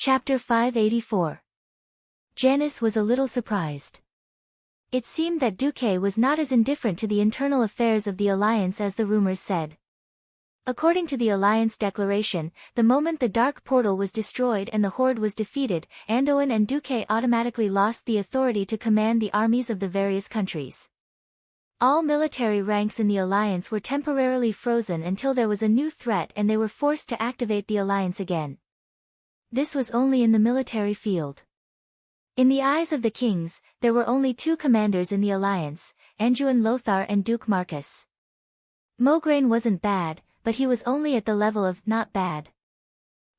Chapter 584. Janice was a little surprised. It seemed that Duque was not as indifferent to the internal affairs of the Alliance as the rumors said. According to the Alliance declaration, the moment the Dark Portal was destroyed and the Horde was defeated, Anduin and Duque automatically lost the authority to command the armies of the various countries. All military ranks in the Alliance were temporarily frozen until there was a new threat and they were forced to activate the Alliance again. This was only in the military field. In the eyes of the kings, there were only two commanders in the Alliance, Anduin Lothar and Duke Marcus. Mograine wasn't bad, but he was only at the level of not bad.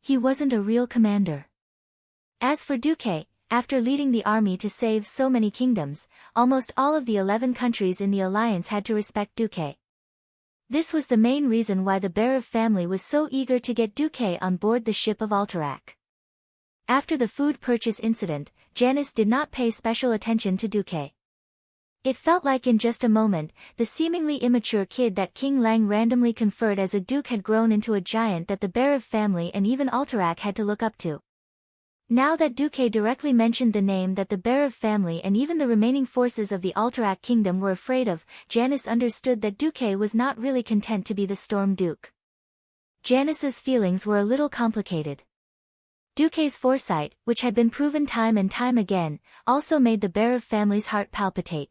He wasn't a real commander. As for Duque, after leading the army to save so many kingdoms, almost all of the 11 countries in the Alliance had to respect Duque. This was the main reason why the Berev family was so eager to get Duque on board the ship of Alterac. After the food purchase incident, Janice did not pay special attention to Duque. It felt like in just a moment, the seemingly immature kid that King Lang randomly conferred as a duke had grown into a giant that the Berev family and even Alterac had to look up to. Now that Duque directly mentioned the name that the Berev family and even the remaining forces of the Alterac kingdom were afraid of, Janice understood that Duque was not really content to be the Storm Duke. Janice's feelings were a little complicated. Duque's foresight, which had been proven time and time again, also made the Berev family's heart palpitate.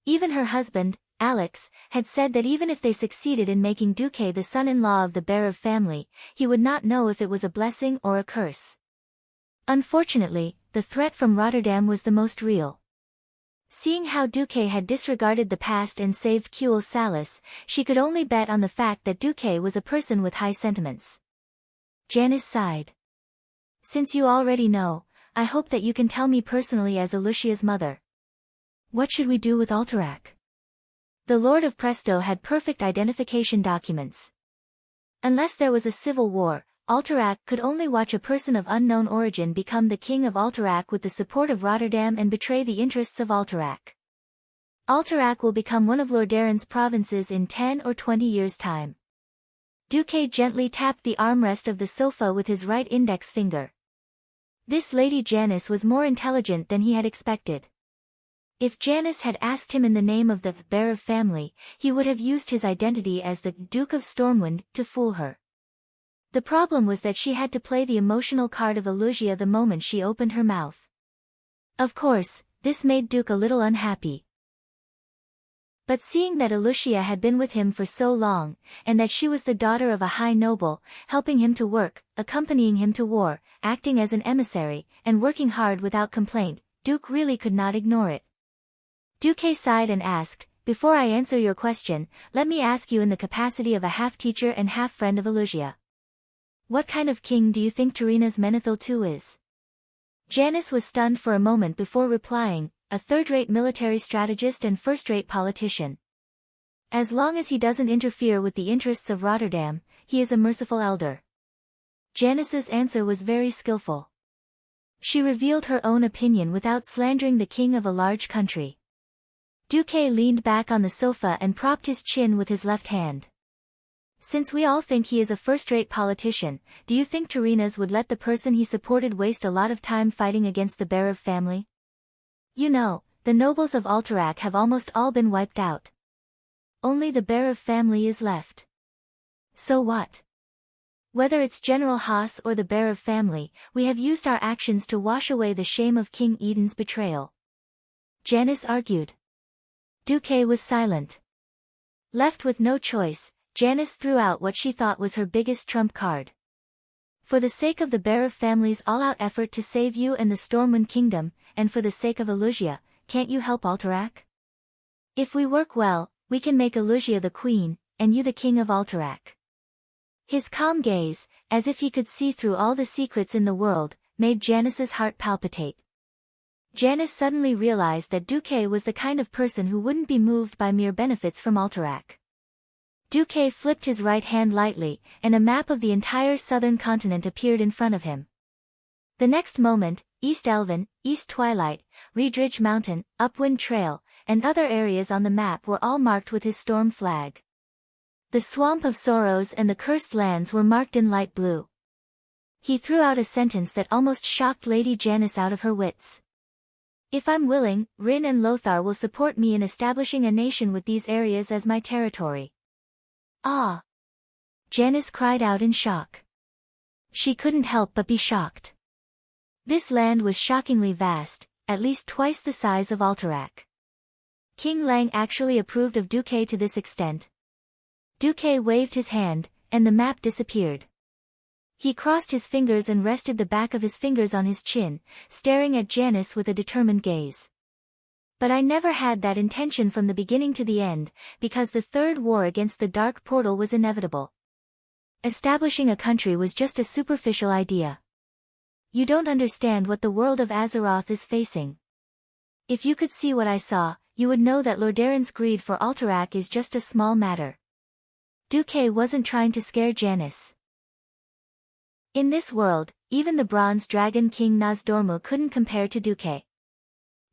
Even her husband, Alex, had said that even if they succeeded in making Duque the son-in-law of the Berev family, he would not know if it was a blessing or a curse. Unfortunately, the threat from Rotterdam was the most real. Seeing how Duque had disregarded the past and saved Kuel Salis, she could only bet on the fact that Duque was a person with high sentiments. Janice sighed. Since you already know, I hope that you can tell me personally as Alucia's mother. What should we do with Alterac? The Lord of Presto had perfect identification documents. Unless there was a civil war, Alterac could only watch a person of unknown origin become the king of Alterac with the support of Rotterdam and betray the interests of Alterac. Alterac will become one of Lordaeron's provinces in 10 or 20 years' time. Duque gently tapped the armrest of the sofa with his right index finger. This Lady Janice was more intelligent than he had expected. If Janice had asked him in the name of the Berev family, he would have used his identity as the Duke of Stormwind to fool her. The problem was that she had to play the emotional card of Alucia the moment she opened her mouth. Of course, this made Duke a little unhappy. But seeing that Alucia had been with him for so long, and that she was the daughter of a high noble, helping him to work, accompanying him to war, acting as an emissary, and working hard without complaint, Duke really could not ignore it. Duque sighed and asked, "Before I answer your question, let me ask you in the capacity of a half-teacher and half-friend of Alucia. What kind of king do you think Terina's Menethil II is?" Janice was stunned for a moment before replying, "A third-rate military strategist and first-rate politician. As long as he doesn't interfere with the interests of Rotterdam, he is a merciful elder." Janice's answer was very skillful. She revealed her own opinion without slandering the king of a large country. Duque leaned back on the sofa and propped his chin with his left hand. "Since we all think he is a first-rate politician, do you think Terina's would let the person he supported waste a lot of time fighting against the Berev family? You know, the nobles of Alterac have almost all been wiped out. Only the Berev family is left. So what? Whether it's General Haas or the Berev family, we have used our actions to wash away the shame of King Eden's betrayal," Janice argued. Duque was silent. Left with no choice, Janice threw out what she thought was her biggest trump card. "For the sake of the Berev family's all-out effort to save you and the Stormwind Kingdom, and for the sake of Alucia, can't you help Alterac? If we work well, we can make Alucia the queen, and you the king of Alterac." His calm gaze, as if he could see through all the secrets in the world, made Janice's heart palpitate. Janice suddenly realized that Duque was the kind of person who wouldn't be moved by mere benefits from Alterac. Duque flipped his right hand lightly, and a map of the entire southern continent appeared in front of him. The next moment, East Elven, East Twilight, Reedridge Mountain, Upwind Trail, and other areas on the map were all marked with his storm flag. The Swamp of Sorrows and the Cursed Lands were marked in light blue. He threw out a sentence that almost shocked Lady Janice out of her wits. If I'm willing, Rin and Lothar will support me in establishing a nation with these areas as my territory. Ah! Janice cried out in shock. She couldn't help but be shocked. This land was shockingly vast, at least twice the size of Alterac. King Lang actually approved of Duque to this extent. Duque waved his hand, and the map disappeared. He crossed his fingers and rested the back of his fingers on his chin, staring at Janice with a determined gaze. But I never had that intention from the beginning to the end, because the Third War against the Dark Portal was inevitable. Establishing a country was just a superficial idea. You don't understand what the world of Azeroth is facing. If you could see what I saw, you would know that Lordairan's greed for Alterac is just a small matter. Duque wasn't trying to scare Janice. In this world, even the Bronze Dragon King Nozdormu couldn't compare to Duque.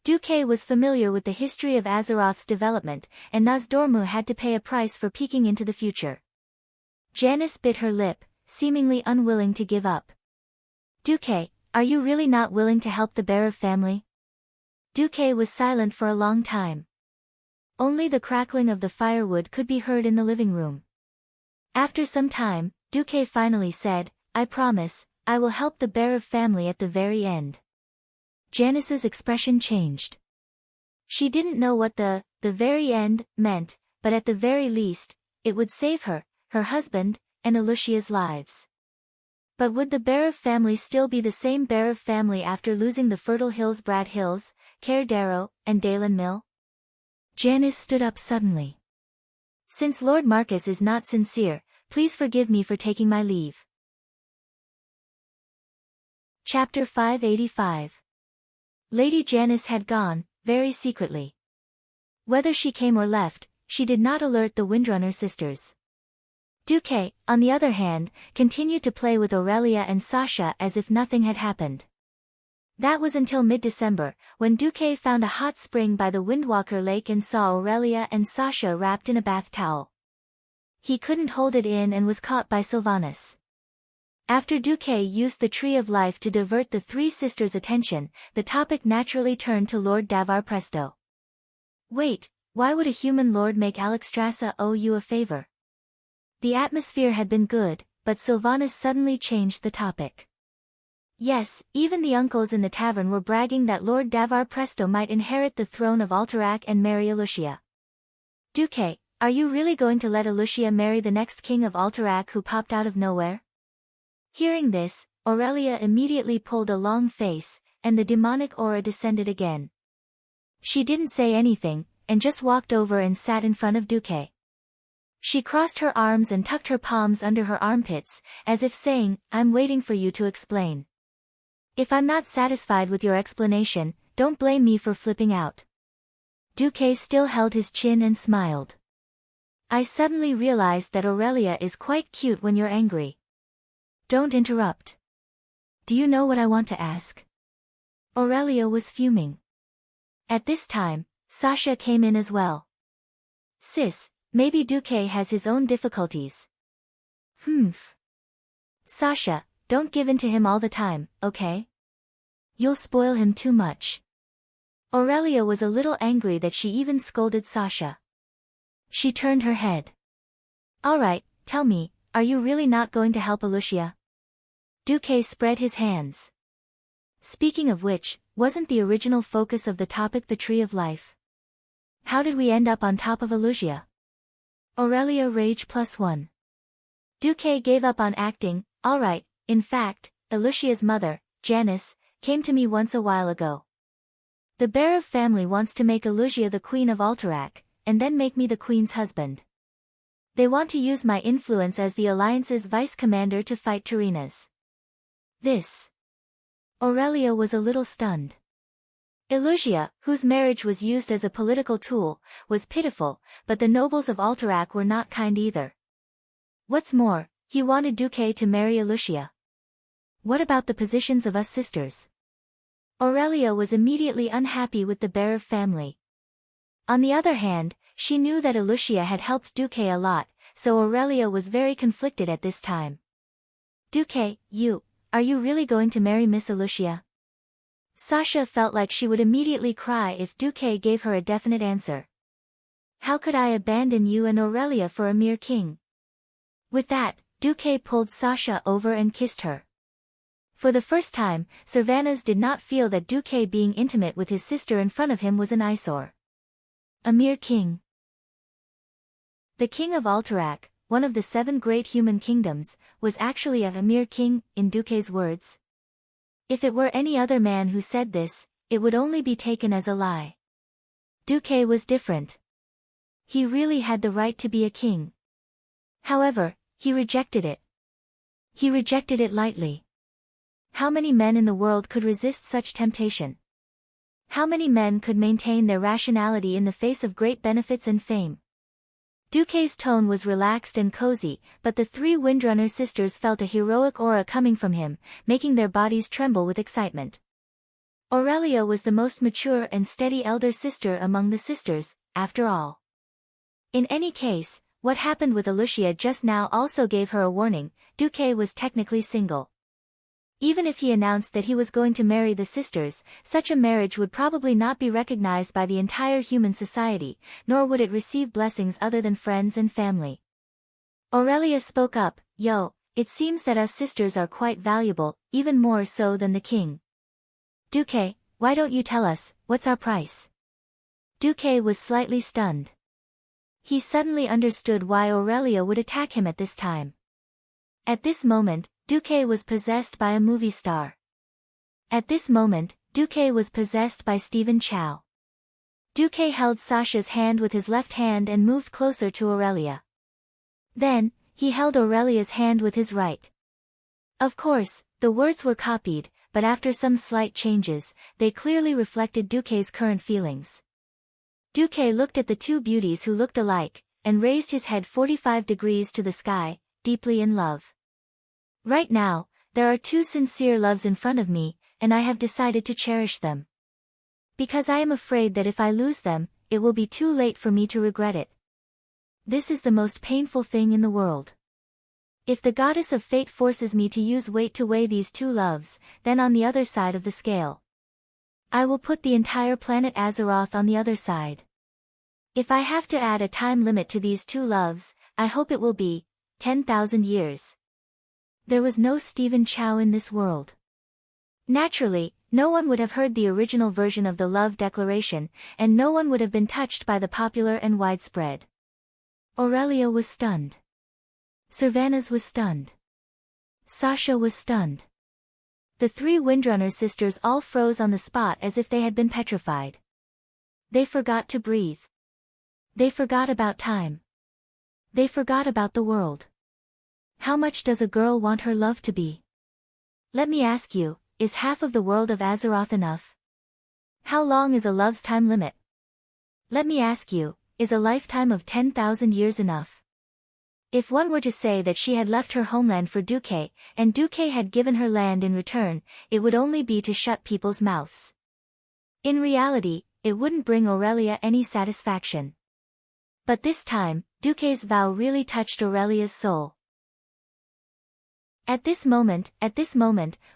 Duque was familiar with the history of Azeroth's development, and Nozdormu had to pay a price for peeking into the future. Janice bit her lip, seemingly unwilling to give up. Duque, are you really not willing to help the Berev family? Duque was silent for a long time. Only the crackling of the firewood could be heard in the living room. After some time, Duque finally said, I promise, I will help the Berev family at the very end. Janice's expression changed. She didn't know what the very end meant, but at the very least, it would save her, her husband, and Alucia's lives. But would the Berev family still be the same Berev family after losing the Fertile Hills, Brad Hills, Cair Darrow, and Dalen Mill? Janice stood up suddenly. Since Lord Marcus is not sincere, please forgive me for taking my leave. Chapter 585. Lady Janice had gone, very secretly. Whether she came or left, she did not alert the Windrunner sisters. Duque, on the other hand, continued to play with Aurelia and Sasha as if nothing had happened. That was until mid-December, when Duque found a hot spring by the Windwalker Lake and saw Aurelia and Sasha wrapped in a bath towel. He couldn't hold it in and was caught by Sylvanas. After Duque used the Tree of Life to divert the three sisters' attention, the topic naturally turned to Lord Davar Presto. Wait, why would a human lord make Alexstrasza owe you a favor? The atmosphere had been good, but Sylvanas suddenly changed the topic. Yes, even the uncles in the tavern were bragging that Lord Davar Presto might inherit the throne of Alterac and marry Alucia. Duque, are you really going to let Alucia marry the next king of Alterac who popped out of nowhere? Hearing this, Aurelia immediately pulled a long face, and the demonic aura descended again. She didn't say anything, and just walked over and sat in front of Duque. She crossed her arms and tucked her palms under her armpits, as if saying, I'm waiting for you to explain. If I'm not satisfied with your explanation, don't blame me for flipping out. Duque still held his chin and smiled. I suddenly realized that Aurelia is quite cute when you're angry. Don't interrupt. Do you know what I want to ask? Aurelia was fuming. At this time, Sasha came in as well. Sis, maybe Duque has his own difficulties. Humph. Sasha, don't give in to him all the time, okay? You'll spoil him too much. Aurelia was a little angry that she even scolded Sasha. She turned her head. Alright, tell me, are you really not going to help Alucia? Duque spread his hands. Speaking of which, wasn't the original focus of the topic the Tree of Life? How did we end up on top of Alucia? Aurelia rage +1. Duque gave up on acting. Alright, in fact, Alucia's mother, Janice, came to me once a while ago. The Berev family wants to make Alucia the queen of Alterac, and then make me the queen's husband. They want to use my influence as the Alliance's vice-commander to fight Tyreena's. This. Aurelia was a little stunned. Alucia, whose marriage was used as a political tool, was pitiful, but the nobles of Alterac were not kind either. What's more, he wanted Duque to marry Alucia. What about the positions of us sisters? Aurelia was immediately unhappy with the Berev family. On the other hand, she knew that Alucia had helped Duque a lot, so Aurelia was very conflicted at this time. Duque, are you really going to marry Miss Alicia? Sasha felt like she would immediately cry if Duque gave her a definite answer. How could I abandon you and Aurelia for a mere king? With that, Duque pulled Sasha over and kissed her. For the first time, Cervantes did not feel that Duque being intimate with his sister in front of him was an eyesore. A mere king. The king of Alterac, one of the 7 great human kingdoms, was actually a mere king, in Duque's words. If it were any other man who said this, it would only be taken as a lie. Duque was different. He really had the right to be a king. However, he rejected it. He rejected it lightly. How many men in the world could resist such temptation? How many men could maintain their rationality in the face of great benefits and fame? Duque's tone was relaxed and cozy, but the 3 Windrunner sisters felt a heroic aura coming from him, making their bodies tremble with excitement. Aurelia was the most mature and steady elder sister among the sisters, after all. In any case, what happened with Alicia just now also gave her a warning. Duque was technically single. Even if he announced that he was going to marry the sisters, such a marriage would probably not be recognized by the entire human society, nor would it receive blessings other than friends and family. Aurelia spoke up, "Yo, it seems that us sisters are quite valuable, even more so than the king. Duque, why don't you tell us, what's our price?" Duque was slightly stunned. He suddenly understood why Aurelia would attack him at this time. At this moment, Duque was possessed by a movie star. At this moment, Duque was possessed by Stephen Chow. Duque held Sasha's hand with his left hand and moved closer to Aurelia. Then, he held Aurelia's hand with his right. Of course, the words were copied, but after some slight changes, they clearly reflected Duque's current feelings. Duque looked at the 2 beauties who looked alike, and raised his head 45 degrees to the sky, deeply in love. Right now, there are 2 sincere loves in front of me, and I have decided to cherish them. Because I am afraid that if I lose them, it will be too late for me to regret it. This is the most painful thing in the world. If the goddess of fate forces me to use weight to weigh these 2 loves, then on the other side of the scale, I will put the entire planet Azeroth on the other side. If I have to add a time limit to these 2 loves, I hope it will be 10,000 years. There was no Stephen Chow in this world. Naturally, no one would have heard the original version of the love declaration, and no one would have been touched by the popular and widespread. Aurelia was stunned. Cervantes was stunned. Sasha was stunned. The 3 Windrunner sisters all froze on the spot as if they had been petrified. They forgot to breathe. They forgot about time. They forgot about the world. How much does a girl want her love to be? Let me ask you, is half of the world of Azeroth enough? How long is a love's time limit? Let me ask you, is a lifetime of 10,000 years enough? If one were to say that she had left her homeland for Duque, and Duque had given her land in return, it would only be to shut people's mouths. In reality, it wouldn't bring Aurelia any satisfaction. But this time, Duque's vow really touched Aurelia's soul. At this moment,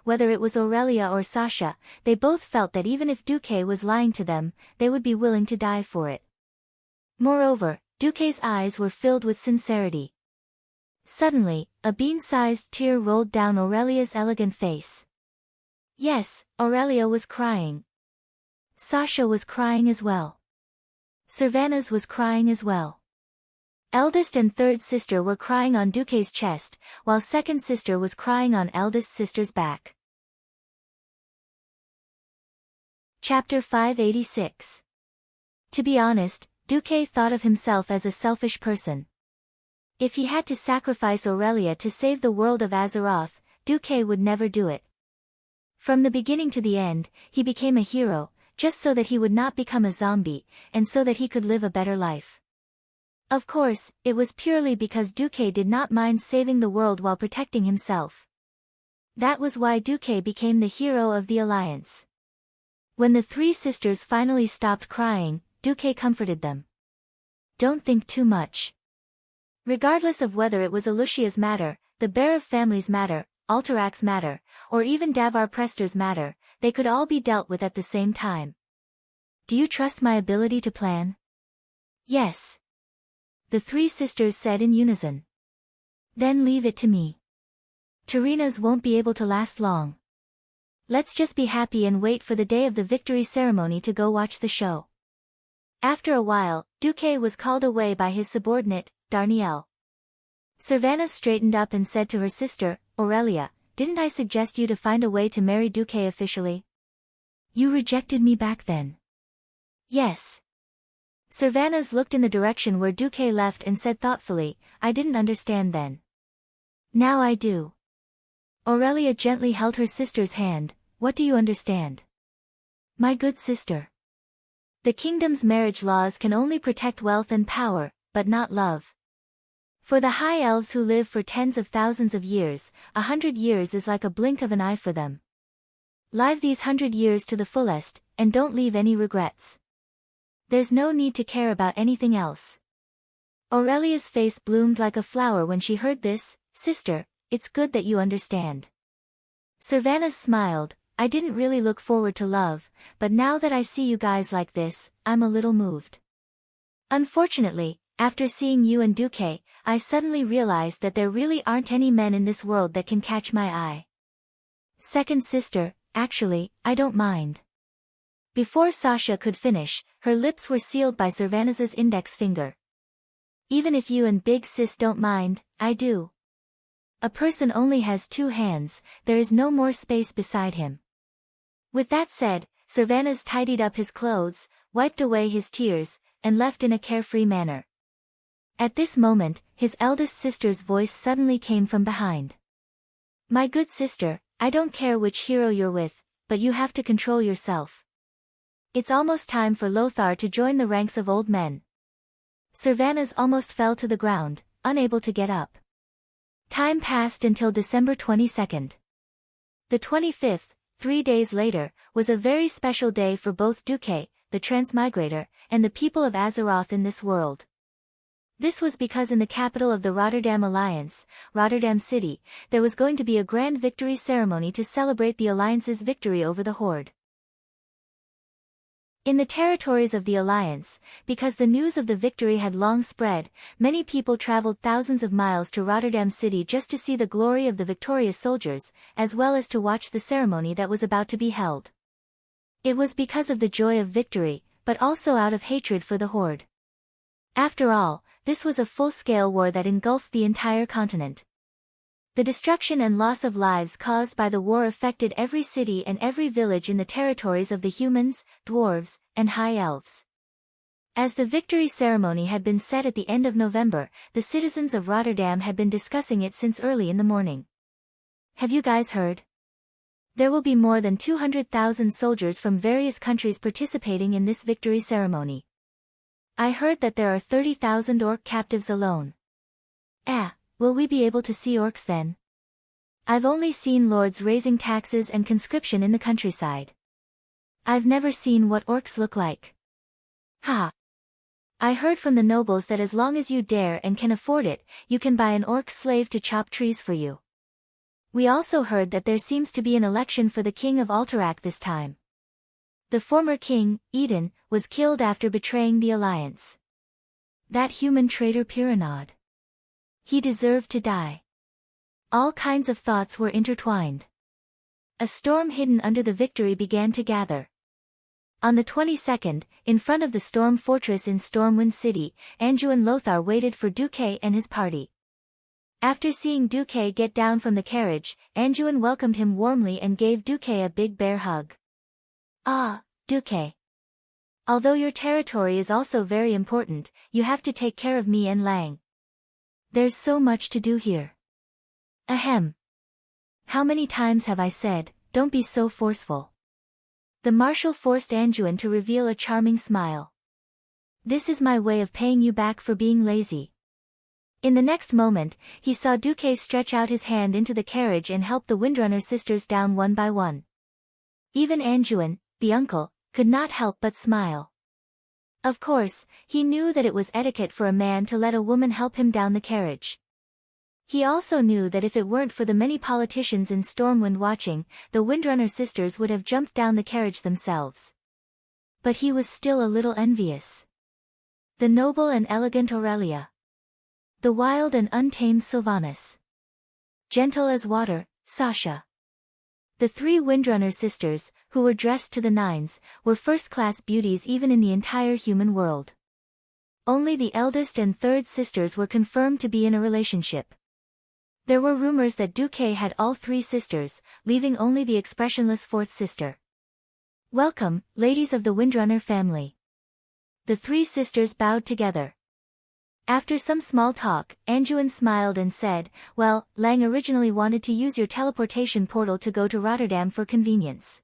whether it was Aurelia or Sasha, they both felt that even if Duque was lying to them, they would be willing to die for it. Moreover, Duque's eyes were filled with sincerity. Suddenly, a bean-sized tear rolled down Aurelia's elegant face. Yes, Aurelia was crying. Sasha was crying as well. Cervantes was crying as well. Eldest and 3rd sister were crying on Duque's chest, while 2nd sister was crying on eldest sister's back. Chapter 586. To be honest, Duque thought of himself as a selfish person. If he had to sacrifice Aurelia to save the world of Azeroth, Duque would never do it. From the beginning to the end, he became a hero, just so that he would not become a zombie, and so that he could live a better life. Of course, it was purely because Duque did not mind saving the world while protecting himself. That was why Duque became the hero of the alliance. When the 3 sisters finally stopped crying, Duque comforted them. Don't think too much. Regardless of whether it was Alicia's matter, the Bear of Family's matter, Alterac's matter, or even Davar Prester's matter, they could all be dealt with at the same time. Do you trust my ability to plan? Yes. The three sisters said in unison. Then leave it to me. Tarina's won't be able to last long. Let's just be happy and wait for the day of the victory ceremony to go watch the show. After a while, Duque was called away by his subordinate, Darnielle. Servana straightened up and said to her sister, Aurelia, didn't I suggest you to find a way to marry Duque officially? You rejected me back then. Yes. Servanas looked in the direction where Duque left and said thoughtfully, I didn't understand then. Now I do. Aurelia gently held her sister's hand. What do you understand? My good sister. The kingdom's marriage laws can only protect wealth and power, but not love. For the high elves who live for tens of thousands of years, 100 years is like a blink of an eye for them. Live these 100 years to the fullest, and don't leave any regrets. There's no need to care about anything else. Aurelia's face bloomed like a flower when she heard this. Sister, it's good that you understand. Servanas smiled. I didn't really look forward to love, but now that I see you guys like this, I'm a little moved. Unfortunately, after seeing you and Duque, I suddenly realized that there really aren't any men in this world that can catch my eye. Second sister, actually, I don't mind. Before Sasha could finish, her lips were sealed by Servanas's index finger. Even if you and big sis don't mind, I do. A person only has two hands, there is no more space beside him. With that said, Servanas tidied up his clothes, wiped away his tears, and left in a carefree manner. At this moment, his eldest sister's voice suddenly came from behind. My good sister, I don't care which hero you're with, but you have to control yourself. It's almost time for Lothar to join the ranks of old men. Servanas almost fell to the ground, unable to get up. Time passed until December 22nd. The 25th, 3 days later, was a very special day for both Duque, the transmigrator, and the people of Azeroth in this world. This was because in the capital of the Rotterdam Alliance, Rotterdam City, there was going to be a grand victory ceremony to celebrate the Alliance's victory over the Horde. In the territories of the Alliance, because the news of the victory had long spread, many people traveled thousands of miles to Rotterdam City just to see the glory of the victorious soldiers, as well as to watch the ceremony that was about to be held. It was because of the joy of victory, but also out of hatred for the Horde. After all, this was a full-scale war that engulfed the entire continent. The destruction and loss of lives caused by the war affected every city and every village in the territories of the humans, dwarves, and high elves. As the victory ceremony had been set at the end of November, the citizens of Rotterdam had been discussing it since early in the morning. Have you guys heard? There will be more than 200,000 soldiers from various countries participating in this victory ceremony. I heard that there are 30,000 orc captives alone. Will we be able to see orcs then? I've only seen lords raising taxes and conscription in the countryside. I've never seen what orcs look like. Ha! I heard from the nobles that as long as you dare and can afford it, you can buy an orc slave to chop trees for you. We also heard that there seems to be an election for the king of Alterac this time. The former king, Eden, was killed after betraying the alliance. That human traitor Pyranod. He deserved to die. All kinds of thoughts were intertwined. A storm hidden under the victory began to gather. On the 22nd, in front of the storm fortress in Stormwind City, Anduin Lothar waited for Duque and his party. After seeing Duque get down from the carriage, Anduin welcomed him warmly and gave Duque a big bear hug. Ah, Duque. Although your territory is also very important, you have to take care of me and Lang. There's so much to do here. Ahem. How many times have I said, don't be so forceful? The marshal forced Anduin to reveal a charming smile. This is my way of paying you back for being lazy. In the next moment, he saw Duque stretch out his hand into the carriage and help the Windrunner sisters down one by one. Even Anduin, the uncle, could not help but smile. Of course, he knew that it was etiquette for a man to let a woman help him down the carriage. He also knew that if it weren't for the many politicians in Stormwind watching, the Windrunner sisters would have jumped down the carriage themselves. But he was still a little envious. The noble and elegant Aurelia. The wild and untamed Sylvanas. Gentle as water, Sasha. The three Windrunner sisters, who were dressed to the nines, were first-class beauties even in the entire human world. Only the eldest and third sisters were confirmed to be in a relationship. There were rumors that Duque had all three sisters, leaving only the expressionless fourth sister. Welcome, ladies of the Windrunner family. The three sisters bowed together. After some small talk, Anduin smiled and said, well, Lang originally wanted to use your teleportation portal to go to Rotterdam for convenience.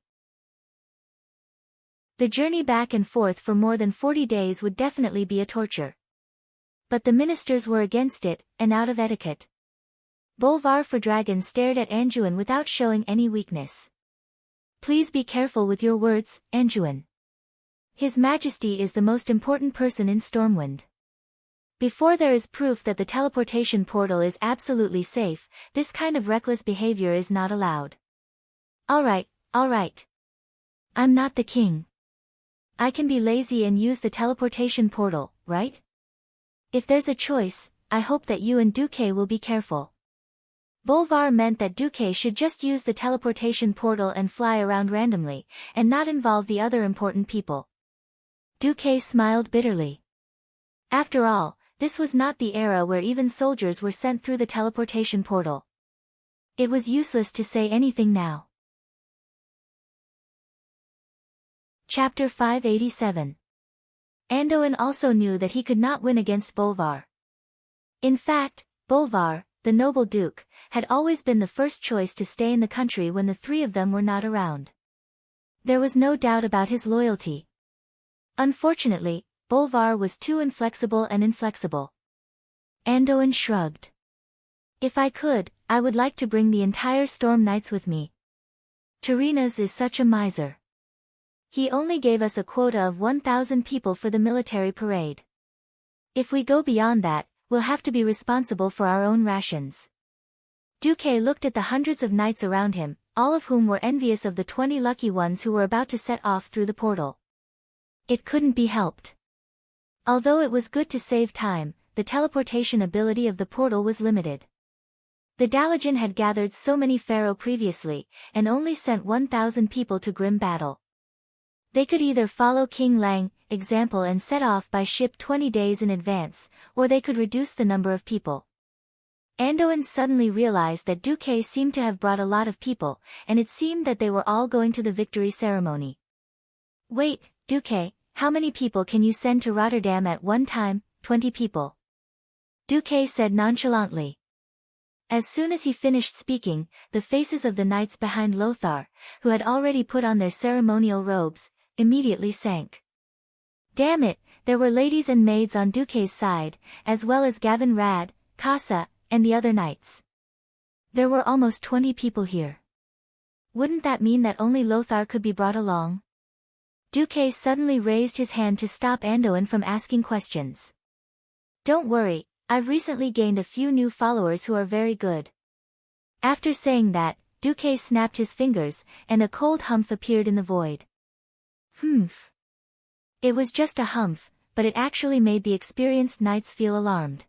The journey back and forth for more than 40 days would definitely be a torture. But the ministers were against it, and out of etiquette. Bolvar for Dragon stared at Anduin without showing any weakness. Please be careful with your words, Anduin. His Majesty is the most important person in Stormwind. Before there is proof that the teleportation portal is absolutely safe, this kind of reckless behavior is not allowed. Alright. I'm not the king. I can be lazy and use the teleportation portal, right? If there's a choice, I hope that you and Duque will be careful. Bolvar meant that Duque should just use the teleportation portal and fly around randomly, and not involve the other important people. Duque smiled bitterly. After all, this was not the era where even soldiers were sent through the teleportation portal. It was useless to say anything now. Chapter 587. Anduin also knew that he could not win against Bolvar. In fact, Bolvar, the noble duke, had always been the first choice to stay in the country when the three of them were not around. There was no doubt about his loyalty. Unfortunately, Bolvar was too inflexible and inflexible. Anduin shrugged. If I could, I would like to bring the entire Storm Knights with me. Tyreenas is such a miser. He only gave us a quota of 1,000 people for the military parade. If we go beyond that, we'll have to be responsible for our own rations. Duque looked at the hundreds of knights around him, all of whom were envious of the 20 lucky ones who were about to set off through the portal. It couldn't be helped. Although it was good to save time, the teleportation ability of the portal was limited. The Dalajan had gathered so many pharaoh previously, and only sent 1,000 people to grim battle. They could either follow King Lang's example and set off by ship 20 days in advance, or they could reduce the number of people. Anduin suddenly realized that Duque seemed to have brought a lot of people, and it seemed that they were all going to the victory ceremony. Wait, Duque, how many people can you send to Rotterdam at one time? 20 people. Duque said nonchalantly. As soon as he finished speaking, the faces of the knights behind Lothar, who had already put on their ceremonial robes, immediately sank. Damn it, there were ladies and maids on Duque's side, as well as Gavin Rad, Casa, and the other knights. There were almost 20 people here. Wouldn't that mean that only Lothar could be brought along? Duque suddenly raised his hand to stop Anduin from asking questions. Don't worry, I've recently gained a few new followers who are very good. After saying that, Duque snapped his fingers, and a cold humph appeared in the void. Humph. It was just a humph, but it actually made the experienced knights feel alarmed.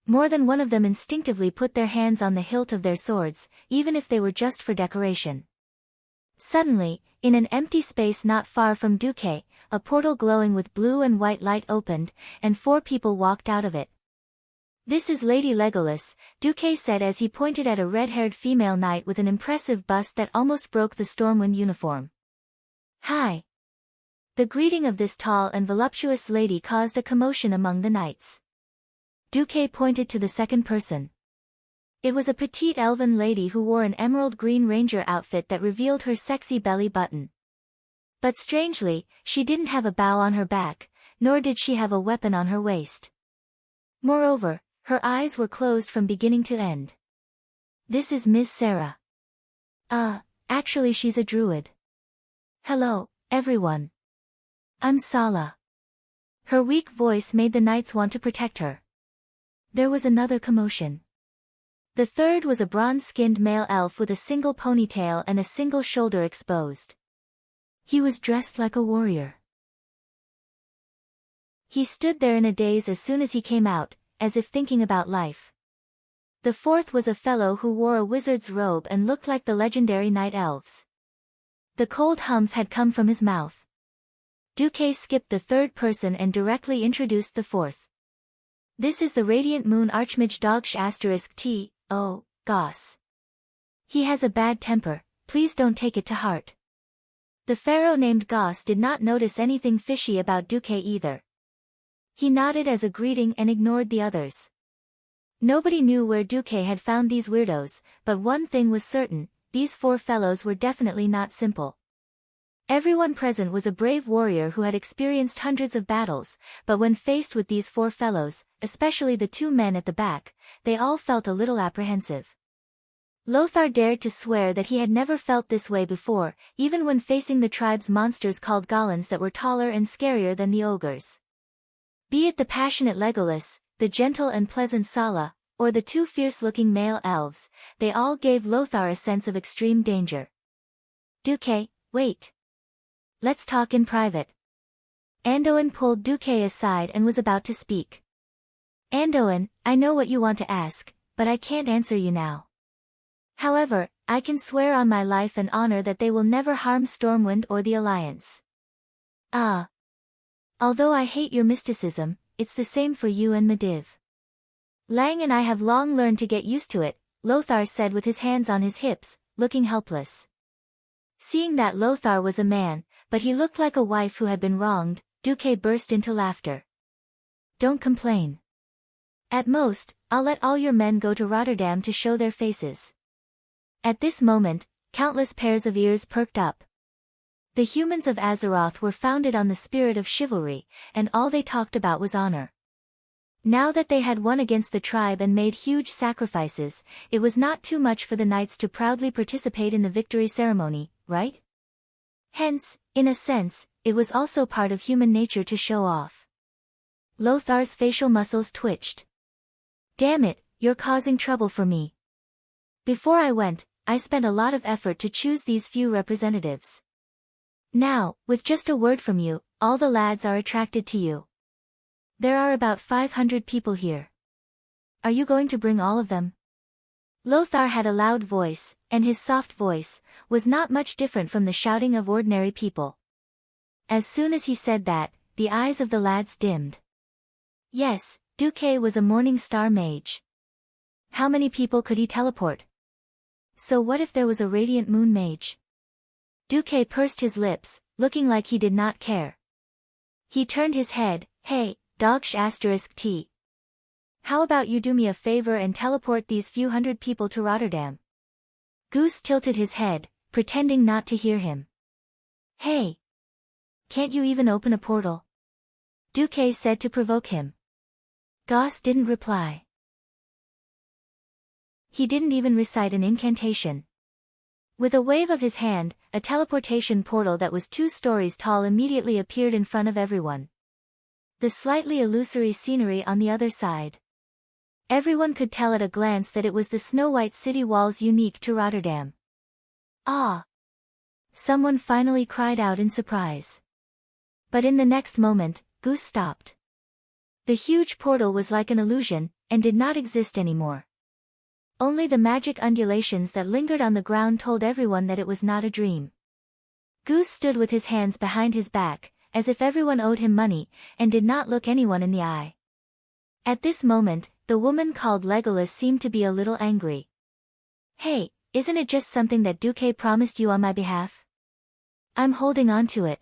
More than one of them instinctively put their hands on the hilt of their swords, even if they were just for decoration. Suddenly, in an empty space not far from Duque, a portal glowing with blue and white light opened, and 4 people walked out of it. This is Lady Legolas, Duque said as he pointed at a red-haired female knight with an impressive bust that almost broke the Stormwind uniform. Hi. The greeting of this tall and voluptuous lady caused a commotion among the knights. Duque pointed to the second person. It was a petite elven lady who wore an emerald green ranger outfit that revealed her sexy belly button. But strangely, she didn't have a bow on her back, nor did she have a weapon on her waist. Moreover, her eyes were closed from beginning to end. This is Miss Sarah. Actually she's a druid. Hello, everyone. I'm Sala. Her weak voice made the knights want to protect her. There was another commotion. The third was a bronze-skinned male elf with a single ponytail and a single shoulder exposed. He was dressed like a warrior. He stood there in a daze as soon as he came out, as if thinking about life. The fourth was a fellow who wore a wizard's robe and looked like the legendary night elves. The cold humph had come from his mouth. Duque skipped the third person and directly introduced the fourth. This is the Radiant Moon Archmage Dogsh *T. Goss. He has a bad temper, please don't take it to heart. The pharaoh named Goss did not notice anything fishy about Duque either. He nodded as a greeting and ignored the others. Nobody knew where Duque had found these weirdos, but one thing was certain, these four fellows were definitely not simple. Everyone present was a brave warrior who had experienced hundreds of battles, but when faced with these four fellows, especially the two men at the back, they all felt a little apprehensive. Lothar dared to swear that he had never felt this way before, even when facing the tribe's monsters called Gollins that were taller and scarier than the ogres. Be it the passionate Legolas, the gentle and pleasant Sala, or the two fierce-looking male elves, they all gave Lothar a sense of extreme danger. Duque, wait. Let's talk in private. Anduin pulled Duque aside and was about to speak. Anduin, I know what you want to ask, but I can't answer you now. However, I can swear on my life and honor that they will never harm Stormwind or the Alliance. Although I hate your mysticism, it's the same for you and Medivh. Lang and I have long learned to get used to it, Lothar said with his hands on his hips, looking helpless. Seeing that Lothar was a man, but he looked like a wife who had been wronged, Duque burst into laughter. Don't complain. At most, I'll let all your men go to Rotterdam to show their faces. At this moment, countless pairs of ears perked up. The humans of Azeroth were founded on the spirit of chivalry, and all they talked about was honor. Now that they had won against the tribe and made huge sacrifices, it was not too much for the knights to proudly participate in the victory ceremony, right? Hence, in a sense, it was also part of human nature to show off. Lothar's facial muscles twitched. Damn it, you're causing trouble for me. Before I went, I spent a lot of effort to choose these few representatives. Now, with just a word from you, all the lads are attracted to you. There are about 500 people here. Are you going to bring all of them? Lothar had a loud voice, and his soft voice was not much different from the shouting of ordinary people. As soon as he said that, the eyes of the lads dimmed. Yes, Duque was a Morning Star mage. How many people could he teleport? So what if there was a Radiant Moon mage? Duque pursed his lips, looking like he did not care. He turned his head. Hey, Dogsh *T. How about you do me a favor and teleport these few hundred people to Rotterdam? Goose tilted his head, pretending not to hear him. Hey! Can't you even open a portal? Duque said to provoke him. Goss didn't reply. He didn't even recite an incantation. With a wave of his hand, a teleportation portal that was 2 stories tall immediately appeared in front of everyone. The slightly illusory scenery on the other side. Everyone could tell at a glance that it was the snow-white city walls unique to Rotterdam. Ah! Someone finally cried out in surprise. But in the next moment, Goose stopped. The huge portal was like an illusion, and did not exist anymore. Only the magic undulations that lingered on the ground told everyone that it was not a dream. Goose stood with his hands behind his back, as if everyone owed him money, and did not look anyone in the eye. At this moment, the woman called Legolas seemed to be a little angry. Hey, isn't it just something that Duque promised you on my behalf? I'm holding on to it.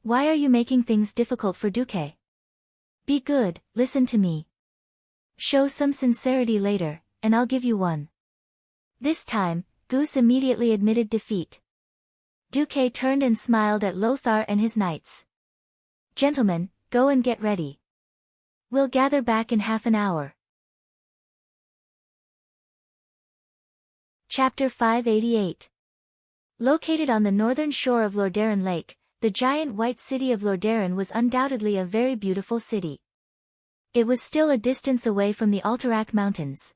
Why are you making things difficult for Duque? Be good, listen to me. Show some sincerity later, and I'll give you one. This time, Goose immediately admitted defeat. Duque turned and smiled at Lothar and his knights. Gentlemen, go and get ready. We'll gather back in half an hour. Chapter 588. Located on the northern shore of Lordaeron Lake, the giant white city of Lordaeron was undoubtedly a very beautiful city. It was still a distance away from the Alterac Mountains.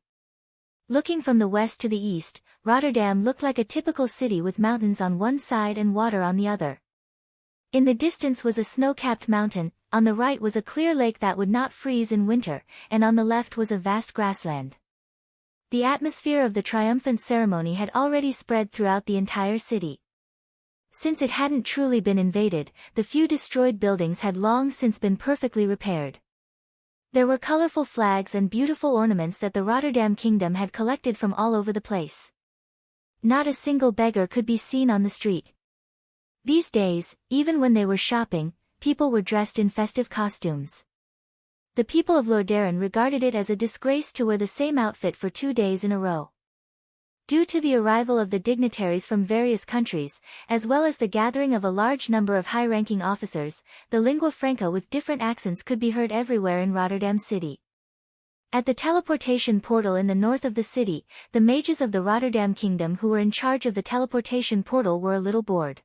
Looking from the west to the east, Rotterdam looked like a typical city with mountains on one side and water on the other. In the distance was a snow-capped mountain, on the right was a clear lake that would not freeze in winter, and on the left was a vast grassland. The atmosphere of the triumphant ceremony had already spread throughout the entire city. Since it hadn't truly been invaded, the few destroyed buildings had long since been perfectly repaired. There were colorful flags and beautiful ornaments that the Rotterdam Kingdom had collected from all over the place. Not a single beggar could be seen on the street. These days, even when they were shopping, people were dressed in festive costumes. The people of Lorderen regarded it as a disgrace to wear the same outfit for 2 days in a row. Due to the arrival of the dignitaries from various countries, as well as the gathering of a large number of high-ranking officers, the lingua franca with different accents could be heard everywhere in Rotterdam City. At the teleportation portal in the north of the city, the mages of the Rotterdam Kingdom who were in charge of the teleportation portal were a little bored.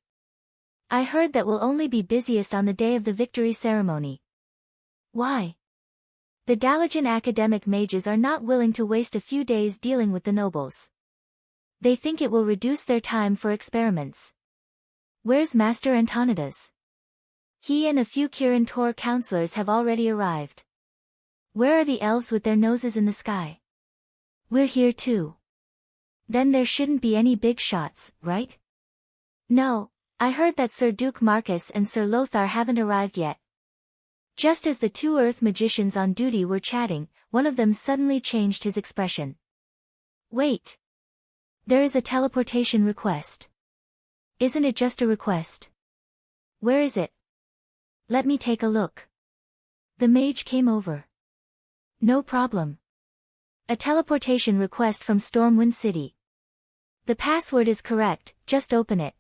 I heard that we'll only be busiest on the day of the victory ceremony. Why? The Dalian academic mages are not willing to waste a few days dealing with the nobles. They think it will reduce their time for experiments. Where's Master Antonidas? He and a few Kirin Tor counselors have already arrived. Where are the elves with their noses in the sky? We're here too. Then there shouldn't be any big shots, right? No, I heard that Sir Duke Marcus and Sir Lothar haven't arrived yet. Just as the two Earth magicians on duty were chatting, one of them suddenly changed his expression. Wait. There is a teleportation request. Isn't it just a request? Where is it? Let me take a look. The mage came over. No problem. A teleportation request from Stormwind City. The password is correct, just open it.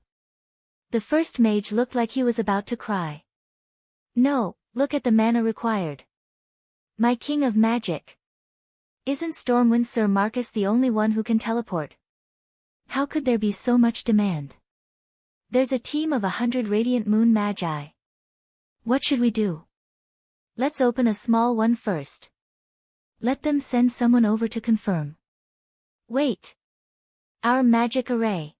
The first mage looked like he was about to cry. No, look at the mana required. My king of magic. Isn't Stormwind Sir Marcus the only one who can teleport? How could there be so much demand? There's a team of 100 Radiant Moon Magi. What should we do? Let's open a small one first. Let them send someone over to confirm. Wait. Our magic array.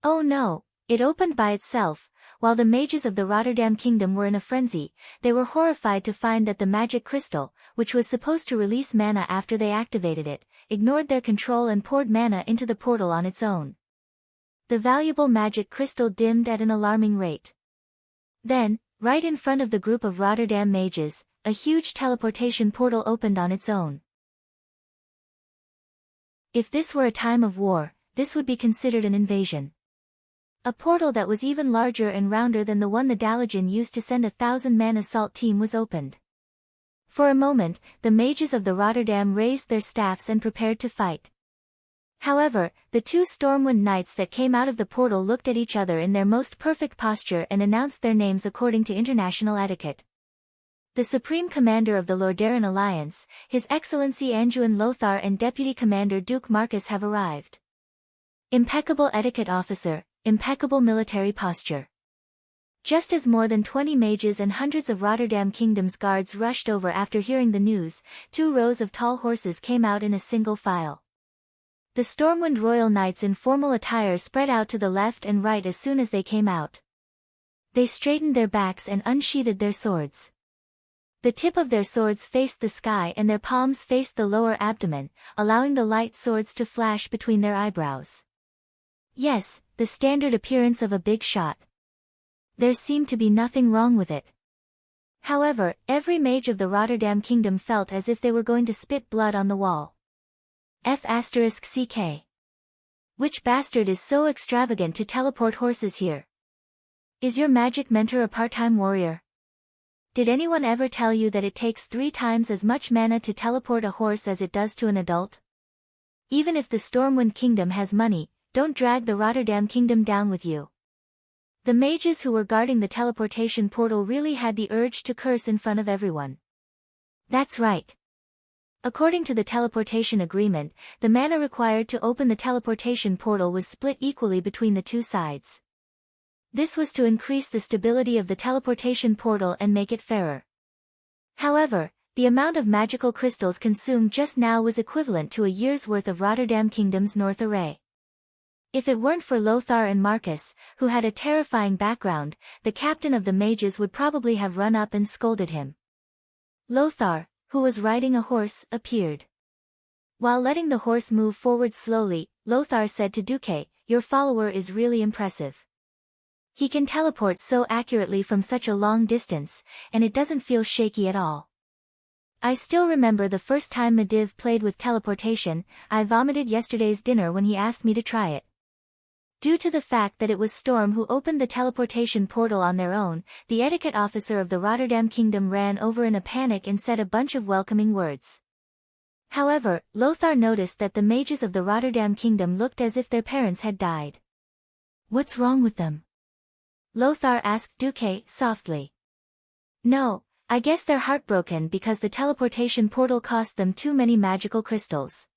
Oh no, it opened by itself. While the mages of the Rotterdam Kingdom were in a frenzy, they were horrified to find that the magic crystal, which was supposed to release mana after they activated it, ignored their control and poured mana into the portal on its own. The valuable magic crystal dimmed at an alarming rate. Then, right in front of the group of Rotterdam mages, a huge teleportation portal opened on its own. If this were a time of war, this would be considered an invasion. A portal that was even larger and rounder than the one the Dalian used to send 1,000-man assault team was opened. For a moment, the mages of the Rotterdam raised their staffs and prepared to fight. However, the two Stormwind Knights that came out of the portal looked at each other in their most perfect posture and announced their names according to international etiquette. The Supreme Commander of the Lorderen Alliance, His Excellency Anduin Lothar and Deputy Commander Duke Marcus have arrived. Impeccable etiquette officer, impeccable military posture. Just as more than 20 mages and hundreds of Rotterdam Kingdom's guards rushed over after hearing the news, 2 rows of tall horses came out in a single file. The Stormwind Royal Knights in formal attire spread out to the left and right as soon as they came out. They straightened their backs and unsheathed their swords. The tip of their swords faced the sky and their palms faced the lower abdomen, allowing the light swords to flash between their eyebrows. Yes, the standard appearance of a big shot. There seemed to be nothing wrong with it. However, every mage of the Rotterdam Kingdom felt as if they were going to spit blood on the wall. F***CK. Which bastard is so extravagant to teleport horses here? Is your magic mentor a part-time warrior? Did anyone ever tell you that it takes 3 times as much mana to teleport a horse as it does to an adult? Even if the Stormwind Kingdom has money, don't drag the Rotterdam Kingdom down with you. The mages who were guarding the teleportation portal really had the urge to curse in front of everyone. That's right. According to the teleportation agreement, the mana required to open the teleportation portal was split equally between the 2 sides. This was to increase the stability of the teleportation portal and make it fairer. However, The amount of magical crystals consumed just now was equivalent to a year's worth of Rotterdam Kingdom's North Array. If it weren't for Lothar and Marcus, who had a terrifying background, the captain of the mages would probably have run up and scolded him. Lothar, who was riding a horse, appeared. While letting the horse move forward slowly, Lothar said to Duque, "Your follower is really impressive. He can teleport so accurately from such a long distance, and it doesn't feel shaky at all. I still remember the first time Medivh played with teleportation. I vomited yesterday's dinner when he asked me to try it." Due to the fact that it was Storm who opened the teleportation portal on their own, the etiquette officer of the Rotterdam Kingdom ran over in a panic and said a bunch of welcoming words. However, Lothar noticed that the mages of the Rotterdam Kingdom looked as if their parents had died. "What's wrong with them?" Lothar asked Duque softly. "No, I guess they're heartbroken because the teleportation portal cost them too many magical crystals."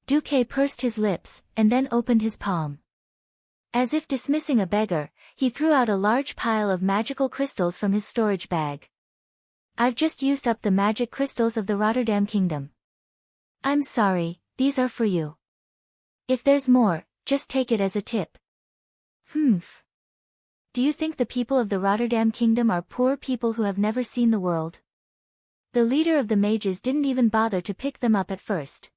Duque pursed his lips, and then opened his palm. As if dismissing a beggar, he threw out a large pile of magical crystals from his storage bag. "I've just used up the magic crystals of the Rotterdam Kingdom. I'm sorry, these are for you. If there's more, just take it as a tip." "Humph. Do you think the people of the Rotterdam Kingdom are poor people who have never seen the world?" The leader of the mages didn't even bother to pick them up at first.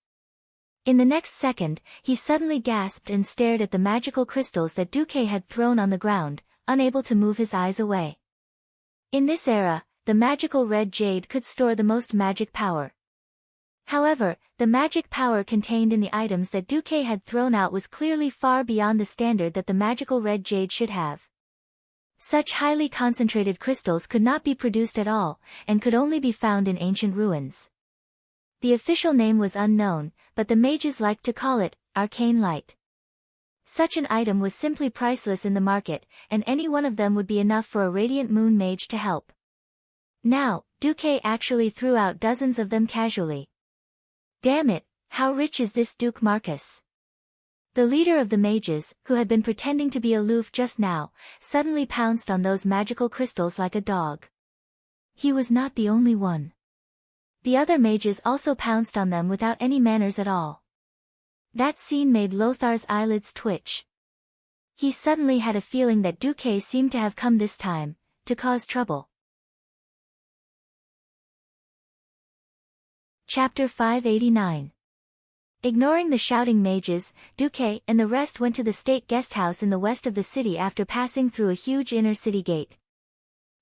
In the next second, he suddenly gasped and stared at the magical crystals that Duque had thrown on the ground, unable to move his eyes away. In this era, the magical red jade could store the most magic power. However, the magic power contained in the items that Duque had thrown out was clearly far beyond the standard that the magical red jade should have. Such highly concentrated crystals could not be produced at all, and could only be found in ancient ruins. The official name was unknown, but the mages liked to call it arcane light. Such an item was simply priceless in the market, and any one of them would be enough for a radiant moon mage to help. Now, Duque actually threw out dozens of them casually. "Damn it, how rich is this Duke Marcus?" The leader of the mages, who had been pretending to be aloof just now, suddenly pounced on those magical crystals like a dog. He was not the only one. The other mages also pounced on them without any manners at all. That scene made Lothar's eyelids twitch. He suddenly had a feeling that Duque seemed to have come this time, to cause trouble. Chapter 589. Ignoring the shouting mages, Duque and the rest went to the state guest house in the west of the city after passing through a huge inner city gate.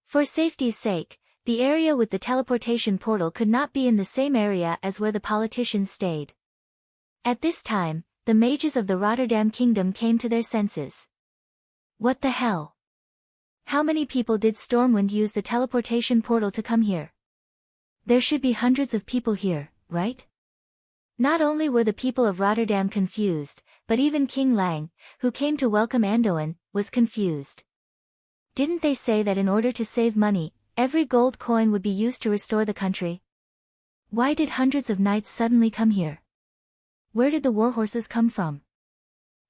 For safety's sake, the area with the teleportation portal could not be in the same area as where the politicians stayed. At this time, the mages of the Rotterdam Kingdom came to their senses. What the hell? How many people did Stormwind use the teleportation portal to come here? There should be hundreds of people here, right? Not only were the people of Rotterdam confused, but even King Lang, who came to welcome Anduin, was confused. Didn't they say that in order to save money, every gold coin would be used to restore the country? Why did hundreds of knights suddenly come here? Where did the warhorses come from?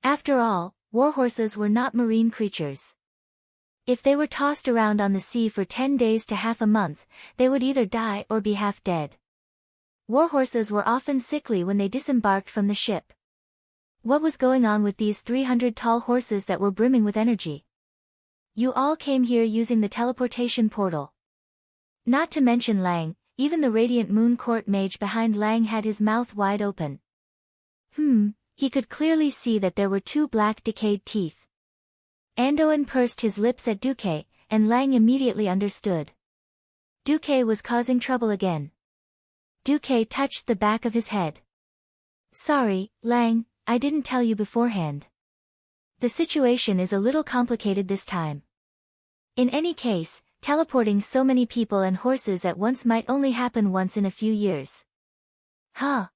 After all, warhorses were not marine creatures. If they were tossed around on the sea for 10 days to half a month, they would either die or be half dead. Warhorses were often sickly when they disembarked from the ship. What was going on with these 300 tall horses that were brimming with energy? You all came here using the teleportation portal. Not to mention Lang, even the Radiant Moon Court mage behind Lang had his mouth wide open. He could clearly see that there were two black decayed teeth. Anduin pursed his lips at Duque, and Lang immediately understood. Duque was causing trouble again. Duque touched the back of his head. "Sorry, Lang, I didn't tell you beforehand. The situation is a little complicated this time. In any case, teleporting so many people and horses at once might only happen once in a few years." "Huh.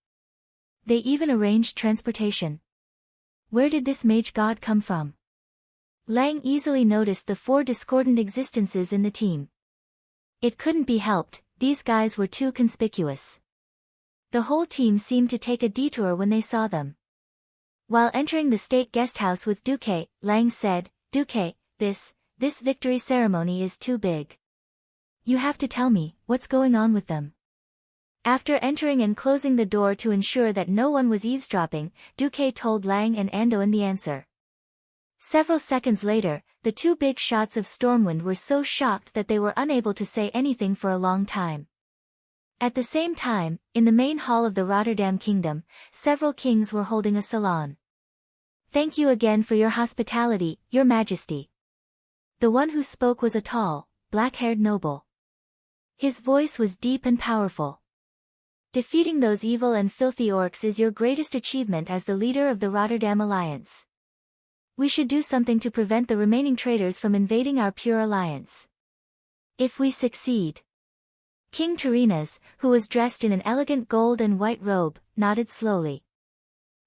They even arranged transportation. Where did this mage god come from?" Lang easily noticed the 4 discordant existences in the team. It couldn't be helped, these guys were too conspicuous. The whole team seemed to take a detour when they saw them. While entering the state guest house with Duque, Lang said, "Duque, this victory ceremony is too big. You have to tell me, what's going on with them? After entering and closing the door to ensure that no one was eavesdropping, Duque told Lang and Andoin the answer. Several seconds later, the two big shots of Stormwind were so shocked that they were unable to say anything for a long time. At the same time, in the main hall of the Rotterdam Kingdom, several kings were holding a salon. Thank you again for your hospitality, Your Majesty. The one who spoke was a tall, black-haired noble. His voice was deep and powerful. Defeating those evil and filthy orcs is your greatest achievement as the leader of the Rotterdam Alliance. We should do something to prevent the remaining traitors from invading our pure alliance. If we succeed. King Tyrrhenas, who was dressed in an elegant gold and white robe, nodded slowly.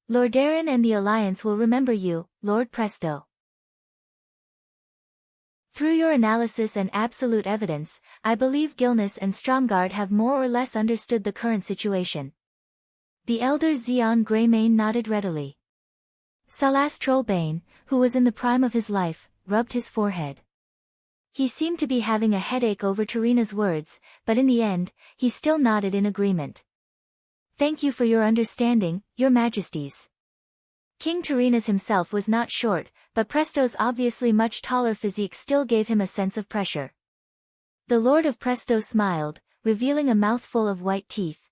Lordaeron and the Alliance will remember you, Lord Presto. Through your analysis and absolute evidence, I believe Gilnis and Stromgard have more or less understood the current situation. The elder Xeon Greymane nodded readily. Salas Trollbane, who was in the prime of his life, rubbed his forehead. He seemed to be having a headache over Tyrrhena's words, but in the end, he still nodded in agreement. Thank you for your understanding, Your Majesties. King Tyrrhenas himself was not short, but Presto's obviously much taller physique still gave him a sense of pressure. The Lord of Presto smiled, revealing a mouthful of white teeth.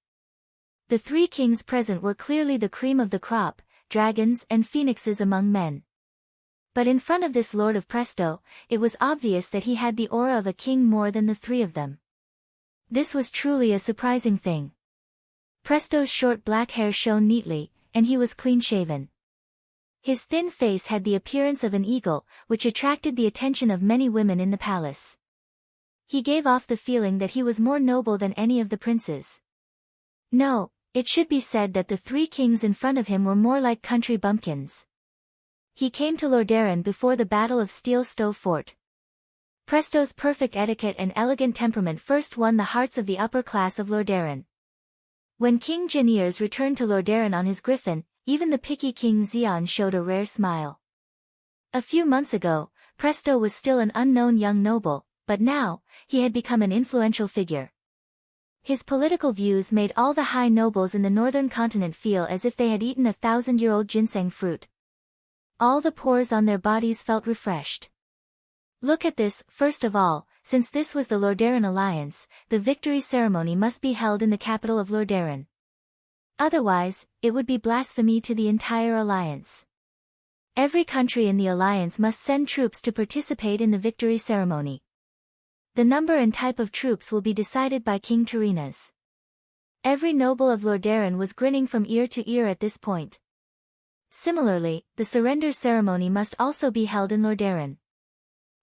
The three kings present were clearly the cream of the crop, dragons and phoenixes among men. But in front of this Lord of Presto, it was obvious that he had the aura of a king more than the three of them. This was truly a surprising thing. Presto's short black hair shone neatly, and he was clean-shaven. His thin face had the appearance of an eagle, which attracted the attention of many women in the palace. He gave off the feeling that he was more noble than any of the princes. No, it should be said that the three kings in front of him were more like country bumpkins. He came to Lordaeron before the Battle of Steel Stove Fort. Presto's perfect etiquette and elegant temperament first won the hearts of the upper class of Lordaeron. When King Janiers returned to Lordaeron on his griffin, even the picky King Xeon showed a rare smile. A few months ago, Presto was still an unknown young noble, but now, he had become an influential figure. His political views made all the high nobles in the northern continent feel as if they had eaten a 1,000-year-old ginseng fruit. All the pores on their bodies felt refreshed. Look at this, first of all, since this was the Lordaeron Alliance, the victory ceremony must be held in the capital of Lordaeron. Otherwise, it would be blasphemy to the entire alliance. Every country in the alliance must send troops to participate in the victory ceremony. The number and type of troops will be decided by King Tyrrhenas. Every noble of Lordaeron was grinning from ear to ear at this point. Similarly, the surrender ceremony must also be held in Lordaeron.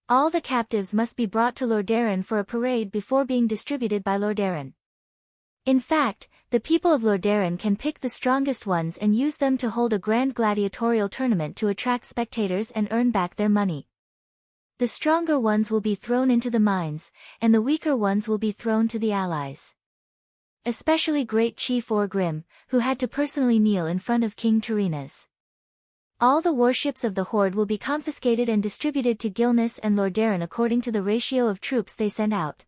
All the captives must be brought to Lordaeron for a parade before being distributed by Lordaeron. In fact, the people of Lordaeron can pick the strongest ones and use them to hold a grand gladiatorial tournament to attract spectators and earn back their money. The stronger ones will be thrown into the mines, and the weaker ones will be thrown to the allies. Especially Great Chief Orgrim, who had to personally kneel in front of King Tyrrhenas. All the warships of the Horde will be confiscated and distributed to Gilnis and Lordaeron according to the ratio of troops they send out.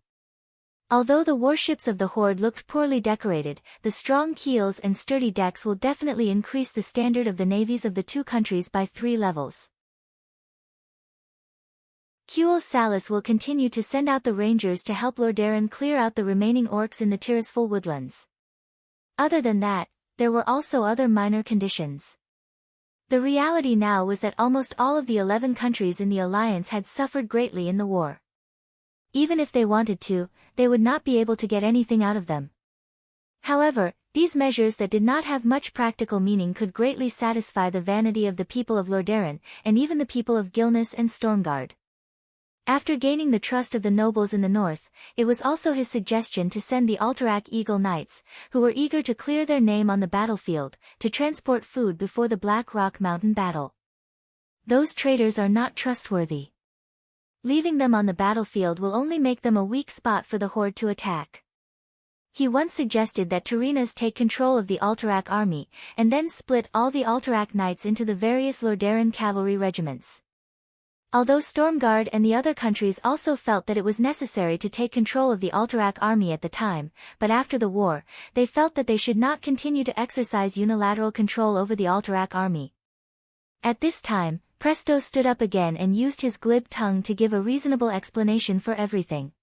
Although the warships of the Horde looked poorly decorated, the strong keels and sturdy decks will definitely increase the standard of the navies of the two countries by 3 levels. Kuel Salas will continue to send out the rangers to help Lordaeron clear out the remaining orcs in the Tirisful woodlands. Other than that, there were also other minor conditions. The reality now was that almost all of the 11 countries in the alliance had suffered greatly in the war. Even if they wanted to, they would not be able to get anything out of them. However, these measures that did not have much practical meaning could greatly satisfy the vanity of the people of Lordaeron, and even the people of Gilnis and Stormgard. After gaining the trust of the nobles in the north, it was also his suggestion to send the Alterac Eagle Knights, who were eager to clear their name on the battlefield, to transport food before the Black Rock Mountain battle. Those traitors are not trustworthy. Leaving them on the battlefield will only make them a weak spot for the Horde to attack. He once suggested that Tyrrhenas take control of the Alterac army, and then split all the Alterac knights into the various Lordaeron cavalry regiments. Although Stormguard and the other countries also felt that it was necessary to take control of the Alterac army at the time, but after the war, they felt that they should not continue to exercise unilateral control over the Alterac army. At this time, Presto stood up again and used his glib tongue to give a reasonable explanation for everything.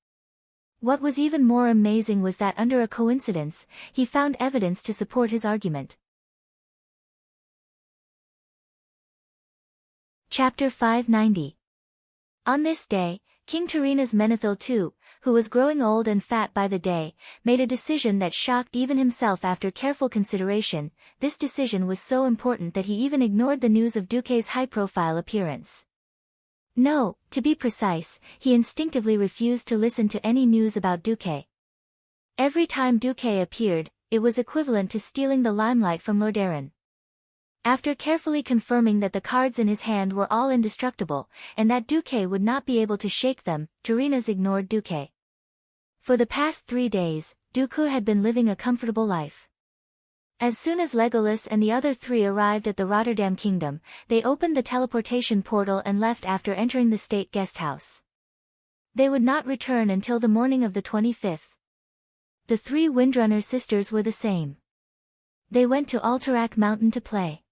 What was even more amazing was that under a coincidence, he found evidence to support his argument. Chapter 590. On this day, King Tarina's Menethil II, who was growing old and fat by the day, made a decision that shocked even himself after careful consideration. This decision was so important that he even ignored the news of Duque's high-profile appearance. No, to be precise, he instinctively refused to listen to any news about Duque. Every time Duque appeared, it was equivalent to stealing the limelight from Lordaeron. After carefully confirming that the cards in his hand were all indestructible, and that Duque would not be able to shake them, Tarina's ignored Duque. For the past 3 days, Dooku had been living a comfortable life. As soon as Legolas and the other 3 arrived at the Rotterdam Kingdom, they opened the teleportation portal and left after entering the state guest house. They would not return until the morning of the 25th. The 3 Windrunner sisters were the same. They went to Alterac Mountain to play.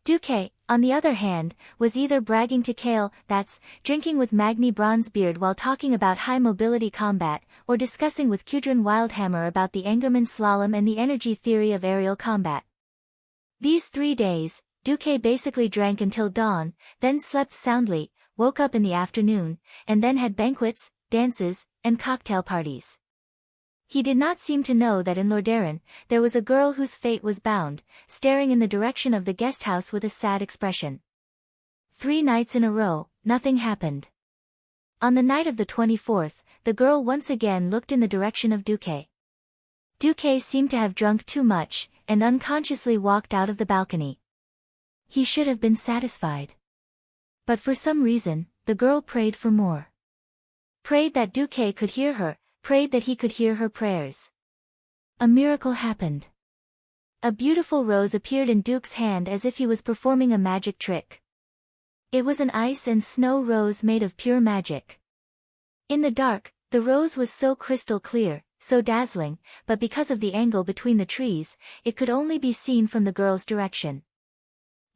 Duque, on the other hand, was either bragging to Kale, that's, drinking with Magni Bronzebeard while talking about high-mobility combat, or discussing with Kudrin Wildhammer about the Engerman slalom and the energy theory of aerial combat. These 3 days, Duque basically drank until dawn, then slept soundly, woke up in the afternoon, and then had banquets, dances, and cocktail parties. He did not seem to know that in Lordaeron, there was a girl whose fate was bound, staring in the direction of the guest house with a sad expression. 3 nights in a row, nothing happened. On the night of the 24th, the girl once again looked in the direction of Duque. Duque seemed to have drunk too much, and unconsciously walked out of the balcony. He should have been satisfied. But for some reason, the girl prayed for more. Prayed that Duque could hear her, prayed that he could hear her prayers. A miracle happened. A beautiful rose appeared in Duke's hand as if he was performing a magic trick. It was an ice and snow rose made of pure magic. In the dark, the rose was so crystal clear, so dazzling, but because of the angle between the trees, it could only be seen from the girl's direction.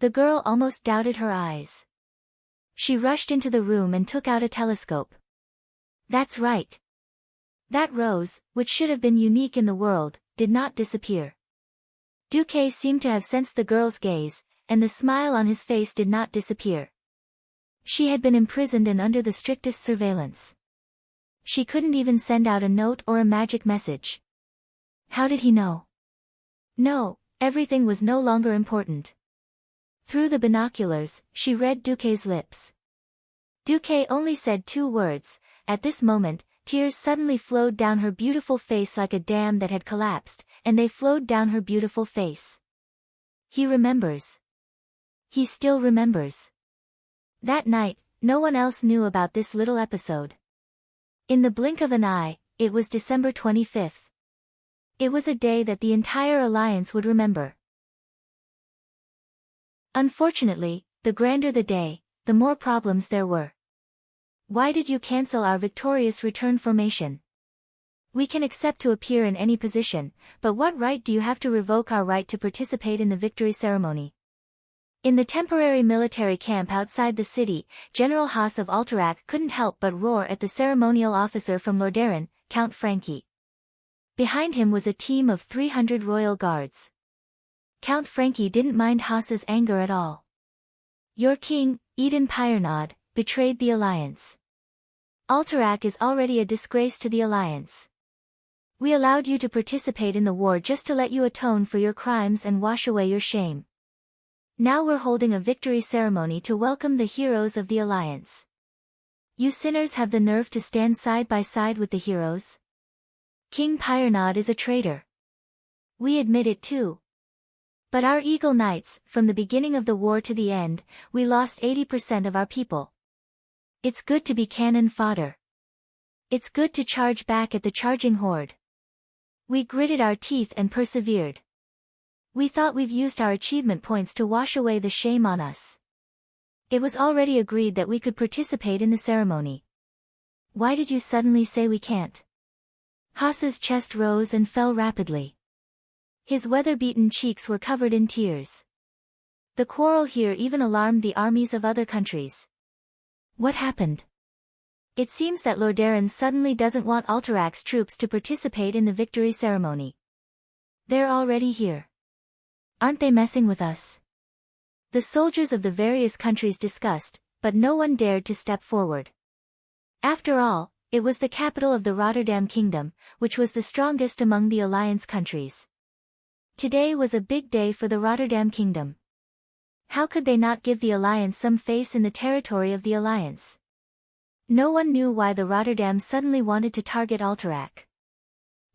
The girl almost doubted her eyes. She rushed into the room and took out a telescope. That's right. That rose, which should have been unique in the world, did not disappear. Duque seemed to have sensed the girl's gaze, and the smile on his face did not disappear. She had been imprisoned and under the strictest surveillance. She couldn't even send out a note or a magic message. How did he know? No, everything was no longer important. Through the binoculars, she read Duque's lips. Duque only said 2 words. At this moment, tears suddenly flowed down her beautiful face like a dam that had collapsed, and they flowed down her beautiful face. He remembers. He still remembers. That night, no one else knew about this little episode. In the blink of an eye, it was December 25th. It was a day that the entire alliance would remember. Unfortunately, the grander the day, the more problems there were. Why did you cancel our victorious return formation? We can accept to appear in any position, but what right do you have to revoke our right to participate in the victory ceremony? In the temporary military camp outside the city, General Haas of Alterac couldn't help but roar at the ceremonial officer from Lordaeron, Count Frankie. Behind him was a team of 300 royal guards. Count Frankie didn't mind Haas's anger at all. Your king, Eden Pyrenod, betrayed the alliance. Alterac is already a disgrace to the alliance. We allowed you to participate in the war just to let you atone for your crimes and wash away your shame. Now we're holding a victory ceremony to welcome the heroes of the alliance. You sinners have the nerve to stand side by side with the heroes? King Pyrenod is a traitor. We admit it too. But our Eagle Knights, from the beginning of the war to the end, we lost 80% of our people. It's good to be cannon fodder. It's good to charge back at the charging horde. We gritted our teeth and persevered. We thought we've used our achievement points to wash away the shame on us. It was already agreed that we could participate in the ceremony. Why did you suddenly say we can't? Haas's chest rose and fell rapidly. His weather-beaten cheeks were covered in tears. The quarrel here even alarmed the armies of other countries. What happened? It seems that Lordaeron suddenly doesn't want Alterax's troops to participate in the victory ceremony. They're already here. Aren't they messing with us? The soldiers of the various countries discussed, but no one dared to step forward. After all, it was the capital of the Rotterdam Kingdom, which was the strongest among the alliance countries. Today was a big day for the Rotterdam Kingdom. How could they not give the alliance some face in the territory of the alliance? No one knew why the Rotterdam suddenly wanted to target Alterac.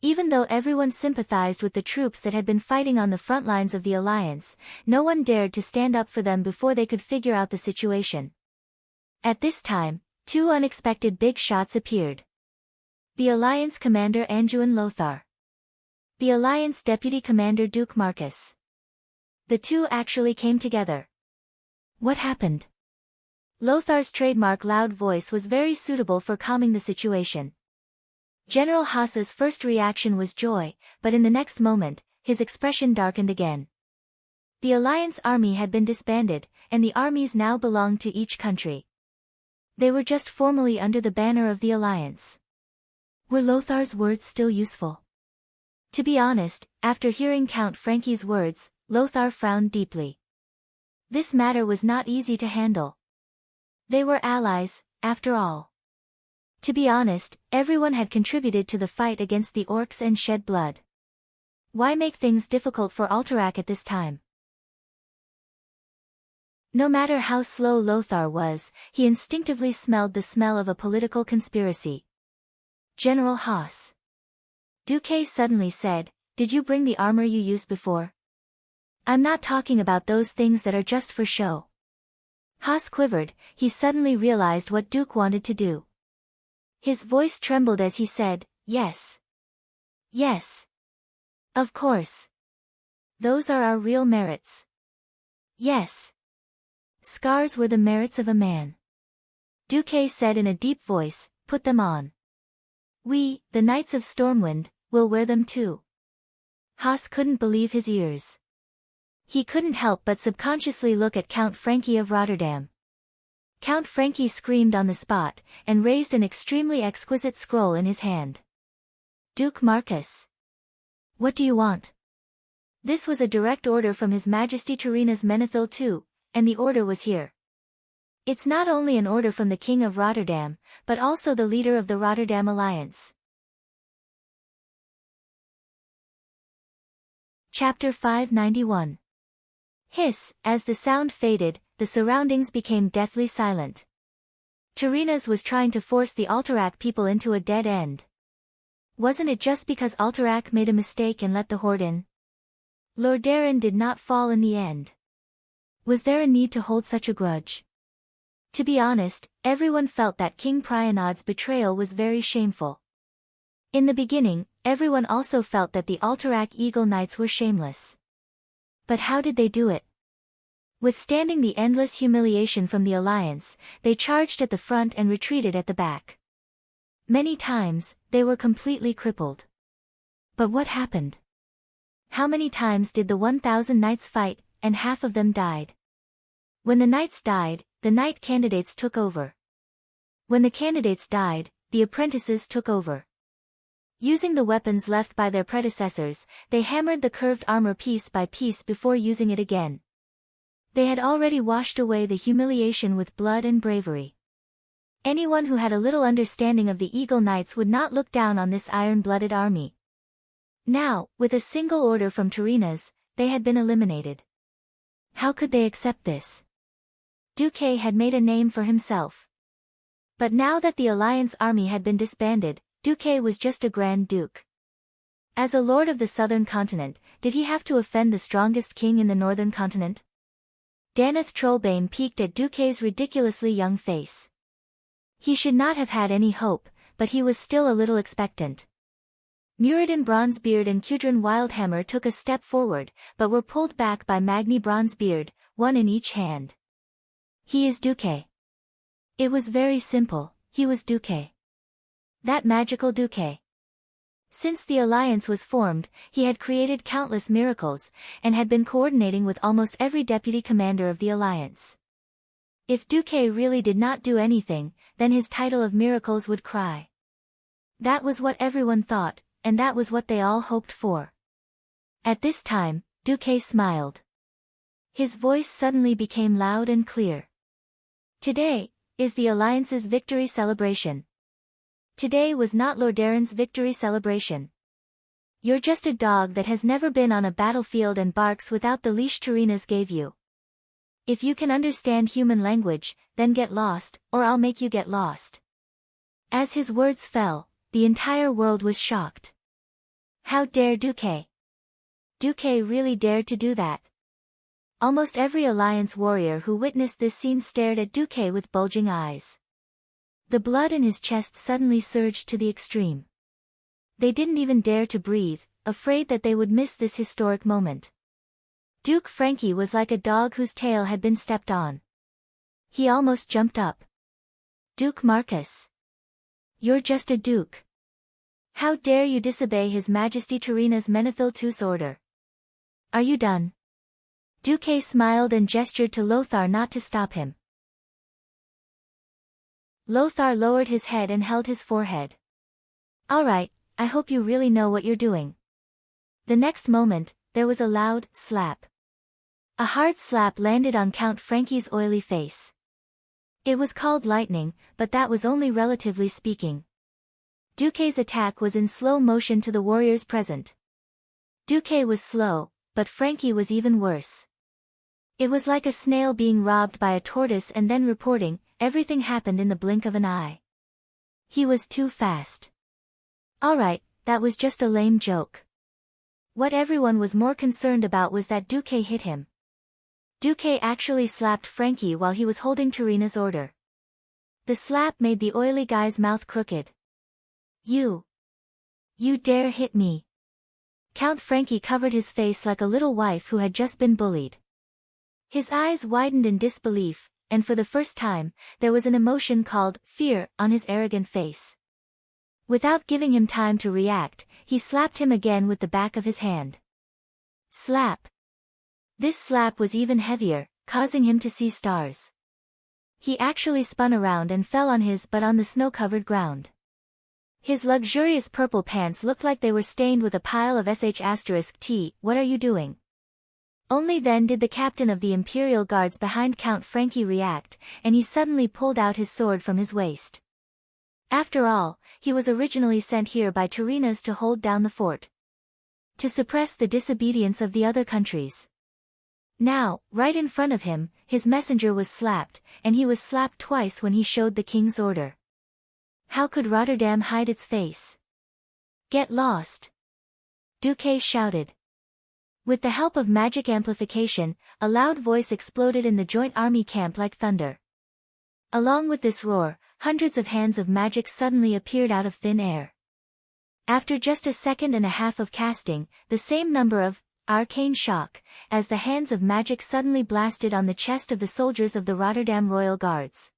Even though everyone sympathized with the troops that had been fighting on the front lines of the alliance, no one dared to stand up for them before they could figure out the situation. At this time, two unexpected big shots appeared. The alliance commander Anduin Lothar. The alliance deputy commander Duke Marcus. The two actually came together. What happened? Lothar's trademark loud voice was very suitable for calming the situation. General Haas's first reaction was joy, but in the next moment, his expression darkened again. The alliance army had been disbanded, and the armies now belonged to each country. They were just formally under the banner of the alliance. Were Lothar's words still useful? To be honest, after hearing Count Frankie's words, Lothar frowned deeply. This matter was not easy to handle. They were allies, after all. To be honest, everyone had contributed to the fight against the orcs and shed blood. Why make things difficult for Alterac at this time? No matter how slow Lothar was, he instinctively smelled the smell of a political conspiracy. General Haas. Duque suddenly said, "Did you bring the armor you used before? I'm not talking about those things that are just for show." Haas quivered. He suddenly realized what Duke wanted to do. His voice trembled as he said, "Yes. Yes. Of course. Those are our real merits. Yes. Scars were the merits of a man." Duque said in a deep voice, "Put them on. We, the Knights of Stormwind, will wear them too." Haas couldn't believe his ears. He couldn't help but subconsciously look at Count Frankie of Rotterdam. Count Frankie screamed on the spot, and raised an extremely exquisite scroll in his hand. "Duke Marcus. What do you want?" This was a direct order from His Majesty Terina's Menethil II, and the order was here. It's not only an order from the King of Rotterdam, but also the leader of the Rotterdam Alliance. Chapter 591. Hiss, as the sound faded, the surroundings became deathly silent. Terina's was trying to force the Alterac people into a dead end. Wasn't it just because Alterac made a mistake and let the horde in? Lordaeron did not fall in the end. Was there a need to hold such a grudge? To be honest, everyone felt that King Prianod's betrayal was very shameful. In the beginning, everyone also felt that the Alterac Eagle Knights were shameless. But how did they do it? Withstanding the endless humiliation from the Alliance, they charged at the front and retreated at the back. Many times, they were completely crippled. But what happened? How many times did the 1,000 knights fight, and half of them died? When the knights died, the knight candidates took over. When the candidates died, the apprentices took over. Using the weapons left by their predecessors, they hammered the curved armor piece by piece before using it again. They had already washed away the humiliation with blood and bravery. Anyone who had a little understanding of the Eagle Knights would not look down on this iron-blooded army. Now, with a single order from Terina's, they had been eliminated. How could they accept this? Duque had made a name for himself. But now that the Alliance army had been disbanded, Duque was just a Grand Duke. As a lord of the southern continent, did he have to offend the strongest king in the northern continent? Daneth Trollbane peeked at Duque's ridiculously young face. He should not have had any hope, but he was still a little expectant. Muradin Bronzebeard and Cudrin Wildhammer took a step forward, but were pulled back by Magni Bronzebeard, one in each hand. He is Duque. It was very simple, he was Duque. That magical Duque. Since the alliance was formed, he had created countless miracles, and had been coordinating with almost every deputy commander of the alliance. If Duque really did not do anything, then his title of miracles would cry. That was what everyone thought, and that was what they all hoped for. At this time, Duque smiled. His voice suddenly became loud and clear. Today is the Alliance's victory celebration. Today was not Lord Darren's victory celebration. You're just a dog that has never been on a battlefield and barks without the leash Tarinas gave you. If you can understand human language, then get lost, or I'll make you get lost. As his words fell, the entire world was shocked. How dare Duque? Duque really dared to do that. Almost every Alliance warrior who witnessed this scene stared at Duque with bulging eyes. The blood in his chest suddenly surged to the extreme. They didn't even dare to breathe, afraid that they would miss this historic moment. Duke Frankie was like a dog whose tail had been stepped on. He almost jumped up. Duke Marcus. You're just a duke. How dare you disobey His Majesty Tarina's Menethil II's order? Are you done? Duque smiled and gestured to Lothar not to stop him. Lothar lowered his head and held his forehead. All right, I hope you really know what you're doing. The next moment, there was a loud slap. A hard slap landed on Count Frankie's oily face. It was called lightning, but that was only relatively speaking. Duque's attack was in slow motion to the warriors present. Duque was slow, but Frankie was even worse. It was like a snail being robbed by a tortoise and then reporting, everything happened in the blink of an eye. He was too fast. Alright, that was just a lame joke. What everyone was more concerned about was that Duque hit him. Duque actually slapped Frankie while he was holding Tarina's order. The slap made the oily guy's mouth crooked. You dare hit me. Count Frankie covered his face like a little wife who had just been bullied. His eyes widened in disbelief, and for the first time, there was an emotion called fear on his arrogant face. Without giving him time to react, he slapped him again with the back of his hand. Slap. This slap was even heavier, causing him to see stars. He actually spun around and fell on his butt on the snow-covered ground. His luxurious purple pants looked like they were stained with a pile of *T. What are you doing? Only then did the captain of the Imperial Guards behind Count Frankie react, and he suddenly pulled out his sword from his waist. After all, he was originally sent here by Tarinas to hold down the fort. To suppress the disobedience of the other countries. Now, right in front of him, his messenger was slapped, and he was slapped twice when he showed the king's order. How could Rotterdam hide its face? Get lost! Duque shouted. With the help of magic amplification, a loud voice exploded in the joint army camp like thunder. Along with this roar, hundreds of hands of magic suddenly appeared out of thin air. After just a second and a half of casting, the same number of arcane shock, as the hands of magic suddenly blasted on the chest of the soldiers of the Rotterdam Royal Guards.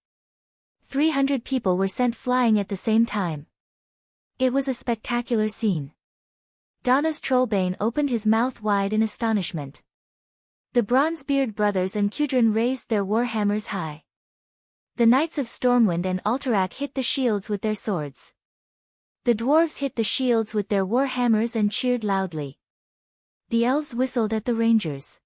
300 people were sent flying at the same time. It was a spectacular scene. Donna's Trollbane opened his mouth wide in astonishment. The Bronzebeard brothers and Kudrin raised their war hammers high. The Knights of Stormwind and Alterac hit the shields with their swords. The dwarves hit the shields with their war hammers and cheered loudly. The elves whistled at the rangers.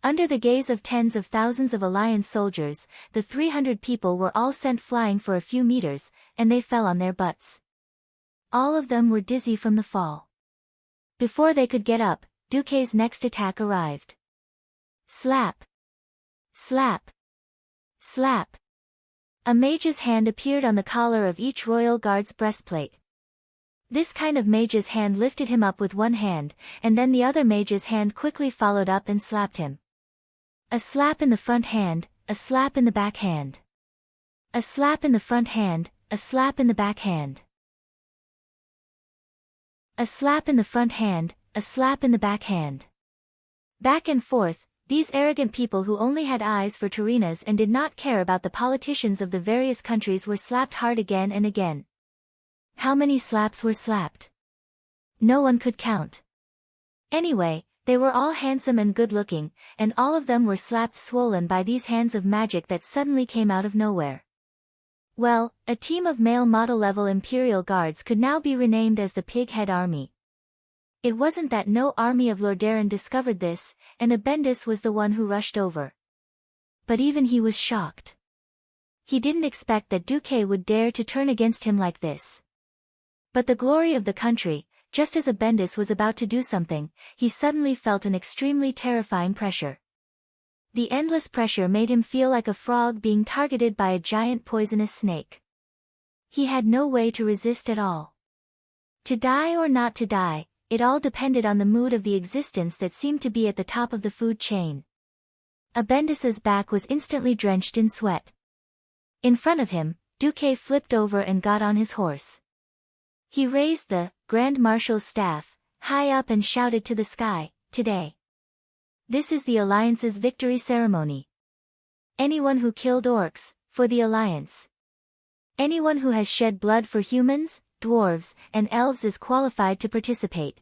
Under the gaze of tens of thousands of Alliance soldiers, the 300 people were all sent flying for a few meters, and they fell on their butts. All of them were dizzy from the fall. Before they could get up, Duque's next attack arrived. Slap! Slap! Slap! A mage's hand appeared on the collar of each royal guard's breastplate. This kind of mage's hand lifted him up with one hand, and then the other mage's hand quickly followed up and slapped him. A slap in the front hand, a slap in the back hand. A slap in the front hand, a slap in the back hand. A slap in the front hand, a slap in the back hand. Back and forth, These arrogant people who only had eyes for Tarinas and did not care about the politicians of the various countries were slapped hard again and again. How many slaps were slapped? No one could count. Anyway, they were all handsome and good-looking, and all of them were slapped swollen by these hands of magic that suddenly came out of nowhere. Well, a team of male model-level Imperial Guards could now be renamed as the Pig-Head Army. It wasn't that no army of Lordaeron discovered this, and Abendis was the one who rushed over. But even he was shocked. He didn't expect that Duque would dare to turn against him like this. But the glory of the country, just as Abendis was about to do something, he suddenly felt an extremely terrifying pressure. The endless pressure made him feel like a frog being targeted by a giant poisonous snake. He had no way to resist at all. To die or not to die, it all depended on the mood of the existence that seemed to be at the top of the food chain. Abendis's back was instantly drenched in sweat. In front of him, Duque flipped over and got on his horse. He raised the Grand Marshal's staff high up and shouted to the sky, "Today. This is the Alliance's victory ceremony. Anyone who killed orcs, for the Alliance. Anyone who has shed blood for humans, dwarves, and elves is qualified to participate.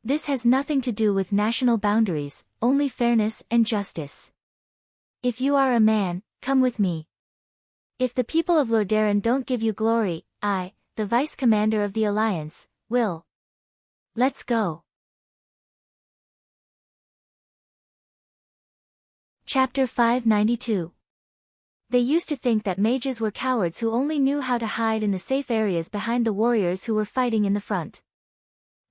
This has nothing to do with national boundaries, only fairness and justice. If you are a man, come with me. If the people of Lordaeron don't give you glory, I, the vice-commander of the Alliance, will. Let's go." Chapter 592. They used to think that mages were cowards who only knew how to hide in the safe areas behind the warriors who were fighting in the front.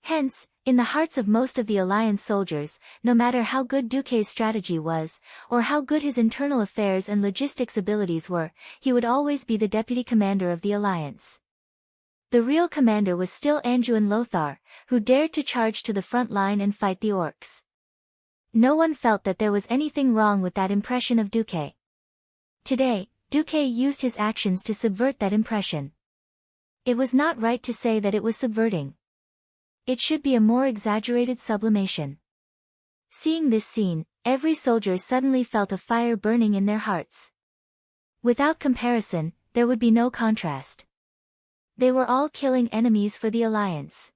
Hence, in the hearts of most of the Alliance soldiers, no matter how good Duque's strategy was, or how good his internal affairs and logistics abilities were, he would always be the deputy commander of the Alliance. The real commander was still Anduin Lothar, who dared to charge to the front line and fight the orcs. No one felt that there was anything wrong with that impression of Duque. Today, Duque used his actions to subvert that impression. It was not right to say that it was subverting. It should be a more exaggerated sublimation. Seeing this scene, every soldier suddenly felt a fire burning in their hearts. Without comparison, there would be no contrast. They were all killing enemies for the Alliance.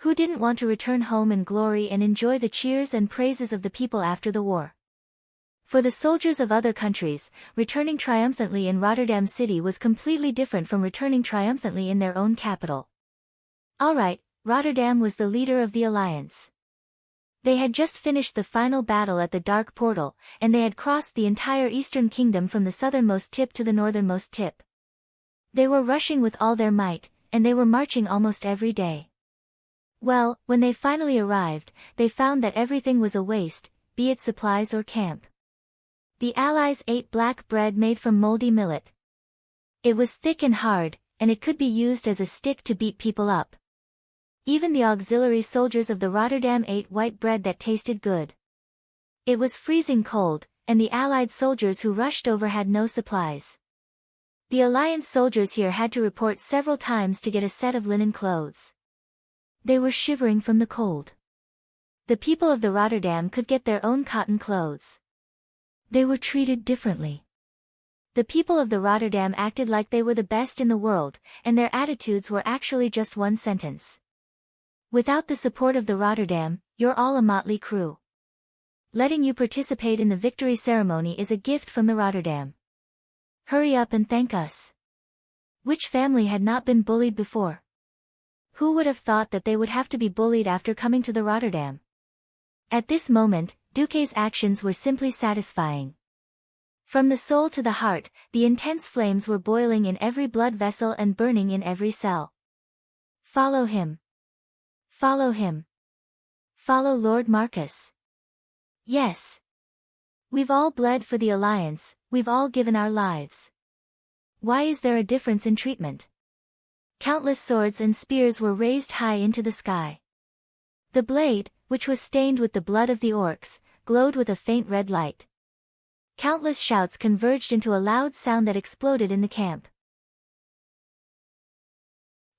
Who didn't want to return home in glory and enjoy the cheers and praises of the people after the war? For the soldiers of other countries, returning triumphantly in Rotterdam City was completely different from returning triumphantly in their own capital. Alright, Rotterdam was the leader of the Alliance. They had just finished the final battle at the Dark Portal, and they had crossed the entire Eastern Kingdom from the southernmost tip to the northernmost tip. They were rushing with all their might, and they were marching almost every day. Well, when they finally arrived, they found that everything was a waste, be it supplies or camp. The Allies ate black bread made from moldy millet. It was thick and hard, and it could be used as a stick to beat people up. Even the auxiliary soldiers of the Rotterdam ate white bread that tasted good. It was freezing cold, and the Allied soldiers who rushed over had no supplies. The Alliance soldiers here had to report several times to get a set of linen clothes. They were shivering from the cold. The people of the Rotterdam could get their own cotton clothes. They were treated differently. The people of the Rotterdam acted like they were the best in the world, and their attitudes were actually just one sentence. Without the support of the Rotterdam, you're all a motley crew. Letting you participate in the victory ceremony is a gift from the Rotterdam. Hurry up and thank us. Which family had not been bullied before? Who would have thought that they would have to be bullied after coming to the Rotterdam? At this moment, Duque's actions were simply satisfying. From the soul to the heart, the intense flames were boiling in every blood vessel and burning in every cell. Follow him. Follow him. Follow Lord Marcus. Yes. We've all bled for the Alliance, we've all given our lives. Why is there a difference in treatment? Countless swords and spears were raised high into the sky. The blade, which was stained with the blood of the orcs, glowed with a faint red light. Countless shouts converged into a loud sound that exploded in the camp.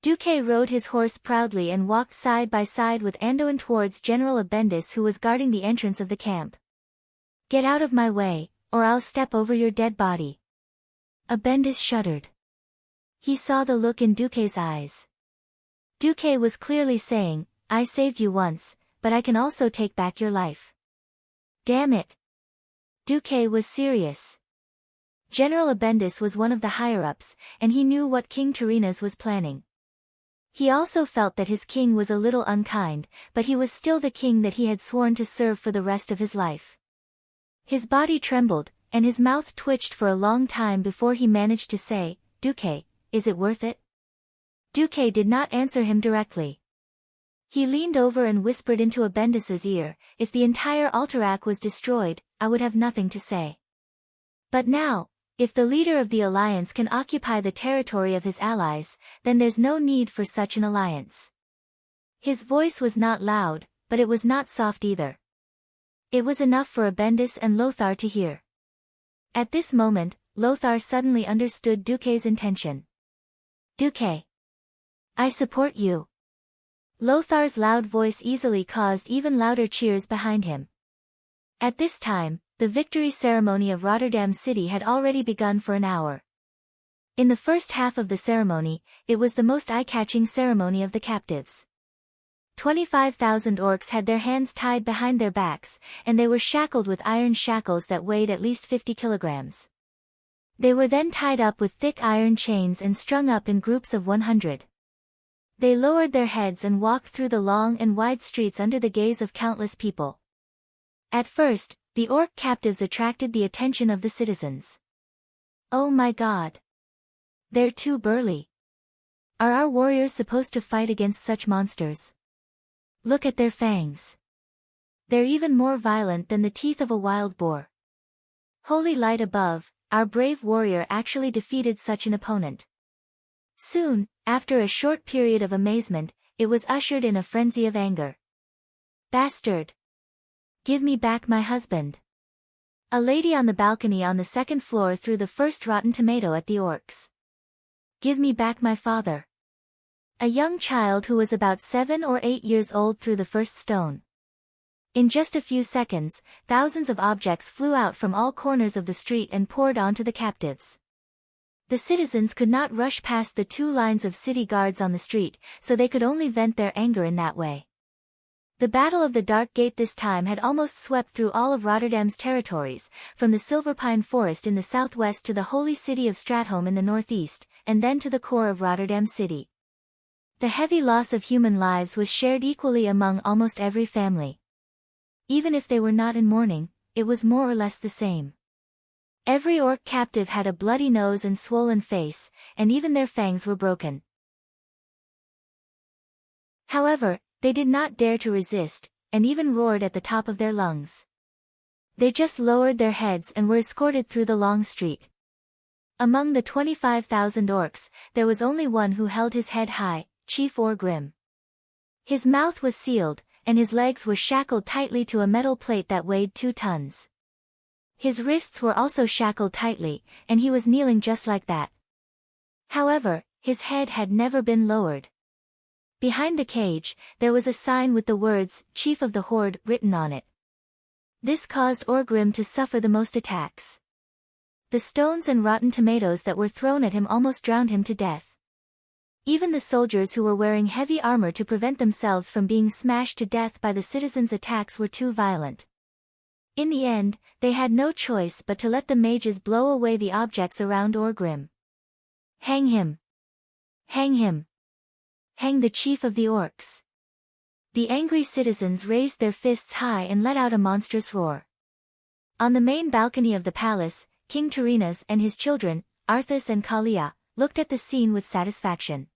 Duque rode his horse proudly and walked side by side with Anduin towards General Abendis, who was guarding the entrance of the camp. Get out of my way, or I'll step over your dead body. Abendis shuddered. He saw the look in Duque's eyes. Duque was clearly saying, I saved you once, but I can also take back your life. Damn it. Duque was serious. General Abendis was one of the higher-ups, and he knew what King Tyrrhenas was planning. He also felt that his king was a little unkind, but he was still the king that he had sworn to serve for the rest of his life. His body trembled, and his mouth twitched for a long time before he managed to say, Duque, is it worth it? Duque did not answer him directly. He leaned over and whispered into Abendis's ear, if the entire Alterac was destroyed, I would have nothing to say. But now, if the leader of the alliance can occupy the territory of his allies, then there's no need for such an alliance. His voice was not loud, but it was not soft either. It was enough for Abendis and Lothar to hear. At this moment, Lothar suddenly understood Duque's intention. Duque. I support you. Lothar's loud voice easily caused even louder cheers behind him. At this time, the victory ceremony of Rotterdam City had already begun for an hour. In the first half of the ceremony, it was the most eye-catching ceremony of the captives. 25,000 orcs had their hands tied behind their backs, and they were shackled with iron shackles that weighed at least 50 kilograms. They were then tied up with thick iron chains and strung up in groups of 100. They lowered their heads and walked through the long and wide streets under the gaze of countless people. At first, the orc captives attracted the attention of the citizens. Oh my God! They're too burly. Are our warriors supposed to fight against such monsters? Look at their fangs. They're even more violent than the teeth of a wild boar. Holy light above, our brave warrior actually defeated such an opponent. Soon, after a short period of amazement, it was ushered in a frenzy of anger. Bastard! Give me back my husband. A lady on the balcony on the second floor threw the first rotten tomato at the orcs. Give me back my father. A young child who was about 7 or 8 years old threw the first stone. In just a few seconds, thousands of objects flew out from all corners of the street and poured onto the captives. The citizens could not rush past the 2 lines of city guards on the street, so they could only vent their anger in that way. The Battle of the Dark Gate this time had almost swept through all of Rotterdam's territories, from the Silverpine Forest in the southwest to the holy city of Stratholm in the northeast, and then to the core of Rotterdam City. The heavy loss of human lives was shared equally among almost every family. Even if they were not in mourning, it was more or less the same. Every orc captive had a bloody nose and swollen face, and even their fangs were broken. However, they did not dare to resist, and even roared at the top of their lungs. They just lowered their heads and were escorted through the long street. Among the 25,000 orcs, there was only one who held his head high, Chief Orgrim. His mouth was sealed, and his legs were shackled tightly to a metal plate that weighed 2 tons. His wrists were also shackled tightly, and he was kneeling just like that. However, his head had never been lowered. Behind the cage, there was a sign with the words, Chief of the Horde, written on it. This caused Orgrim to suffer the most attacks. The stones and rotten tomatoes that were thrown at him almost drowned him to death. Even the soldiers who were wearing heavy armor to prevent themselves from being smashed to death by the citizens' attacks were too violent. In the end, they had no choice but to let the mages blow away the objects around Orgrim. Hang him! Hang him! Hang the chief of the orcs! The angry citizens raised their fists high and let out a monstrous roar. On the main balcony of the palace, King Tyrrhenas and his children, Arthas and Kalia, looked at the scene with satisfaction.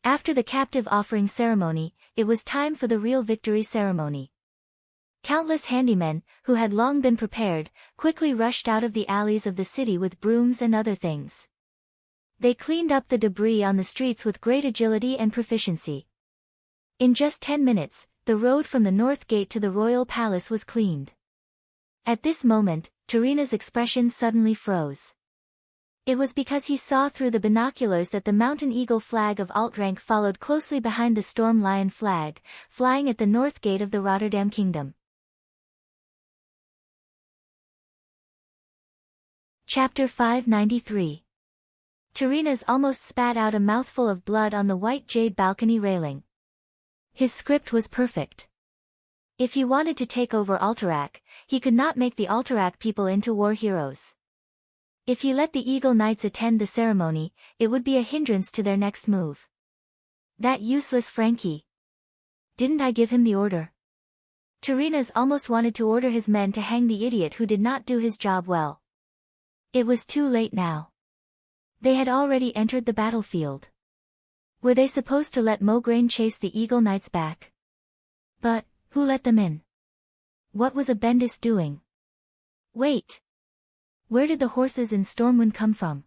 After the captive offering ceremony, it was time for the real victory ceremony. Countless handymen, who had long been prepared, quickly rushed out of the alleys of the city with brooms and other things. They cleaned up the debris on the streets with great agility and proficiency. In just 10 minutes, the road from the north gate to the royal palace was cleaned. At this moment, Tyrrhena's expression suddenly froze. It was because he saw through the binoculars that the mountain eagle flag of Altrank followed closely behind the storm lion flag, flying at the north gate of the Rotterdam kingdom. Chapter 593. Terenas almost spat out a mouthful of blood on the white jade balcony railing. His script was perfect. If he wanted to take over Alterac, he could not make the Alterac people into war heroes. If he let the Eagle Knights attend the ceremony, it would be a hindrance to their next move. That useless Frankie. Didn't I give him the order? Terenas almost wanted to order his men to hang the idiot who did not do his job well. It was too late now. They had already entered the battlefield. Were they supposed to let Mograine chase the Eagle Knights back? But, who let them in? What was a Bendis doing? Wait! Where did the horses in Stormwind come from?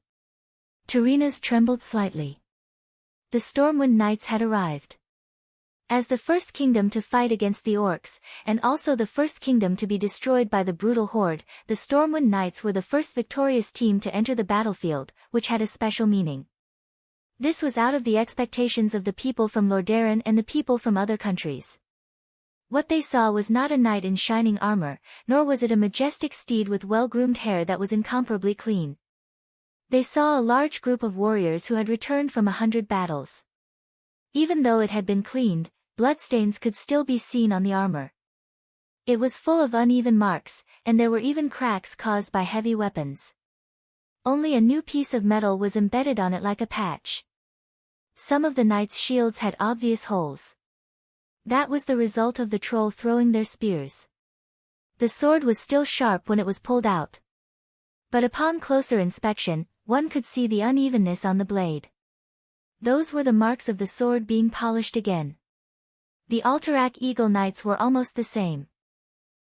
Terenas trembled slightly. The Stormwind Knights had arrived. As the first kingdom to fight against the orcs, and also the first kingdom to be destroyed by the brutal horde, the Stormwind Knights were the first victorious team to enter the battlefield, which had a special meaning. This was out of the expectations of the people from Lordaeron and the people from other countries. What they saw was not a knight in shining armor, nor was it a majestic steed with well-groomed hair that was incomparably clean. They saw a large group of warriors who had returned from 100 battles. Even though it had been cleaned, bloodstains could still be seen on the armor. It was full of uneven marks, and there were even cracks caused by heavy weapons. Only a new piece of metal was embedded on it like a patch. Some of the knights' shields had obvious holes. That was the result of the troll throwing their spears. The sword was still sharp when it was pulled out. But upon closer inspection, one could see the unevenness on the blade. Those were the marks of the sword being polished again. The Alterac Eagle Knights were almost the same.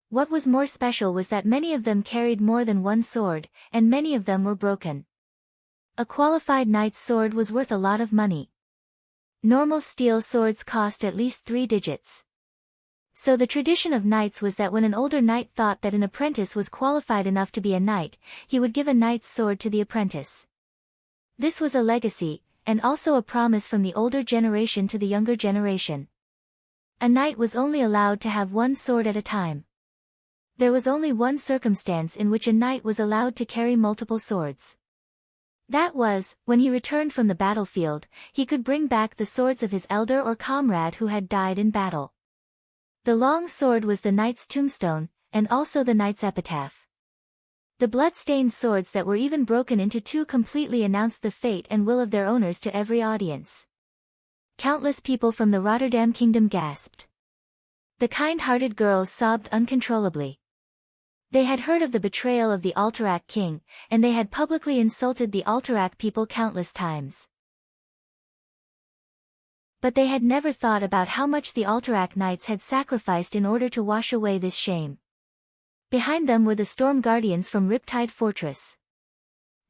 What was more special was that many of them carried more than one sword, and many of them were broken. A qualified knight's sword was worth a lot of money. Normal steel swords cost at least 3 digits. So the tradition of knights was that when an older knight thought that an apprentice was qualified enough to be a knight, he would give a knight's sword to the apprentice. This was a legacy, and also a promise from the older generation to the younger generation. A knight was only allowed to have one sword at a time. There was only one circumstance in which a knight was allowed to carry multiple swords. That was, when he returned from the battlefield, he could bring back the swords of his elder or comrade who had died in battle. The long sword was the knight's tombstone, and also the knight's epitaph. The blood-stained swords that were even broken into two completely announced the fate and will of their owners to every audience. Countless people from the Rotterdam kingdom gasped. The kind-hearted girls sobbed uncontrollably. They had heard of the betrayal of the Alterac king, and they had publicly insulted the Alterac people countless times. But they had never thought about how much the Alterac knights had sacrificed in order to wash away this shame. Behind them were the Storm Guardians from Riptide Fortress.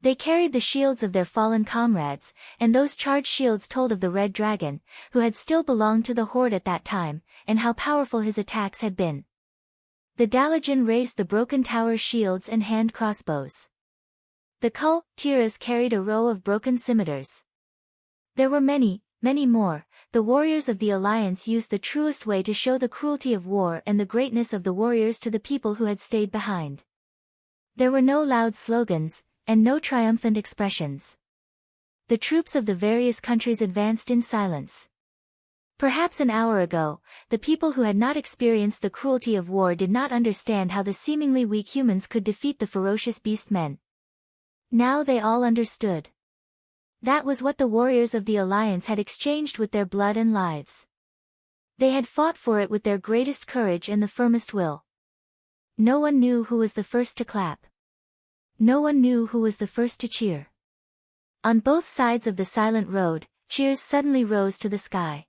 They carried the shields of their fallen comrades, and those charged shields told of the Red Dragon, who had still belonged to the Horde at that time, and how powerful his attacks had been. The Dalajan raised the broken tower shields and hand crossbows. The Kul Tiras carried a row of broken scimitars. There were many, many more. The warriors of the Alliance used the truest way to show the cruelty of war and the greatness of the warriors to the people who had stayed behind. There were no loud slogans, and no triumphant expressions. The troops of the various countries advanced in silence. Perhaps an hour ago, the people who had not experienced the cruelty of war did not understand how the seemingly weak humans could defeat the ferocious beast men. Now they all understood. That was what the warriors of the Alliance had exchanged with their blood and lives. They had fought for it with their greatest courage and the firmest will. No one knew who was the first to clap. No one knew who was the first to cheer. On both sides of the silent road, cheers suddenly rose to the sky.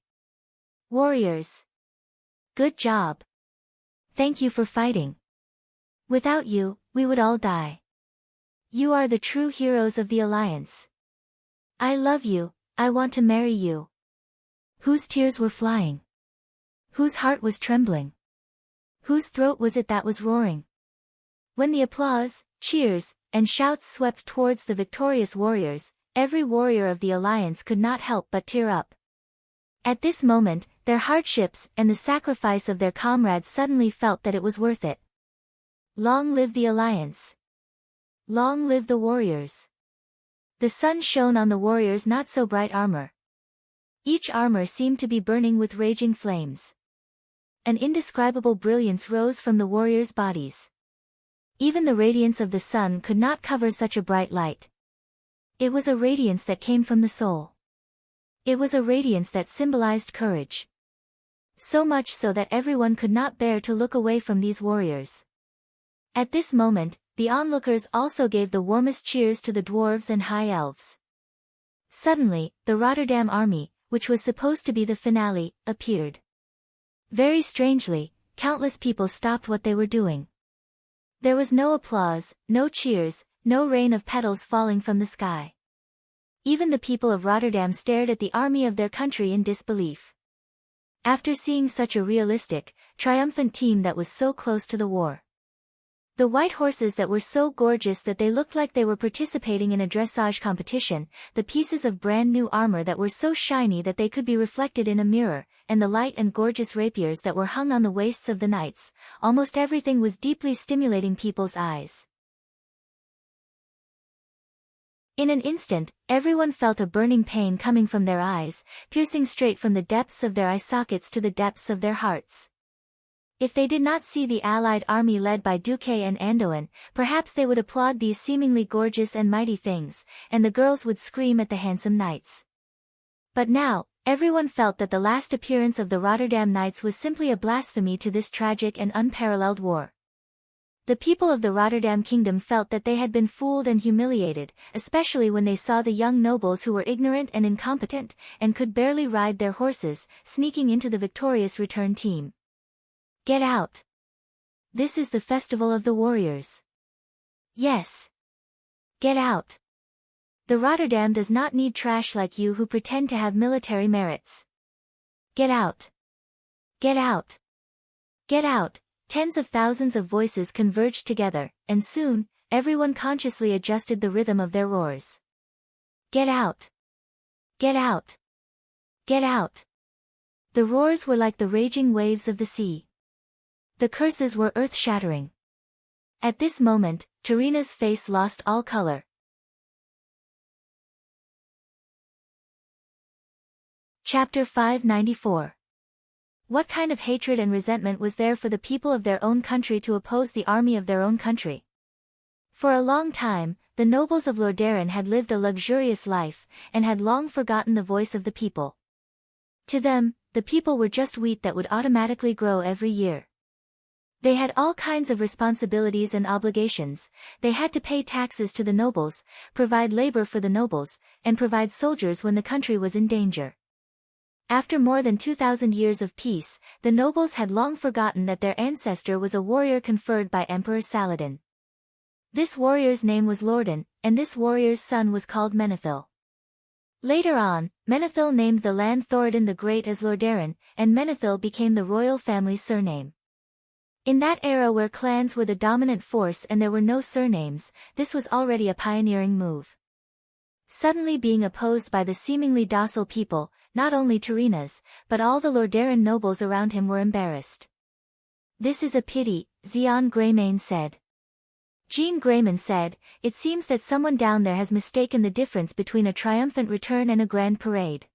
Warriors! Good job! Thank you for fighting. Without you, we would all die. You are the true heroes of the Alliance. I love you, I want to marry you. Whose tears were flying? Whose heart was trembling? Whose throat was it that was roaring? When the applause, cheers, and shouts swept towards the victorious warriors, every warrior of the Alliance could not help but tear up. At this moment, their hardships and the sacrifice of their comrades suddenly felt that it was worth it. Long live the Alliance! Long live the warriors. The sun shone on the warriors' not-so-bright armor. Each armor seemed to be burning with raging flames. An indescribable brilliance rose from the warriors' bodies. Even the radiance of the sun could not cover such a bright light. It was a radiance that came from the soul. It was a radiance that symbolized courage. So much so that everyone could not bear to look away from these warriors. At this moment, the onlookers also gave the warmest cheers to the dwarves and high elves. Suddenly, the Rotterdam army, which was supposed to be the finale, appeared. Very strangely, countless people stopped what they were doing. There was no applause, no cheers, no rain of petals falling from the sky. Even the people of Rotterdam stared at the army of their country in disbelief. After seeing such a realistic, triumphant team that was so close to the war. The white horses that were so gorgeous that they looked like they were participating in a dressage competition, the pieces of brand new armor that were so shiny that they could be reflected in a mirror, and the light and gorgeous rapiers that were hung on the waists of the knights, almost everything was deeply stimulating people's eyes. In an instant, everyone felt a burning pain coming from their eyes, piercing straight from the depths of their eye sockets to the depths of their hearts. If they did not see the allied army led by Duque and Andoin, perhaps they would applaud these seemingly gorgeous and mighty things, and the girls would scream at the handsome knights. But now, everyone felt that the last appearance of the Rotterdam knights was simply a blasphemy to this tragic and unparalleled war. The people of the Rotterdam kingdom felt that they had been fooled and humiliated, especially when they saw the young nobles who were ignorant and incompetent, and could barely ride their horses, sneaking into the victorious return team. Get out! This is the festival of the warriors. Yes. Get out! The Rotterdam does not need trash like you who pretend to have military merits. Get out! Get out! Get out! Tens of thousands of voices converged together, and soon, everyone consciously adjusted the rhythm of their roars. Get out! Get out! Get out! The roars were like the raging waves of the sea. The curses were earth-shattering. At this moment, Tarina's face lost all color. Chapter 594. What kind of hatred and resentment was there for the people of their own country to oppose the army of their own country? For a long time, the nobles of Lordaeron had lived a luxurious life, and had long forgotten the voice of the people. To them, the people were just wheat that would automatically grow every year. They had all kinds of responsibilities and obligations. They had to pay taxes to the nobles, provide labor for the nobles, and provide soldiers when the country was in danger. After more than 2,000 years of peace, the nobles had long forgotten that their ancestor was a warrior conferred by Emperor Saladin. This warrior's name was Lordan, and this warrior's son was called Menethil. Later on, Menethil named the land Thoradin the Great as Lordaeron, and Menethil became the royal family's surname. In that era where clans were the dominant force and there were no surnames, this was already a pioneering move. Suddenly being opposed by the seemingly docile people, not only Tarina's, but all the Lordaeron nobles around him were embarrassed. This is a pity, Jean Greymane said. Jean Greymane said, it seems that someone down there has mistaken the difference between a triumphant return and a grand parade.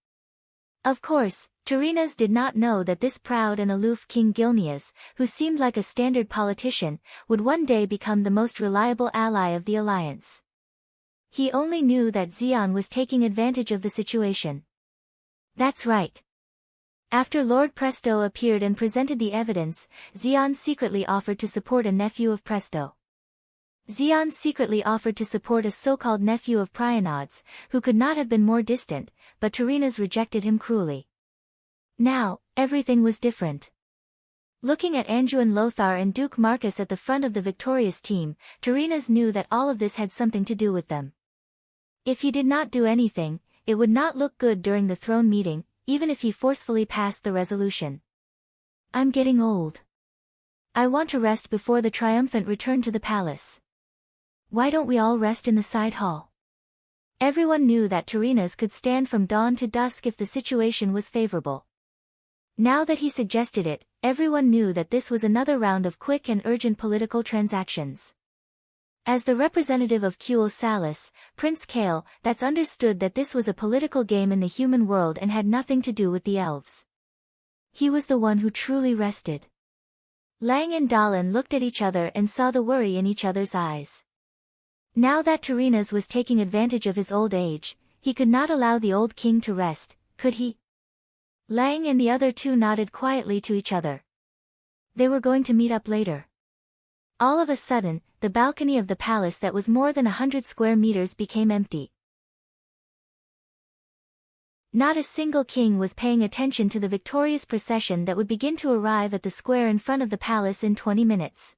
Of course, Tarina's did not know that this proud and aloof King Gilneas, who seemed like a standard politician, would one day become the most reliable ally of the alliance. He only knew that Xian was taking advantage of the situation. That's right. After Lord Presto appeared and presented the evidence, Xian secretly offered to support a nephew of Presto. Xian secretly offered to support a so-called nephew of Prienod's, who could not have been more distant, but Tarina's rejected him cruelly. Now, everything was different. Looking at Anjouan Lothar and Duke Marcus at the front of the victorious team, Tarina's knew that all of this had something to do with them. If he did not do anything, it would not look good during the throne meeting, even if he forcefully passed the resolution. I'm getting old. I want to rest before the triumphant return to the palace. Why don't we all rest in the side hall? Everyone knew that Tarina's could stand from dawn to dusk if the situation was favorable. Now that he suggested it, everyone knew that this was another round of quick and urgent political transactions. As the representative of Kuel Salis, Prince Kael, that's understood that this was a political game in the human world and had nothing to do with the elves. He was the one who truly rested. Lang and Dallin looked at each other and saw the worry in each other's eyes. Now that Tyrrhenas was taking advantage of his old age, he could not allow the old king to rest, could he? Lang and the other two nodded quietly to each other. They were going to meet up later. All of a sudden, the balcony of the palace that was more than 100 square meters became empty. Not a single king was paying attention to the victorious procession that would begin to arrive at the square in front of the palace in 20 minutes.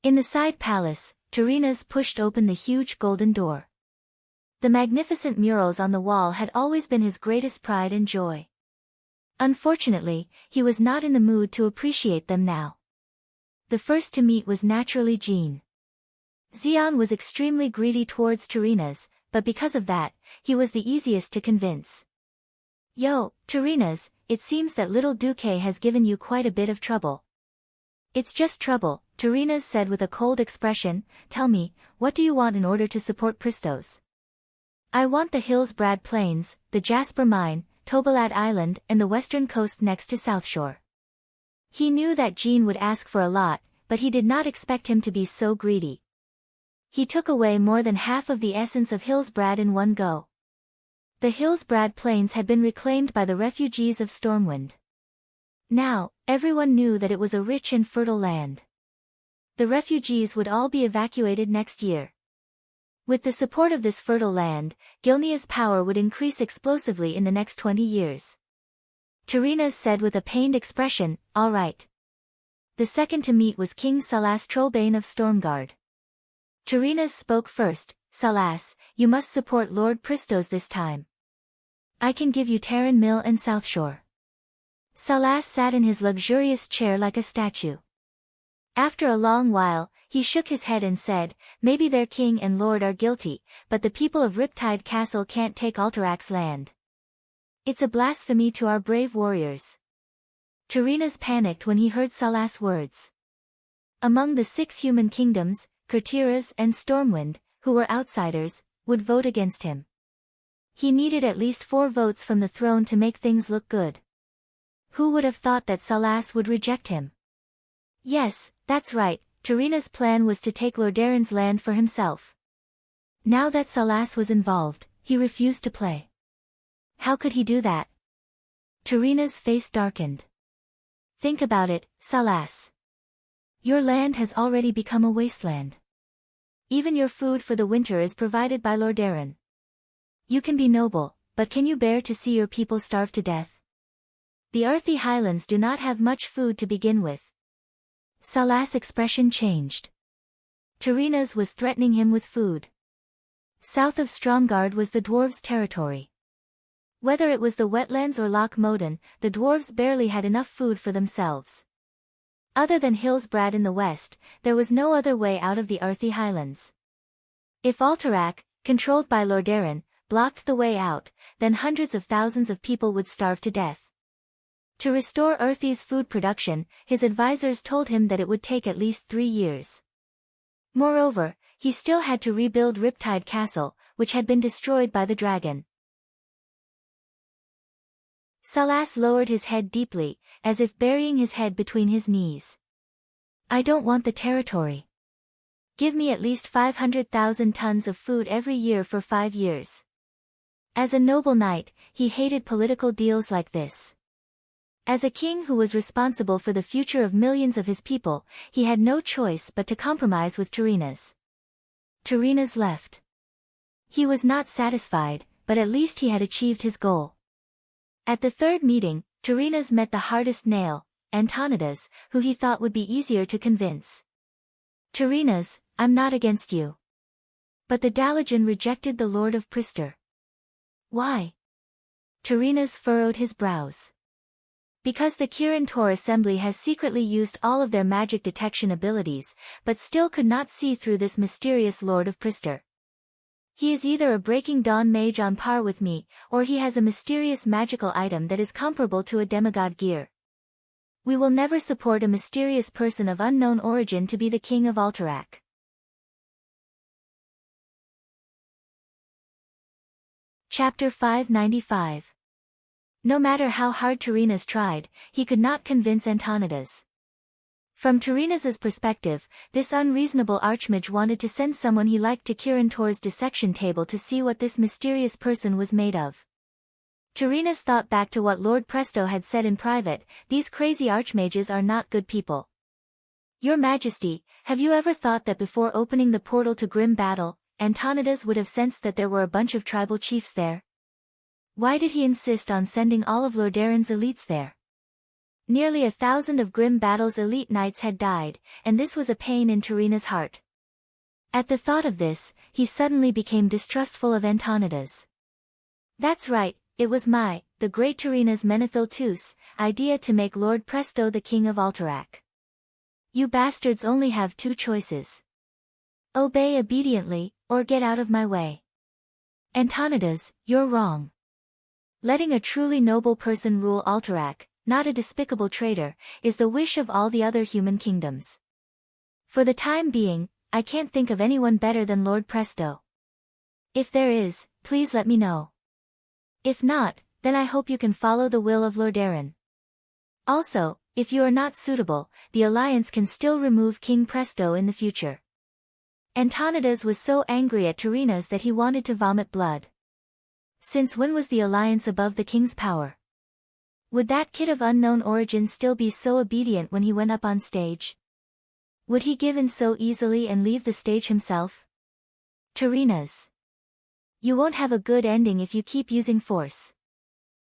In the side palace, Tyrrhenas pushed open the huge golden door. The magnificent murals on the wall had always been his greatest pride and joy. Unfortunately, he was not in the mood to appreciate them now. The first to meet was naturally Jean. Xian was extremely greedy towards Tyrrhenas, but because of that, he was the easiest to convince. Yo, Tyrrhenas, it seems that little Duque has given you quite a bit of trouble. It's just trouble, Tyrrhenas said with a cold expression. Tell me, what do you want in order to support Pristos? I want the Hillsbrad Plains, the Jasper Mine, Tobalad Island and the western coast next to South Shore. He knew that Jean would ask for a lot, but he did not expect him to be so greedy. He took away more than half of the essence of Hillsbrad in one go. The Hillsbrad Plains had been reclaimed by the refugees of Stormwind. Now, everyone knew that it was a rich and fertile land. The refugees would all be evacuated next year. With the support of this fertile land, Gilnea's power would increase explosively in the next 20 years. Tyrrhenas said with a pained expression, all right. The second to meet was King Salas Trollbane of Stormguard. Tyrrhenas spoke first. Salas, you must support Lord Pristos this time. I can give you Terran Mill and South Shore. Salas sat in his luxurious chair like a statue. After a long while, he shook his head and said, maybe their king and lord are guilty, but the people of Riptide Castle can't take Alterax's land. It's a blasphemy to our brave warriors. Tyrrhenas panicked when he heard Salas' words. Among the 6 human kingdoms, Kurtiras and Stormwind, who were outsiders, would vote against him. He needed at least 4 votes from the throne to make things look good. Who would have thought that Salas would reject him? Yes, that's right, Tyrrhenas' plan was to take Lordaeron's land for himself. Now that Salas was involved, he refused to play. How could he do that? Tyrrhenas' face darkened. Think about it, Salas. Your land has already become a wasteland. Even your food for the winter is provided by Lordaeron. You can be noble, but can you bear to see your people starve to death? The earthy highlands do not have much food to begin with. Salas' expression changed. Tyrrhenas was threatening him with food. South of Stromgard was the dwarves' territory. Whether it was the wetlands or Loch Moden, the dwarves barely had enough food for themselves. Other than Hillsbrad in the west, there was no other way out of the earthy highlands. If Alterac, controlled by Lordaeron, blocked the way out, then hundreds of thousands of people would starve to death. To restore Earthy's food production, his advisors told him that it would take at least 3 years. Moreover, he still had to rebuild Riptide Castle, which had been destroyed by the dragon. Salas lowered his head deeply, as if burying his head between his knees. I don't want the territory. Give me at least 500,000 tons of food every year for 5 years. As a noble knight, he hated political deals like this. As a king who was responsible for the future of millions of his people, he had no choice but to compromise with Tyrrhenas. Tyrrhenas left. He was not satisfied, but at least he had achieved his goal. At the third meeting, Tyrrhenas met the hardest nail, Antonidas, who he thought would be easier to convince. Tyrrhenas, I'm not against you. But the Dalajan rejected the Lord of Prister. Why? Tyrrhenas furrowed his brows. Because the Kirin Tor Assembly has secretly used all of their magic detection abilities, but still could not see through this mysterious Lord of Prister. He is either a Breaking Dawn mage on par with me, or he has a mysterious magical item that is comparable to a demigod gear. We will never support a mysterious person of unknown origin to be the king of Alterac. Chapter 595. No matter how hard Tyrrhenus tried, he could not convince Antonidas. From Tyrrhenus's perspective, this unreasonable archmage wanted to send someone he liked to Kirintor's dissection table to see what this mysterious person was made of. Tyrrhenus thought back to what Lord Presto had said in private: "These crazy archmages are not good people. Your Majesty, have you ever thought that before opening the portal to grim battle, Antonidas would have sensed that there were a bunch of tribal chiefs there? Why did he insist on sending all of Lordaeron's elites there? Nearly 1,000 of Grim Battle's elite knights had died, and this was a pain in Tyrrhenus' heart. At the thought of this, he suddenly became distrustful of Antonidas. That's right, it was the great Tyrrhenus Menethil idea to make Lord Presto the king of Alterac. You bastards only have two choices. Obey obediently, or get out of my way. Antonidas, you're wrong. Letting a truly noble person rule Alterac, not a despicable traitor, is the wish of all the other human kingdoms. For the time being, I can't think of anyone better than Lord Presto. If there is, please let me know. If not, then I hope you can follow the will of Lordaeron. Also, if you are not suitable, the Alliance can still remove King Presto in the future." Antonidas was so angry at Tyrrhenus that he wanted to vomit blood. Since when was the Alliance above the king's power? Would that kid of unknown origin still be so obedient when he went up on stage? Would he give in so easily and leave the stage himself? Tyrrhenus. You won't have a good ending if you keep using force.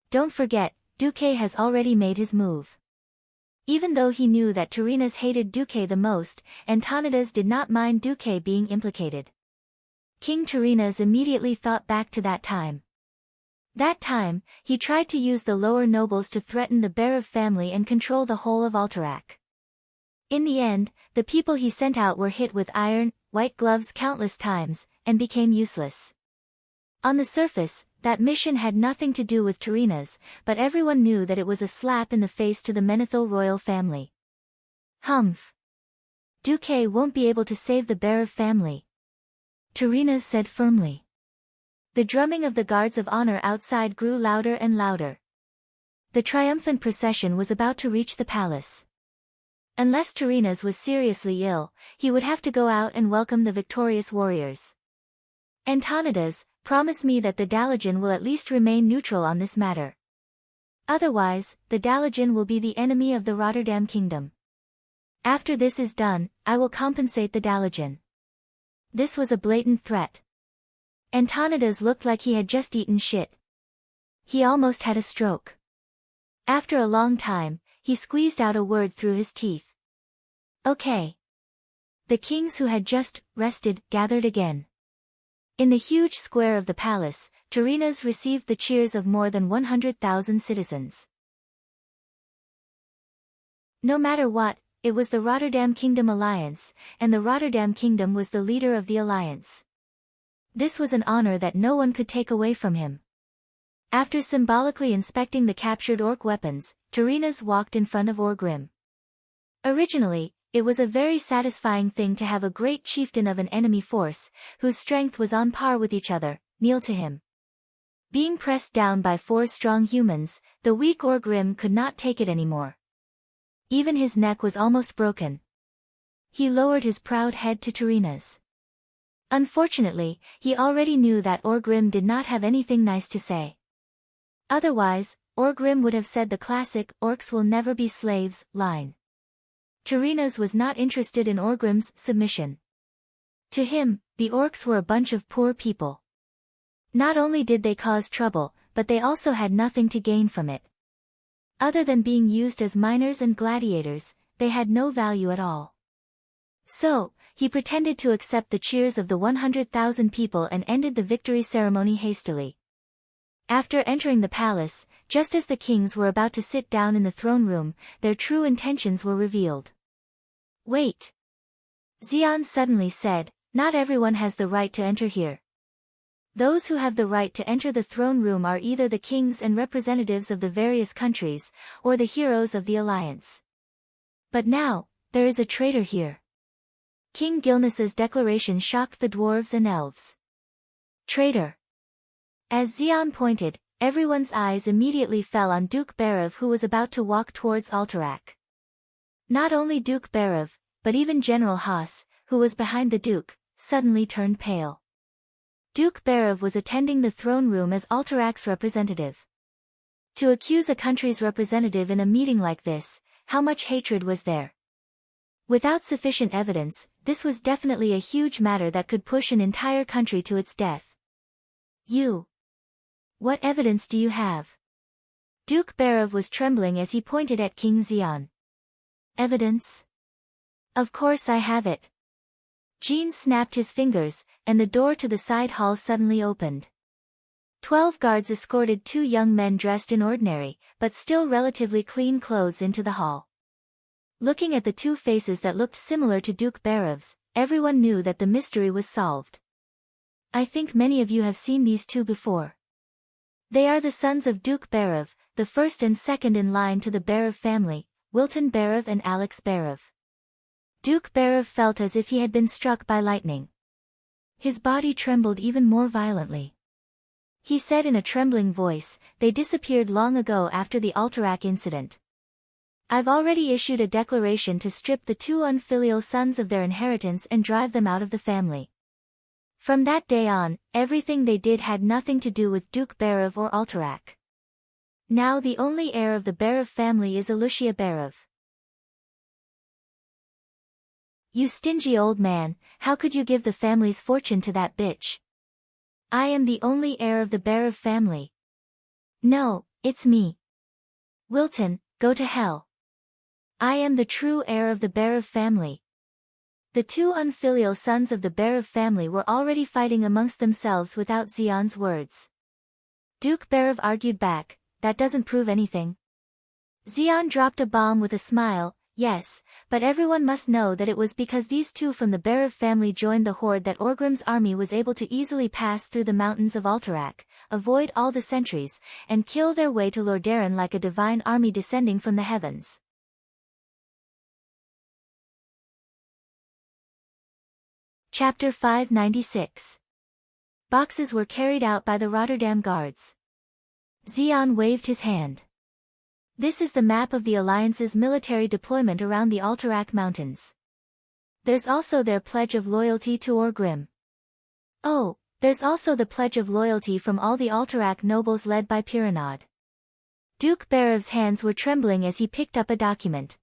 Don't forget, Duque has already made his move. Even though he knew that Tyrrhenus hated Duque the most, Antonidas did not mind Duque being implicated. King Tyrrhenus immediately thought back to that time. That time, he tried to use the lower nobles to threaten the Berev family and control the whole of Alterac. In the end, the people he sent out were hit with iron, white gloves countless times, and became useless. On the surface, that mission had nothing to do with Tyrrhenus, but everyone knew that it was a slap in the face to the Menethil royal family. Humph. Duque won't be able to save the Berev family, Tyrrhenus said firmly. The drumming of the guards of honor outside grew louder and louder. The triumphant procession was about to reach the palace. Unless Tyrrhenus was seriously ill, he would have to go out and welcome the victorious warriors. Antonidas, promise me that the Dalagan will at least remain neutral on this matter. Otherwise, the Dalagan will be the enemy of the Rotterdam kingdom. After this is done, I will compensate the Dalagan. This was a blatant threat. Antonidas looked like he had just eaten shit. He almost had a stroke. After a long time, he squeezed out a word through his teeth. Okay. The kings who had just rested gathered again. In the huge square of the palace, Tyrrhenus received the cheers of more than 100,000 citizens. No matter what, it was the Rotterdam Kingdom Alliance, and the Rotterdam Kingdom was the leader of the alliance. This was an honor that no one could take away from him. After symbolically inspecting the captured orc weapons, Tyrrhenus walked in front of Orgrim. Originally, it was a very satisfying thing to have a great chieftain of an enemy force, whose strength was on par with each other, kneel to him. Being pressed down by 4 strong humans, the weak Orgrim could not take it anymore. Even his neck was almost broken. He lowered his proud head to Tyrrhenus. Unfortunately, he already knew that Orgrim did not have anything nice to say. Otherwise, Orgrim would have said the classic "orcs will never be slaves" line. Tyrrhenus was not interested in Orgrim's submission. To him, the orcs were a bunch of poor people. Not only did they cause trouble, but they also had nothing to gain from it. Other than being used as miners and gladiators, they had no value at all. So, he pretended to accept the cheers of the 100,000 people and ended the victory ceremony hastily. After entering the palace, just as the kings were about to sit down in the throne room, their true intentions were revealed. Wait. Xian suddenly said, not everyone has the right to enter here. Those who have the right to enter the throne room are either the kings and representatives of the various countries, or the heroes of the alliance. But now, there is a traitor here. King Gilnas's declaration shocked the dwarves and elves. Traitor. As Xian pointed, everyone's eyes immediately fell on Duke Berev, who was about to walk towards Alterac. Not only Duke Berev, but even General Haas, who was behind the Duke, suddenly turned pale. Duke Berev was attending the throne room as Alterac's representative. To accuse a country's representative in a meeting like this, how much hatred was there? Without sufficient evidence, this was definitely a huge matter that could push an entire country to its death. What evidence do you have? Duke Berev was trembling as he pointed at King Xian. Evidence? Of course I have it. Jean snapped his fingers, and the door to the side hall suddenly opened. 12 guards escorted 2 young men dressed in ordinary, but still relatively clean clothes into the hall. Looking at the 2 faces that looked similar to Duke Berev's, everyone knew that the mystery was solved. I think many of you have seen these 2 before. They are the sons of Duke Berev, the first and second in line to the Berev family, Wilton Berev and Alex Berev. Duke Berev felt as if he had been struck by lightning. His body trembled even more violently. He said in a trembling voice, "They disappeared long ago after the Alterac incident. I've already issued a declaration to strip the 2 unfilial sons of their inheritance and drive them out of the family." From that day on, everything they did had nothing to do with Duke Berev or Alterac. Now the only heir of the Berev family is Alucia Berev. You stingy old man, how could you give the family's fortune to that bitch? I am the only heir of the Berev family. No, it's me. Wilton, go to hell. I am the true heir of the Berev family. The 2 unfilial sons of the Berev family were already fighting amongst themselves without Xian's words. Duke Berev argued back, "That doesn't prove anything." Xian dropped a bomb with a smile, "Yes, but everyone must know that it was because these 2 from the Berev family joined the horde that Orgrim's army was able to easily pass through the mountains of Alterac, avoid all the sentries, and kill their way to Lordaeron like a divine army descending from the heavens." Chapter 596. Boxes were carried out by the Rotterdam guards. Xian waved his hand. This is the map of the Alliance's military deployment around the Alterac Mountains. There's also their pledge of loyalty to Orgrim. Oh, there's also the pledge of loyalty from all the Alterac nobles led by Piranod. Duke Berev's hands were trembling as he picked up a document.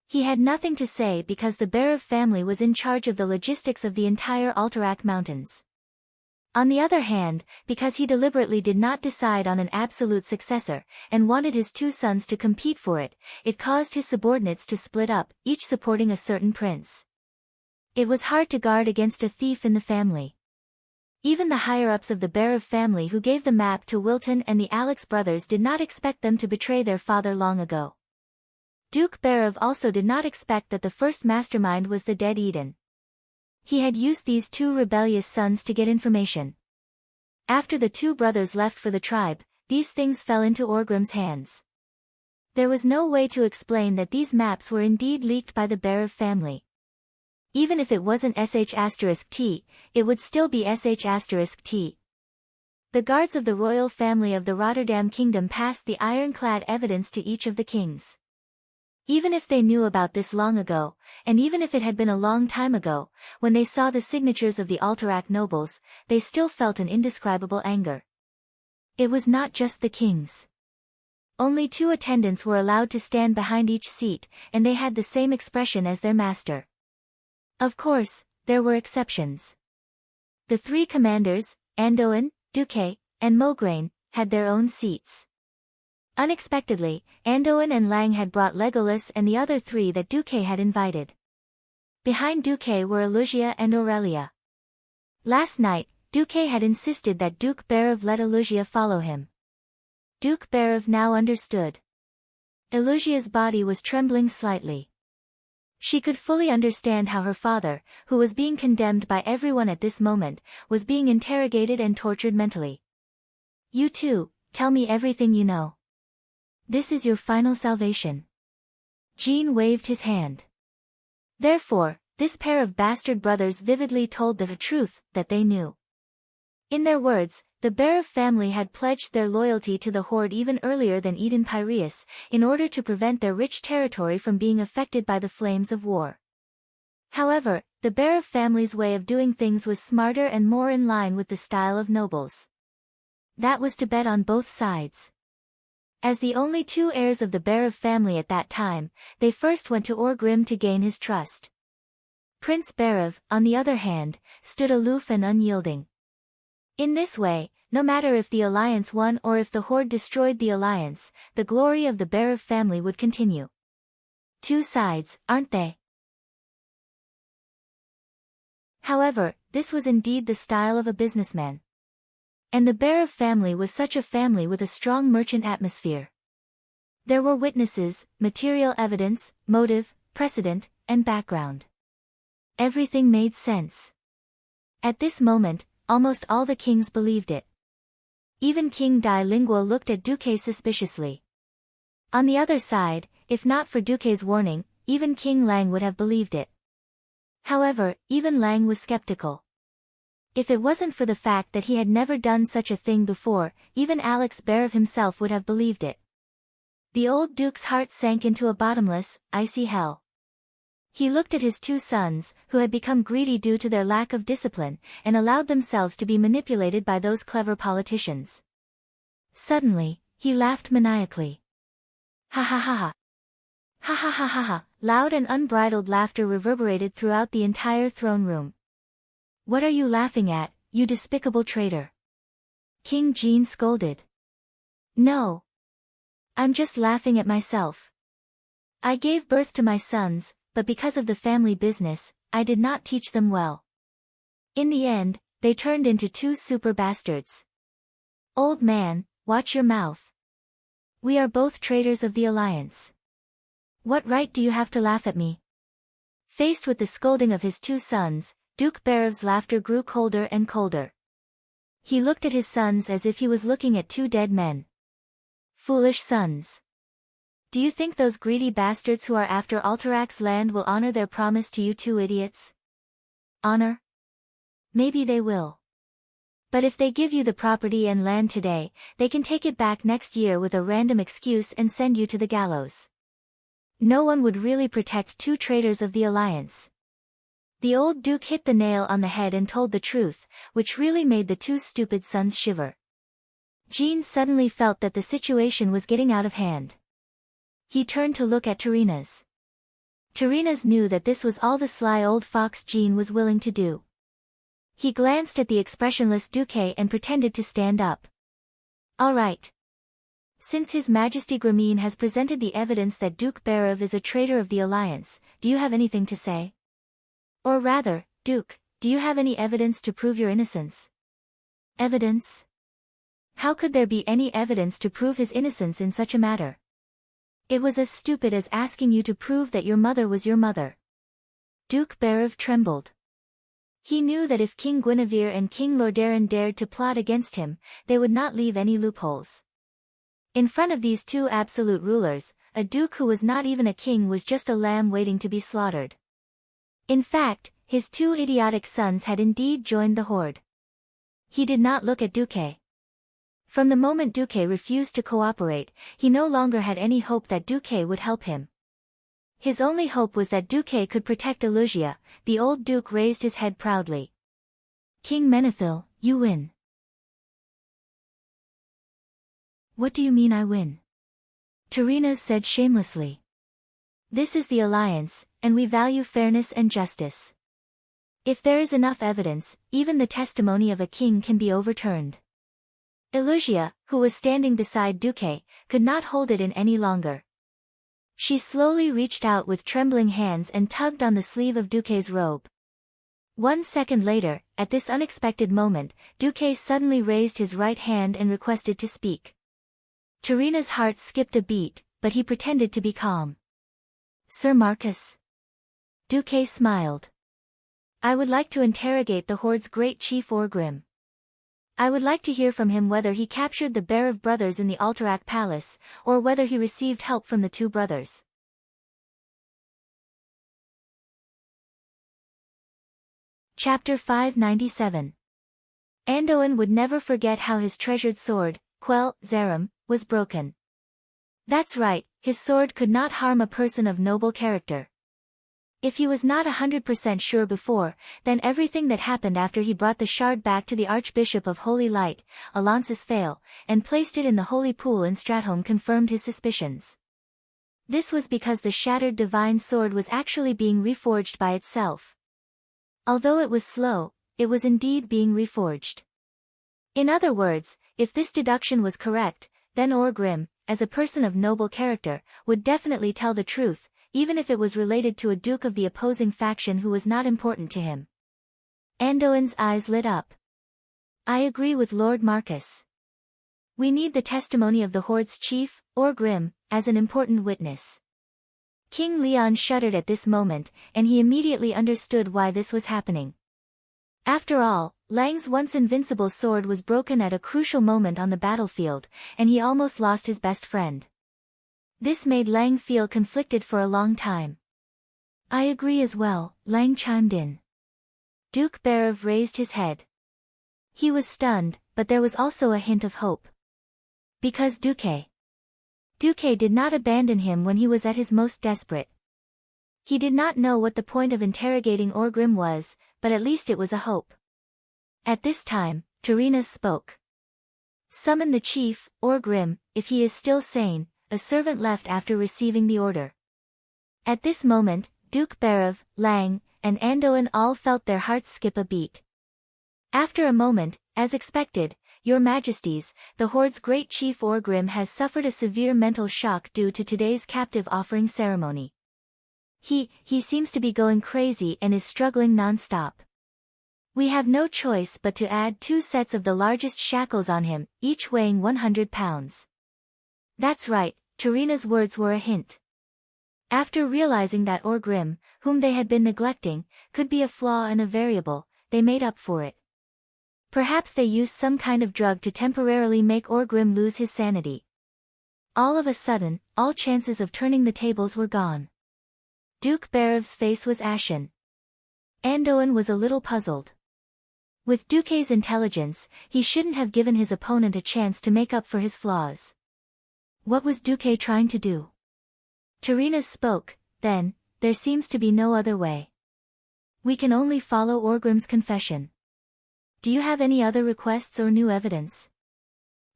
He had nothing to say because the Berev family was in charge of the logistics of the entire Alterac Mountains. On the other hand, because he deliberately did not decide on an absolute successor, and wanted his 2 sons to compete for it, it caused his subordinates to split up, each supporting a certain prince. It was hard to guard against a thief in the family. Even the higher-ups of the Berev family who gave the map to Wilton and the Alex brothers did not expect them to betray their father long ago. Duke Berev also did not expect that the first mastermind was the dead Eden. He had used these 2 rebellious sons to get information. After the 2 brothers left for the tribe, these things fell into Orgrim's hands. There was no way to explain that these maps were indeed leaked by the Berev family. Even if it wasn't sh*t, it would still be sh*t. The guards of the royal family of the Rotterdam kingdom passed the ironclad evidence to each of the kings. Even if they knew about this long ago, and even if it had been a long time ago, when they saw the signatures of the Alterac nobles, they still felt an indescribable anger. It was not just the kings. Only 2 attendants were allowed to stand behind each seat, and they had the same expression as their master. Of course, there were exceptions. The 3 commanders, Andoin, Duque, and Mograine, had their own seats. Unexpectedly, Andoin and Lang had brought Legolas and the other 3 that Duque had invited. Behind Duque were Alucia and Aurelia. Last night, Duque had insisted that Duke Berev let Alucia follow him. Duke Berev now understood. Alucia's body was trembling slightly. She could fully understand how her father, who was being condemned by everyone at this moment, was being interrogated and tortured mentally. You too, tell me everything you know. This is your final salvation. Jean waved his hand. Therefore, this pair of bastard brothers vividly told the truth that they knew. In their words, The Berev family had pledged their loyalty to the Horde even earlier than Eden Piraeus, in order to prevent their rich territory from being affected by the flames of war. However, the Berev family's way of doing things was smarter and more in line with the style of nobles. That was to bet on both sides. As the only two heirs of the Berev family at that time, they first went to Orgrim to gain his trust. Prince Berev, on the other hand, stood aloof and unyielding. In this way, no matter if the alliance won or if the Horde destroyed the alliance, the glory of the Berev family would continue. Two sides, aren't they? However, this was indeed the style of a businessman. And the Berev family was such a family with a strong merchant atmosphere. There were witnesses, material evidence, motive, precedent, and background. Everything made sense. At this moment, almost all the kings believed it. Even King Dai Lingua looked at Duque suspiciously. On the other side, if not for Duque's warning, even King Lang would have believed it. However, even Lang was skeptical. If it wasn't for the fact that he had never done such a thing before, even Alex Berev himself would have believed it. The old Duke's heart sank into a bottomless, icy hell. He looked at his two sons, who had become greedy due to their lack of discipline, and allowed themselves to be manipulated by those clever politicians. Suddenly, he laughed maniacally. Ha ha ha ha. Ha ha ha ha ha. Loud and unbridled laughter reverberated throughout the entire throne room. What are you laughing at, you despicable traitor? King Jean scolded. No. I'm just laughing at myself. I gave birth to my sons, but because of the family business, I did not teach them well. In the end, they turned into two super bastards. Old man, watch your mouth. We are both traitors of the Alliance. What right do you have to laugh at me? Faced with the scolding of his two sons, Duke Berev's laughter grew colder and colder. He looked at his sons as if he was looking at two dead men. Foolish sons. Do you think those greedy bastards who are after Alterax's land will honor their promise to you two idiots? Honor? Maybe they will. But if they give you the property and land today, they can take it back next year with a random excuse and send you to the gallows. No one would really protect two traitors of the Alliance. The old Duke hit the nail on the head and told the truth, which really made the two stupid sons shiver. Jean suddenly felt that the situation was getting out of hand. He turned to look at Terenas. Terenas knew that this was all the sly old fox Jean was willing to do. He glanced at the expressionless Duque and pretended to stand up. All right. Since His Majesty Grameen has presented the evidence that Duke Berev is a traitor of the Alliance, do you have anything to say? Or rather, Duke, do you have any evidence to prove your innocence? Evidence? How could there be any evidence to prove his innocence in such a matter? It was as stupid as asking you to prove that your mother was your mother. Duke Berev trembled. He knew that if King Guinevere and King Lordaeron dared to plot against him, they would not leave any loopholes. In front of these two absolute rulers, a duke who was not even a king was just a lamb waiting to be slaughtered. In fact, his two idiotic sons had indeed joined the Horde. He did not look at Duque. From the moment Duque refused to cooperate, he no longer had any hope that Duque would help him. His only hope was that Duque could protect Elugia. The old duke raised his head proudly. King Menethil, you win. What do you mean I win? Terenas said shamelessly. This is the Alliance, and we value fairness and justice. If there is enough evidence, even the testimony of a king can be overturned. Elugia, who was standing beside Duque, could not hold it in any longer. She slowly reached out with trembling hands and tugged on the sleeve of Duque's robe. 1 second later, at this unexpected moment, Duque suddenly raised his right hand and requested to speak. Terena's heart skipped a beat, but he pretended to be calm. Sir Marcus. Duque smiled. I would like to interrogate the Horde's great chief Orgrim. I would like to hear from him whether he captured the Berev brothers in the Alterac Palace, or whether he received help from the two brothers. Chapter 597. Andoin would never forget how his treasured sword, Quell, Zerum, was broken. That's right, his sword could not harm a person of noble character. If he was not 100% sure before, then everything that happened after he brought the shard back to the Archbishop of Holy Light, Alonsus Fale, and placed it in the holy pool in Stratholme confirmed his suspicions. This was because the shattered divine sword was actually being reforged by itself. Although it was slow, it was indeed being reforged. In other words, if this deduction was correct, then Orgrim, as a person of noble character, would definitely tell the truth, even if it was related to a duke of the opposing faction who was not important to him. Andoin's eyes lit up. I agree with Lord Marcus. We need the testimony of the Horde's chief, Orgrim, as an important witness. King Leon shuddered at this moment, and he immediately understood why this was happening. After all, Lang's once invincible sword was broken at a crucial moment on the battlefield, and he almost lost his best friend. This made Lang feel conflicted for a long time. I agree as well, Lang chimed in. Duke Berev raised his head. He was stunned, but there was also a hint of hope. Because Duque did not abandon him when he was at his most desperate. He did not know what the point of interrogating Orgrim was, but at least it was a hope. At this time, Tyrrhenas spoke. Summon the chief, Orgrim, if he is still sane. A servant left after receiving the order. At this moment, Duke Berev, Lang, and Andoin all felt their hearts skip a beat. After a moment, as expected, Your Majesties, the Horde's great chief Orgrim has suffered a severe mental shock due to today's captive offering ceremony. He seems to be going crazy and is struggling non-stop. We have no choice but to add 2 sets of the largest shackles on him, each weighing 100 pounds. That's right, Tyrrhena's words were a hint. After realizing that Orgrim, whom they had been neglecting, could be a flaw and a variable, they made up for it. Perhaps they used some kind of drug to temporarily make Orgrim lose his sanity. All of a sudden, all chances of turning the tables were gone. Duke Berev's face was ashen. Andoin was a little puzzled. With Duque's intelligence, he shouldn't have given his opponent a chance to make up for his flaws. What was Duque trying to do? Tyrrhenas spoke, then, there seems to be no other way. We can only follow Orgrim's confession. Do you have any other requests or new evidence?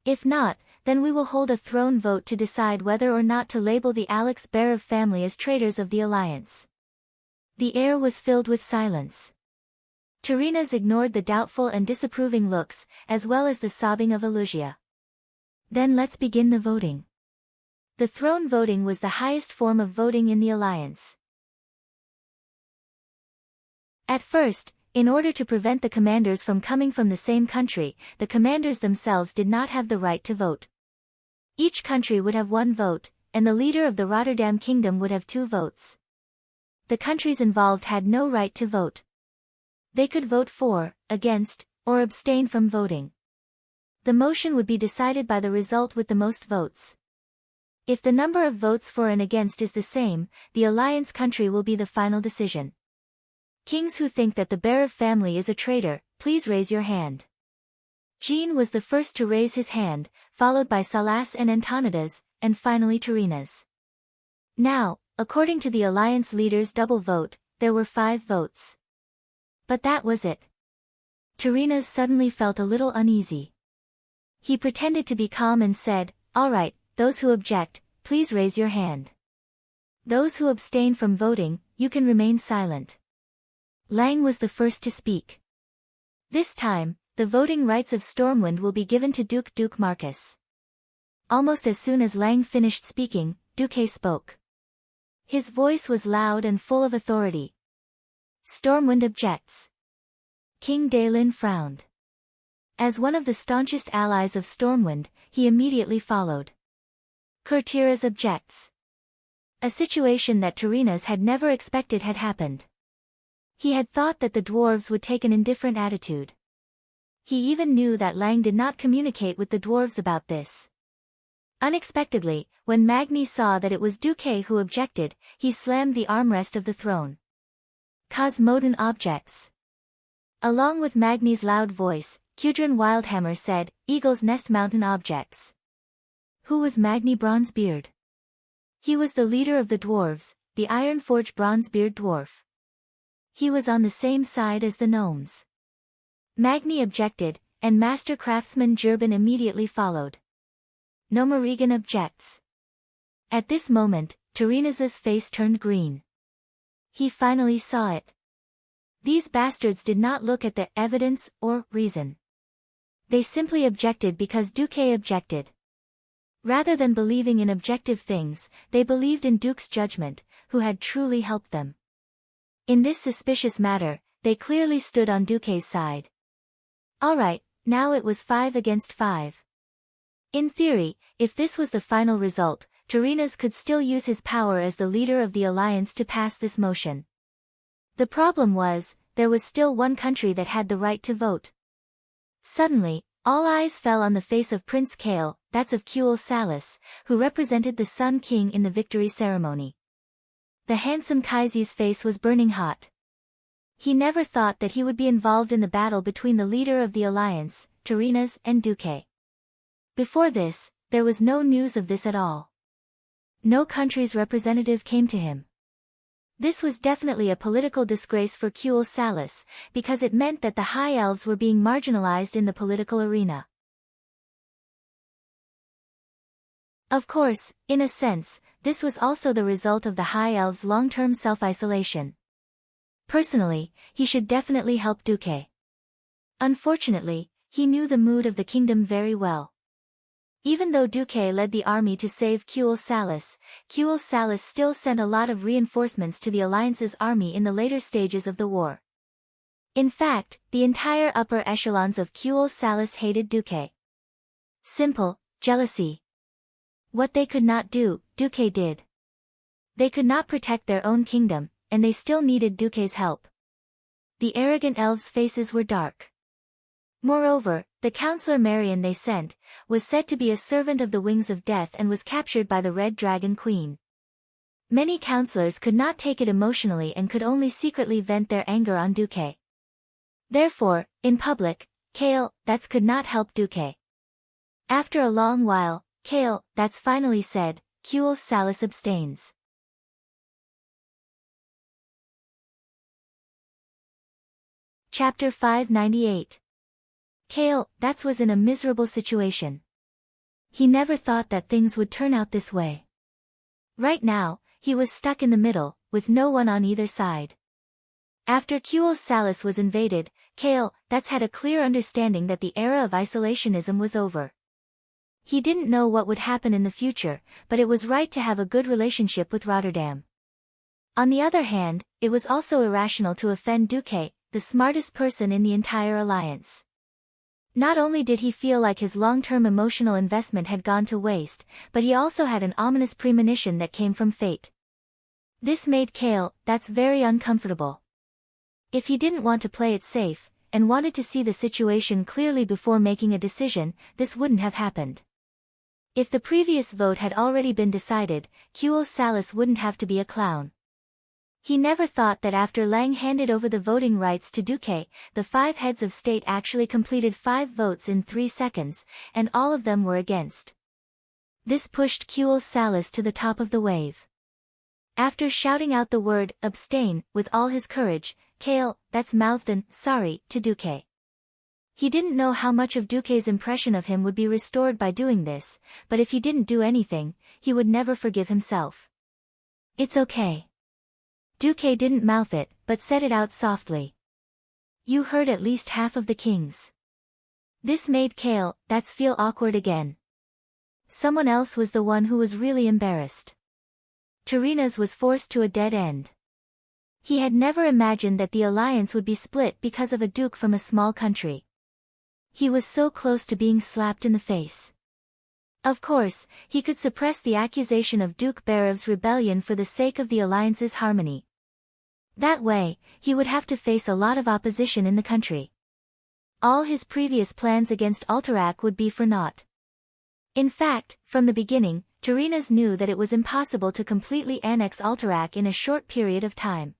If not, then we will hold a throne vote to decide whether or not to label the Alex Berev family as traitors of the alliance. The air was filled with silence. Tyrrhenas ignored the doubtful and disapproving looks, as well as the sobbing of Elusia. Then let's begin the voting. The throne voting was the highest form of voting in the alliance. At first, in order to prevent the commanders from coming from the same country, the commanders themselves did not have the right to vote. Each country would have 1 vote, and the leader of the Rotterdam Kingdom would have 2 votes. The countries involved had no right to vote. They could vote for, against, or abstain from voting. The motion would be decided by the result with the most votes. If the number of votes for and against is the same, the alliance country will be the final decision. Kings who think that the Berev family is a traitor, please raise your hand. Jean was the first to raise his hand, followed by Salas and Antonidas, and finally Tyrrhenas. Now, according to the alliance leader's double vote, there were 5 votes. But that was it. Tyrrhenas suddenly felt a little uneasy. He pretended to be calm and said, "All right, those who object, please raise your hand. Those who abstain from voting, you can remain silent." Lang was the first to speak. This time, the voting rights of Stormwind will be given to Duke Marcus. Almost as soon as Lang finished speaking, Duque spoke. His voice was loud and full of authority. Stormwind objects. King Daelin frowned. As one of the staunchest allies of Stormwind, he immediately followed. Courtiers objects. A situation that Tyrrhenas had never expected had happened. He had thought that the dwarves would take an indifferent attitude. He even knew that Lang did not communicate with the dwarves about this. Unexpectedly, when Magni saw that it was Duque who objected, he slammed the armrest of the throne. Cosmodan objects. Along with Magni's loud voice, Kudrin Wildhammer said, Eagle's Nest Mountain Objects. Who was Magni Bronzebeard? He was the leader of the dwarves, the Ironforge Bronzebeard dwarf. He was on the same side as the gnomes. Magni objected, and Master Craftsman Jurban immediately followed. Nomarigan objects. At this moment, Terena's face turned green. He finally saw it. These bastards did not look at the evidence or reason. They simply objected because Duque objected. Rather than believing in objective things, they believed in Duke's judgment, who had truly helped them. In this suspicious matter, they clearly stood on Duque's side. Alright, now it was 5 against 5. In theory, if this was the final result, Terenas could still use his power as the leader of the alliance to pass this motion. The problem was, there was still one country that had the right to vote. Suddenly, all eyes fell on the face of Prince Kale, that's of Kuel Salis, who represented the Sun King in the victory ceremony. The handsome Kaiser's face was burning hot. He never thought that he would be involved in the battle between the leader of the alliance, Terenas, and Duque. Before this, there was no news of this at all. No country's representative came to him. This was definitely a political disgrace for Kuel Salis, because it meant that the High Elves were being marginalized in the political arena. Of course, in a sense, this was also the result of the High Elves' long-term self-isolation. Personally, he should definitely help Duque. Unfortunately, he knew the mood of the kingdom very well. Even though Duque led the army to save Kuel Salis still sent a lot of reinforcements to the Alliance's army in the later stages of the war. In fact, the entire upper echelons of Kuel Salis hated Duque. Simple, jealousy. What they could not do, Duque did. They could not protect their own kingdom, and they still needed Duque's help. The arrogant elves' faces were dark. Moreover, the counselor Marion they sent, was said to be a servant of the Wings of Death and was captured by the Red Dragon Queen. Many counselors could not take it emotionally and could only secretly vent their anger on Duque. Therefore, in public, Kale, that's could not help Duque. After a long while, Kale, that's finally said, Kuel Salis abstains. Chapter 598. Kale, that's was in a miserable situation. He never thought that things would turn out this way. Right now, he was stuck in the middle, with no one on either side. After Kuel Salis was invaded, Kale, that's had a clear understanding that the era of isolationism was over. He didn't know what would happen in the future, but it was right to have a good relationship with Rotterdam. On the other hand, it was also irrational to offend Duque, the smartest person in the entire alliance. Not only did he feel like his long-term emotional investment had gone to waste, but he also had an ominous premonition that came from fate. This made Kale, that's very uncomfortable. If he didn't want to play it safe, and wanted to see the situation clearly before making a decision, this wouldn't have happened. If the previous vote had already been decided, Kuel Salis wouldn't have to be a clown. He never thought that after Lang handed over the voting rights to Duque, the 5 heads of state actually completed 5 votes in 3 seconds, and all of them were against. This pushed Kuel Salis to the top of the wave. After shouting out the word, abstain, with all his courage, Kale, that's mouthed an, sorry, to Duque. He didn't know how much of Duque's impression of him would be restored by doing this, but if he didn't do anything, he would never forgive himself. It's okay. Duque didn't mouth it, but said it out softly. You heard at least half of the kings. This made Kale, that's feel awkward again. Someone else was the one who was really embarrassed. Terenas was forced to a dead end. He had never imagined that the alliance would be split because of a duke from a small country. He was so close to being slapped in the face. Of course, he could suppress the accusation of Duke Barev's rebellion for the sake of the alliance's harmony. That way, he would have to face a lot of opposition in the country. All his previous plans against Alterac would be for naught. In fact, from the beginning, Terenas knew that it was impossible to completely annex Alterac in a short period of time.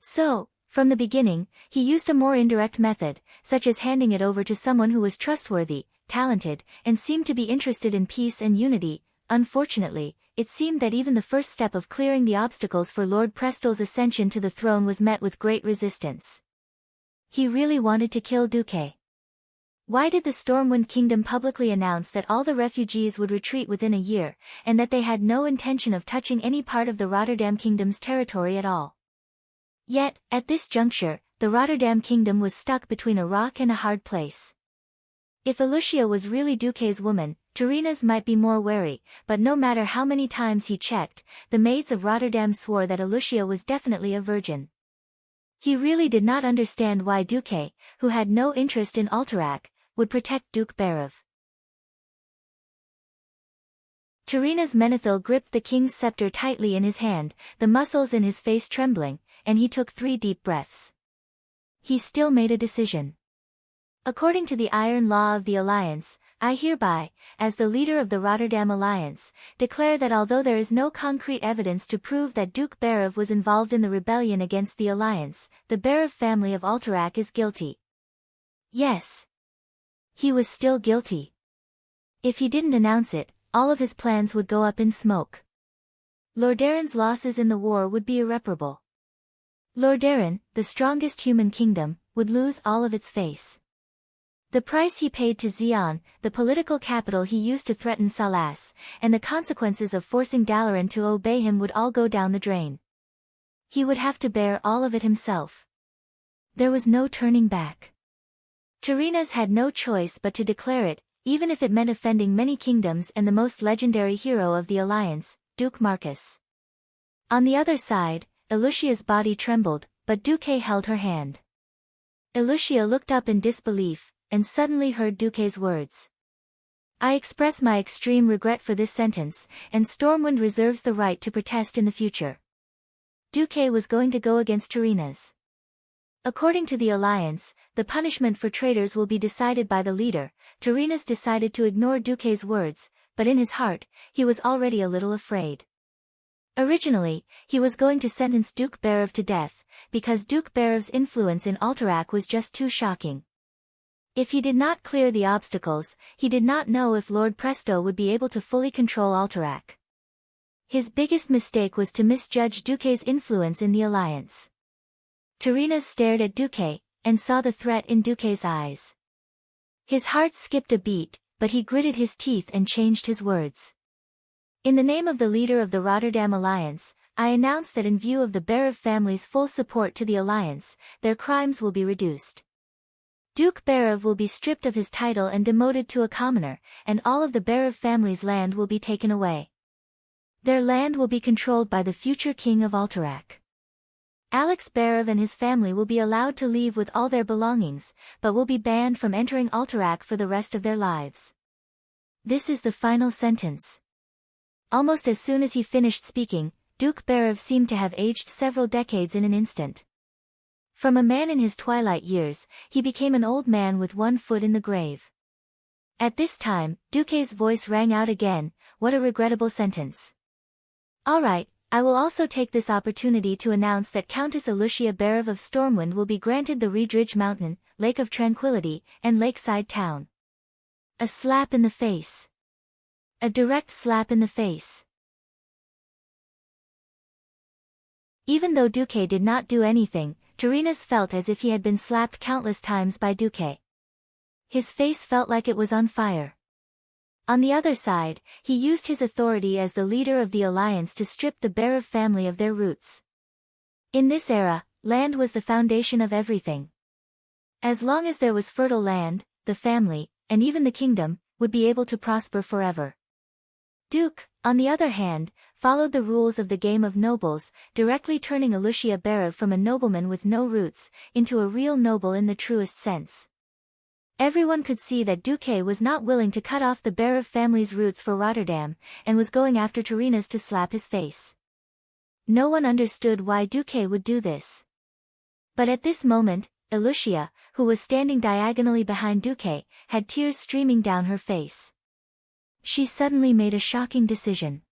So, From the beginning, he used a more indirect method, such as handing it over to someone who was trustworthy, talented, and seemed to be interested in peace and unity. Unfortunately, it seemed that even the first step of clearing the obstacles for Lord Presto's ascension to the throne was met with great resistance. He really wanted to kill Duque. Why did the Stormwind Kingdom publicly announce that all the refugees would retreat within a year, and that they had no intention of touching any part of the Rotterdam Kingdom's territory at all? Yet, at this juncture, the Rotterdam Kingdom was stuck between a rock and a hard place. If Alicia was really Duque's woman, Terina's might be more wary, but no matter how many times he checked, the maids of Rotterdam swore that Alicia was definitely a virgin. He really did not understand why Duque, who had no interest in Alterac, would protect Duke Berev. Terina's Menethil gripped the king's scepter tightly in his hand, the muscles in his face trembling, and he took 3 deep breaths. He still made a decision. According to the Iron Law of the Alliance, I hereby, as the leader of the Rotterdam Alliance, declare that although there is no concrete evidence to prove that Duke Berev was involved in the rebellion against the Alliance, the Berev family of Alterac is guilty. Yes. He was still guilty. If he didn't announce it, all of his plans would go up in smoke. Lordaeron's losses in the war would be irreparable. Lordaeron, the strongest human kingdom, would lose all of its face. The price he paid to Xi'an, the political capital he used to threaten Salas, and the consequences of forcing Dalaran to obey him would all go down the drain. He would have to bear all of it himself. There was no turning back. Terina's had no choice but to declare it, even if it meant offending many kingdoms and the most legendary hero of the Alliance, Duke Marcus. On the other side, Alicia's body trembled, but Duque held her hand. Alicia looked up in disbelief, and suddenly heard Duque's words. I express my extreme regret for this sentence, and Stormwind reserves the right to protest in the future. Duque was going to go against Terina's. According to the Alliance, the punishment for traitors will be decided by the leader. Terina's decided to ignore Duque's words, but in his heart, he was already a little afraid. Originally, he was going to sentence Duke Berev to death, because Duke Berev's influence in Alterac was just too shocking. If he did not clear the obstacles, he did not know if Lord Presto would be able to fully control Alterac. His biggest mistake was to misjudge Duque's influence in the Alliance. Terina stared at Duque, and saw the threat in Duque's eyes. His heart skipped a beat, but he gritted his teeth and changed his words. In the name of the leader of the Rotterdam Alliance, I announce that in view of the Berev family's full support to the Alliance, their crimes will be reduced. Duke Berev will be stripped of his title and demoted to a commoner, and all of the Berev family's land will be taken away. Their land will be controlled by the future king of Alterac. Alex Berev and his family will be allowed to leave with all their belongings, but will be banned from entering Alterac for the rest of their lives. This is the final sentence. Almost as soon as he finished speaking, Duke Berev seemed to have aged several decades in an instant. From a man in his twilight years, he became an old man with 1 foot in the grave. At this time, Duque's voice rang out again, what a regrettable sentence. All right, I will also take this opportunity to announce that Countess Alicia Berev of Stormwind will be granted the Riedridge Mountain, Lake of Tranquility, and Lakeside Town. A slap in the face. A direct slap in the face. Even though Duque did not do anything, Terina's felt as if he had been slapped countless times by Duque. His face felt like it was on fire. On the other side, he used his authority as the leader of the Alliance to strip the Berev family of their roots. In this era, land was the foundation of everything. As long as there was fertile land, the family, and even the kingdom, would be able to prosper forever. Duke, on the other hand, followed the rules of the game of nobles, directly turning Alicia Berev from a nobleman with no roots, into a real noble in the truest sense. Everyone could see that Duque was not willing to cut off the Berev family's roots for Rotterdam, and was going after Terina's to slap his face. No one understood why Duque would do this. But at this moment, Alicia, who was standing diagonally behind Duque, had tears streaming down her face. She suddenly made a shocking decision.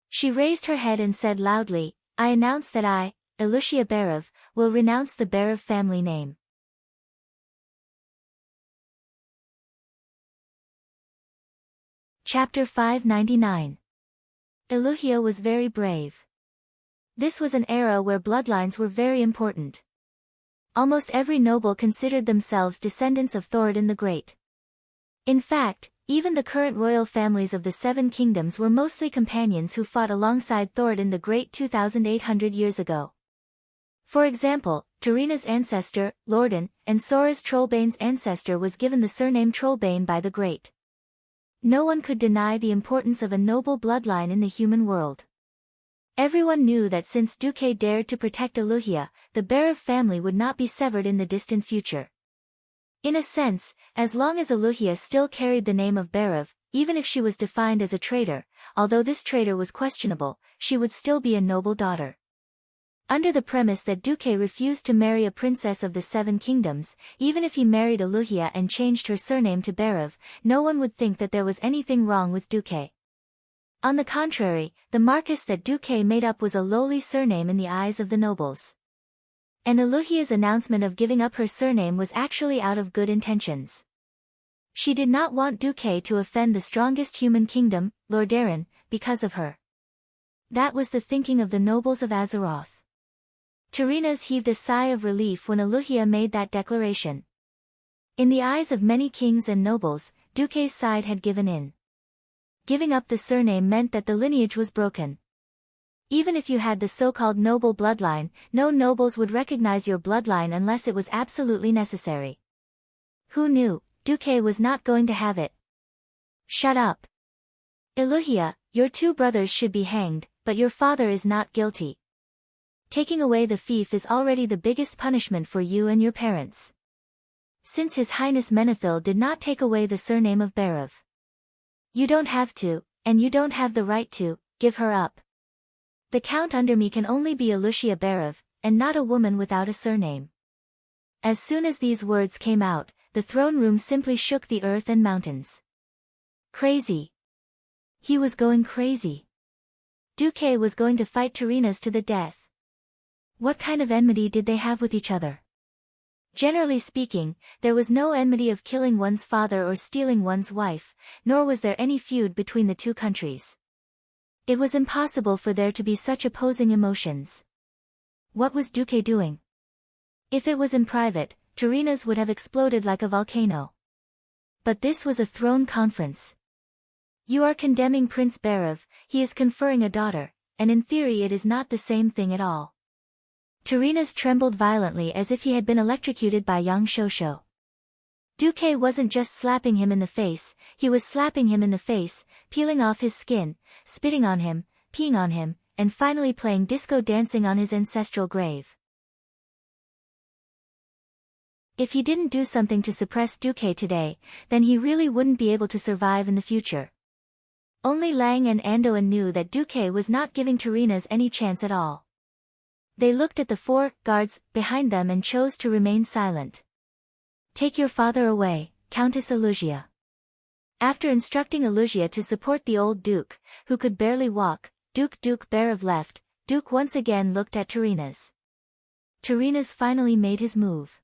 She raised her head and said loudly, I announce that I, Alicia Berev, will renounce the Berev family name. Chapter 599. Eluhia was very brave. This was an era where bloodlines were very important. Almost every noble considered themselves descendants of Thoradin the Great. In fact, even the current royal families of the Seven Kingdoms were mostly companions who fought alongside Thoradin the Great 2,800 years ago. For example, Tarina's ancestor, Lordan, and Sora's Trollbane's ancestor was given the surname Trollbane by the Great. No one could deny the importance of a noble bloodline in the human world. Everyone knew that since Duque dared to protect Eluhia, the Berev family would not be severed in the distant future. In a sense, as long as Eluhia still carried the name of Berev, even if she was defined as a traitor, although this traitor was questionable, she would still be a noble daughter. Under the premise that Duque refused to marry a princess of the Seven Kingdoms, even if he married Eluhia and changed her surname to Berev, no one would think that there was anything wrong with Duque. On the contrary, the Marcus that Duque made up was a lowly surname in the eyes of the nobles. And Eluhia's announcement of giving up her surname was actually out of good intentions. She did not want Duque to offend the strongest human kingdom, Lordaeron, because of her. That was the thinking of the nobles of Azeroth. Tarinas heaved a sigh of relief when Eluhia made that declaration. In the eyes of many kings and nobles, Duque's side had given in. Giving up the surname meant that the lineage was broken. Even if you had the so-called noble bloodline, no nobles would recognize your bloodline unless it was absolutely necessary. Who knew? Duque was not going to have it. Shut up. Eluhia, your two brothers should be hanged, but your father is not guilty. Taking away the fief is already the biggest punishment for you and your parents. Since His Highness Menethil did not take away the surname of Berev. You don't have to, and you don't have the right to, give her up. The count under me can only be Eluhia Berev, and not a woman without a surname. As soon as these words came out, the throne room simply shook the earth and mountains. Crazy. He was going crazy. Duque was going to fight Tarinas to the death. What kind of enmity did they have with each other? Generally speaking, there was no enmity of killing one's father or stealing one's wife, nor was there any feud between the two countries. It was impossible for there to be such opposing emotions. What was Duque doing? If it was in private, Tarinas would have exploded like a volcano. But this was a throne conference. You are condemning Prince Berev, he is conferring a daughter, and in theory it is not the same thing at all. Tarinas trembled violently as if he had been electrocuted by Yang Shosho. Duque wasn't just slapping him in the face, he was slapping him in the face, peeling off his skin, spitting on him, peeing on him, and finally playing disco dancing on his ancestral grave. If he didn't do something to suppress Duque today, then he really wouldn't be able to survive in the future. Only Lang and Andoan knew that Duque was not giving Tarinas any chance at all. They looked at the four guards behind them and chose to remain silent. Take your father away, Countess Eluhia. After instructing Eluhia to support the old Duke, who could barely walk, Duke Berev left. Duke once again looked at Tarinas. Tarinas finally made his move.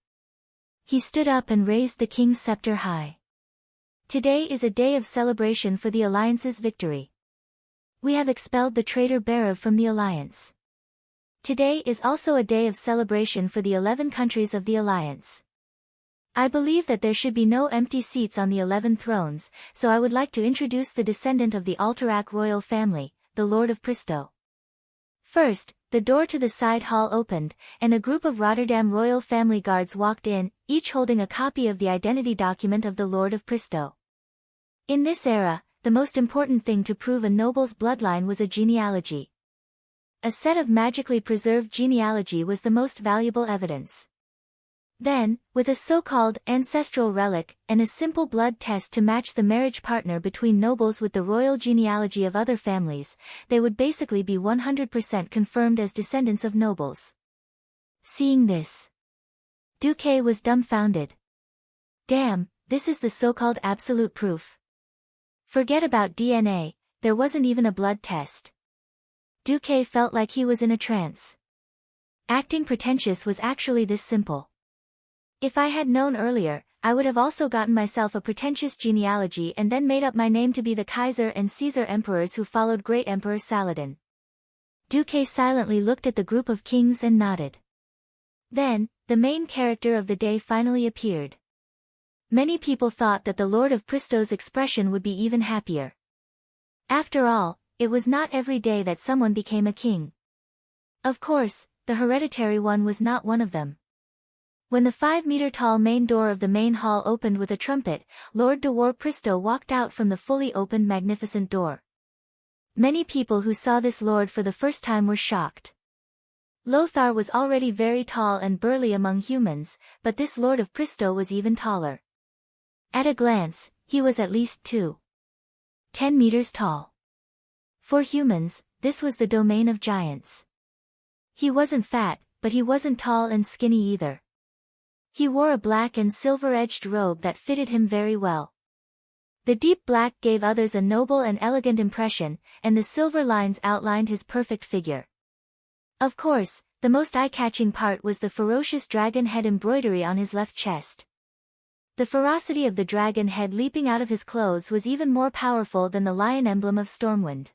He stood up and raised the king's scepter high. Today is a day of celebration for the Alliance's victory. We have expelled the traitor Berev from the Alliance. Today is also a day of celebration for the 11 countries of the Alliance. I believe that there should be no empty seats on the 11 thrones, so I would like to introduce the descendant of the Alterac royal family, the Lord of Pristo. First, the door to the side hall opened, and a group of Rotterdam royal family guards walked in, each holding a copy of the identity document of the Lord of Pristo. In this era, the most important thing to prove a noble's bloodline was a genealogy. A set of magically preserved genealogy was the most valuable evidence. Then, with a so-called ancestral relic and a simple blood test to match the marriage partner between nobles with the royal genealogy of other families, they would basically be 100% confirmed as descendants of nobles. Seeing this, Duque was dumbfounded. Damn, this is the so-called absolute proof. Forget about DNA, there wasn't even a blood test. Duque felt like he was in a trance. Acting pretentious was actually this simple. If I had known earlier, I would have also gotten myself a pretentious genealogy and then made up my name to be the Kaiser and Caesar emperors who followed great Emperor Saladin. Duque silently looked at the group of kings and nodded. Then, the main character of the day finally appeared. Many people thought that the Lord of Pristo's expression would be even happier. After all, it was not every day that someone became a king. Of course, the hereditary one was not one of them. When the 5-meter-tall main door of the main hall opened with a trumpet, Lord de War Pristo walked out from the fully opened magnificent door. Many people who saw this lord for the first time were shocked. Lothar was already very tall and burly among humans, but this Lord of Pristo was even taller. At a glance, he was at least 10 meters tall. For humans, this was the domain of giants. He wasn't fat, but he wasn't tall and skinny either. He wore a black and silver-edged robe that fitted him very well. The deep black gave others a noble and elegant impression, and the silver lines outlined his perfect figure. Of course, the most eye-catching part was the ferocious dragon head embroidery on his left chest. The ferocity of the dragon head leaping out of his clothes was even more powerful than the lion emblem of Stormwind.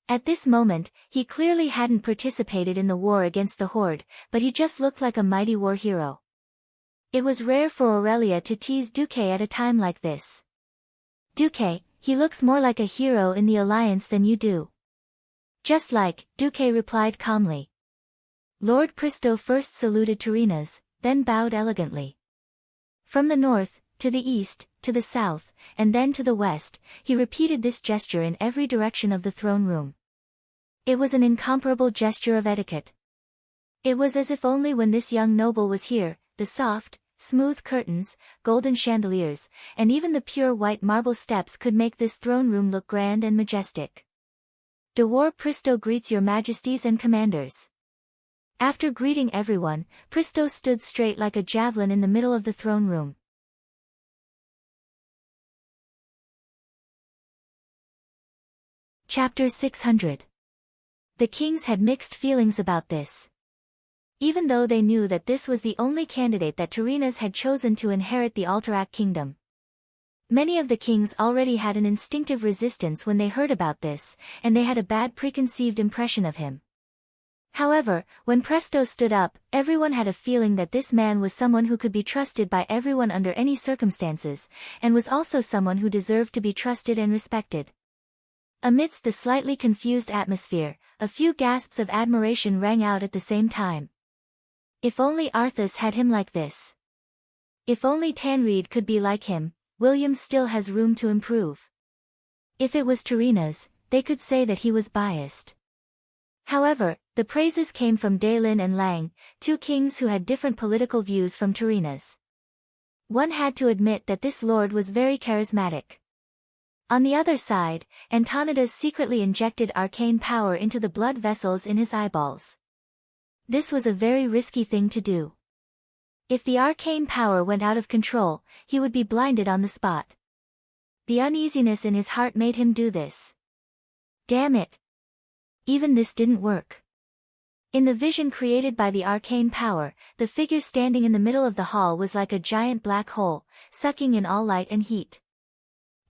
At this moment, he clearly hadn't participated in the war against the Horde, but he just looked like a mighty war hero. It was rare for Aurelia to tease Duque at a time like this. Duque, he looks more like a hero in the Alliance than you do. Just like, Duque replied calmly. Lord Pristo first saluted Tyrrhena's, then bowed elegantly. From the north, to the east, to the south, and then to the west, he repeated this gesture in every direction of the throne room. It was an incomparable gesture of etiquette. It was as if only when this young noble was here, the soft, smooth curtains, golden chandeliers, and even the pure white marble steps could make this throne room look grand and majestic. De War Pristo greets your majesties and commanders. After greeting everyone, Pristo stood straight like a javelin in the middle of the throne room. Chapter 600. The kings had mixed feelings about this. Even though they knew that this was the only candidate that Tyrrhena's had chosen to inherit the Alterac kingdom. Many of the kings already had an instinctive resistance when they heard about this, and they had a bad preconceived impression of him. However, when Pristo stood up, everyone had a feeling that this man was someone who could be trusted by everyone under any circumstances, and was also someone who deserved to be trusted and respected. Amidst the slightly confused atmosphere, a few gasps of admiration rang out at the same time. If only Arthas had him like this. If only Tanreed could be like him, William still has room to improve. If it was Tyrrhena's, they could say that he was biased. However, the praises came from Daelin and Lang, two kings who had different political views from Tyrrhena's. One had to admit that this lord was very charismatic. On the other side, Antonidas secretly injected arcane power into the blood vessels in his eyeballs. This was a very risky thing to do. If the arcane power went out of control, he would be blinded on the spot. The uneasiness in his heart made him do this. Damn it! Even this didn't work. In the vision created by the arcane power, the figure standing in the middle of the hall was like a giant black hole, sucking in all light and heat.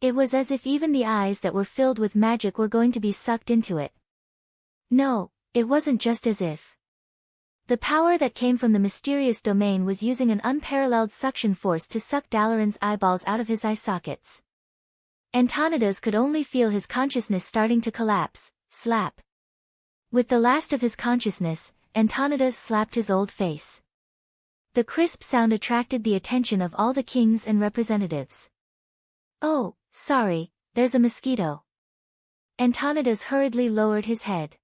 It was as if even the eyes that were filled with magic were going to be sucked into it. No, it wasn't just as if. The power that came from the mysterious domain was using an unparalleled suction force to suck Dalaran's eyeballs out of his eye sockets. Antonidas could only feel his consciousness starting to collapse. Slap. With the last of his consciousness, Antonidas slapped his old face. The crisp sound attracted the attention of all the kings and representatives. Oh, sorry, there's a mosquito. Antonidas hurriedly lowered his head.